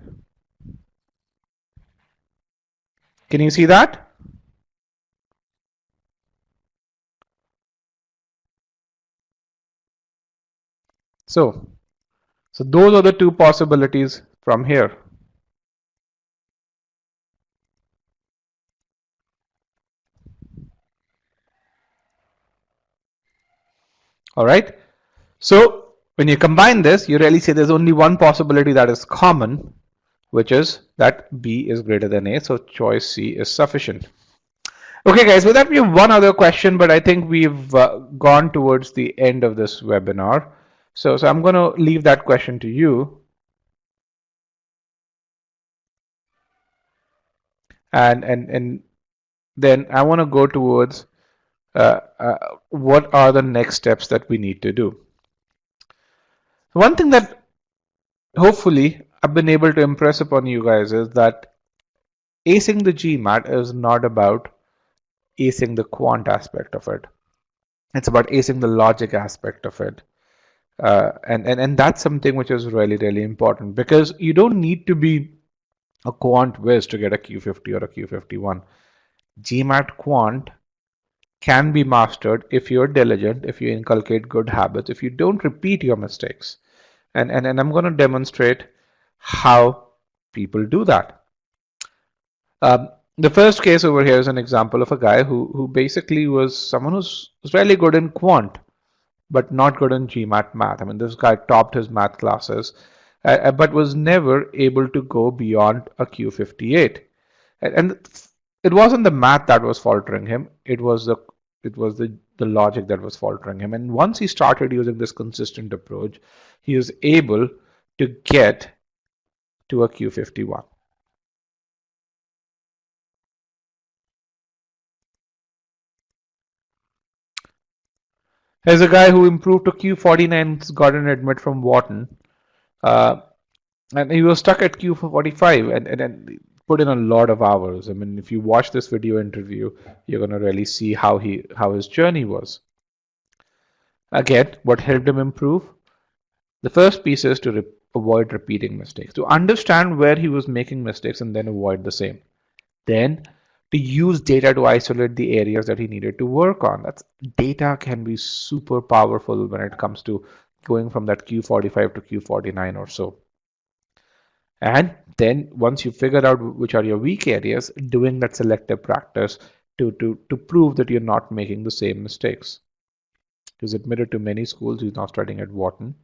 Can you see that? So those are the two possibilities from here. All right. So when you combine this, you really say there's only one possibility that is common, which is that B is greater than A. So choice C is sufficient. Okay, guys, with that, we have one other question, but I think we've gone towards the end of this webinar. So I'm going to leave that question to you. And then I want to go towards what are the next steps that we need to do. One thing that hopefully I've been able to impress upon you guys is that acing the GMAT is not about acing the quant aspect of it. It's about acing the logic aspect of it. And that's something which is really, really important, because you don't need to be a quant whiz to get a Q50 or a Q51. GMAT quant can be mastered if you're diligent, if you inculcate good habits, if you don't repeat your mistakes. And I'm going to demonstrate how people do that. The first case over here is an example of a guy who basically was someone who's really good in quant, but not good in GMAT math. I mean, this guy topped his math classes, but was never able to go beyond a Q58. And it wasn't the math that was faltering him. It was the logic that was faltering him. And once he started using this consistent approach, he was able to get to a Q51. Here's a guy who improved to Q49, got an admit from Wharton, and he was stuck at Q45 and put in a lot of hours. I mean, if you watch this video interview, you're going to really see how his journey was. Again, what helped him improve? The first piece is to avoid repeating mistakes, to understand where he was making mistakes and then avoid the same. Then to use data to isolate the areas that he needed to work on. Data can be super powerful when it comes to going from that Q45 to Q49 or so. And then once you figure out which are your weak areas, doing that selective practice to prove that you're not making the same mistakes. He's admitted to many schools. He's now studying at Wharton.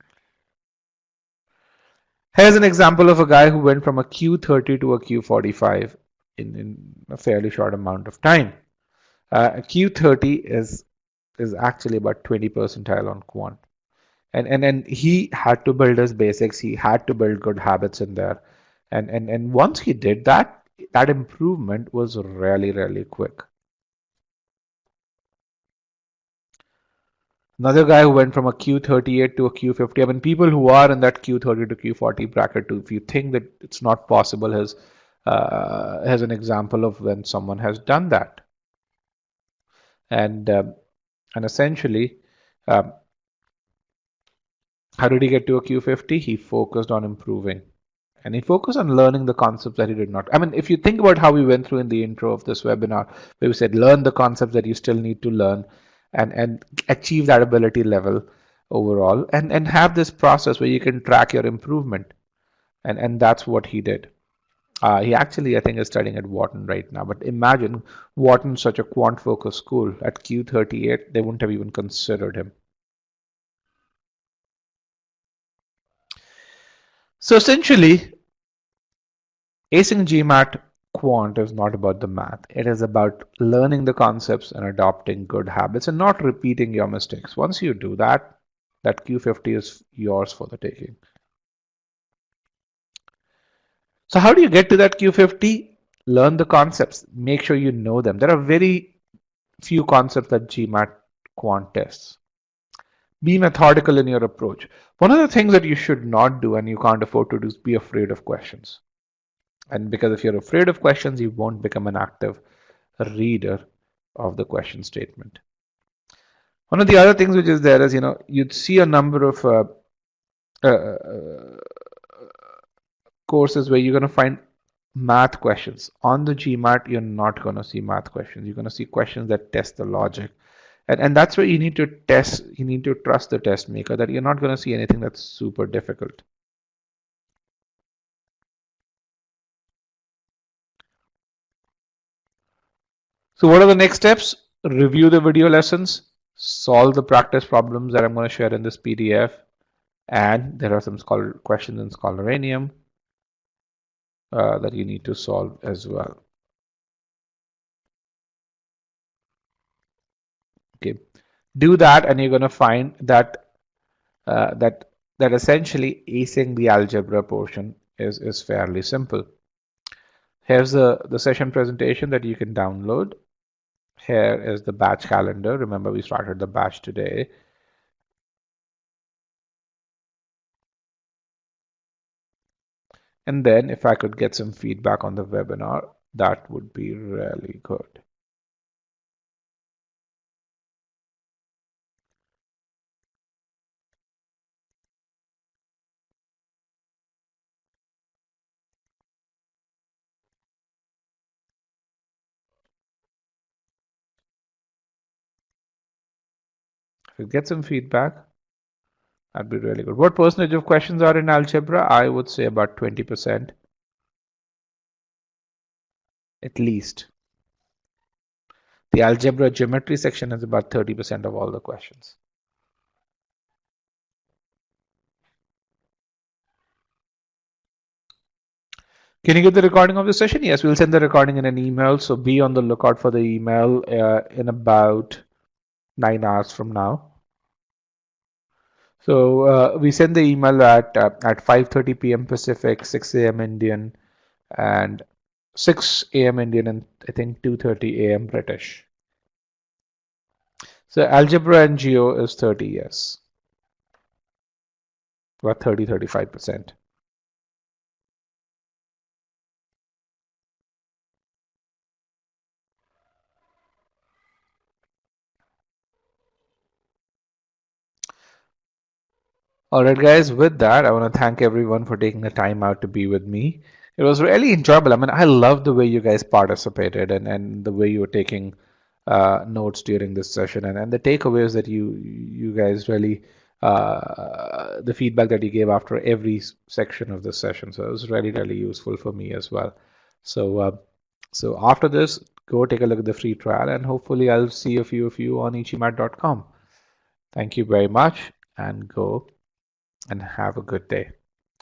Here's an example of a guy who went from a Q30 to a Q45 in a fairly short amount of time. Q30 is actually about 20 percentile on quant. And he had to build his basics. He had to build good habits in there. And once he did that, that improvement was really, really quick. Another guy who went from a Q38 to a Q50. I mean, people who are in that Q30 to Q40 bracket, too, if you think that it's not possible, has an example of when someone has done that. And essentially, um, how did he get to a Q50? He focused on improving. And he focused on learning the concepts that he did not. I mean, if you think about how we went through in the intro of this webinar, where we said learn the concepts that you still need to learn and achieve that ability level overall, and have this process where you can track your improvement. And that's what he did. He actually, I think, is studying at Wharton right now. But imagine Wharton's such a quant-focused school. At Q38, they wouldn't have even considered him. So essentially, acing GMAT quant is not about the math. It is about learning the concepts and adopting good habits and not repeating your mistakes. Once you do that, that Q50 is yours for the taking. So how do you get to that Q50? Learn the concepts. Make sure you know them. There are very few concepts that GMAT quant tests. Be methodical in your approach. One of the things that you should not do and you can't afford to do is be afraid of questions. And because if you're afraid of questions, you won't become an active reader of the question statement. One of the other things which is there is, you'd see a number of courses where you're going to find math questions. On the GMAT, you're not going to see math questions. You're going to see questions that test the logic. And that's where you need to test, you need to trust the test maker that you're not going to see anything that's super difficult. So what are the next steps? Review the video lessons, solve the practice problems that I'm going to share in this PDF, and there are some questions in Scholarium that you need to solve as well. Okay, do that, and you're going to find that that essentially acing the algebra portion is fairly simple. Here's the session presentation that you can download. Here is the batch calendar. Remember, we started the batch today. And then if I could get some feedback on the webinar, that would be really good. If you get some feedback, that'd be really good. What percentage of questions are in algebra? I would say about 20%. At least. The algebra geometry section is about 30% of all the questions. Can you get the recording of the session? Yes, we'll send the recording in an email. So be on the lookout for the email in about 9 hours from now. So we send the email at 5:30 p.m. Pacific, 6 a.m. Indian, and 6 a.m. Indian, and I think 2:30 a.m. British. So algebra and geo is 30, yes, about 35%. All right, guys, with that, I want to thank everyone for taking the time out to be with me. It was really enjoyable. I mean, I love the way you guys participated and the way you were taking notes during this session and the takeaways that you guys really, the feedback that you gave after every section of this session. So it was really, really useful for me as well. So after this, go take a look at the free trial and hopefully I'll see a few of you on egmat.com. Thank you very much and go and have a good day.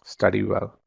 Study well.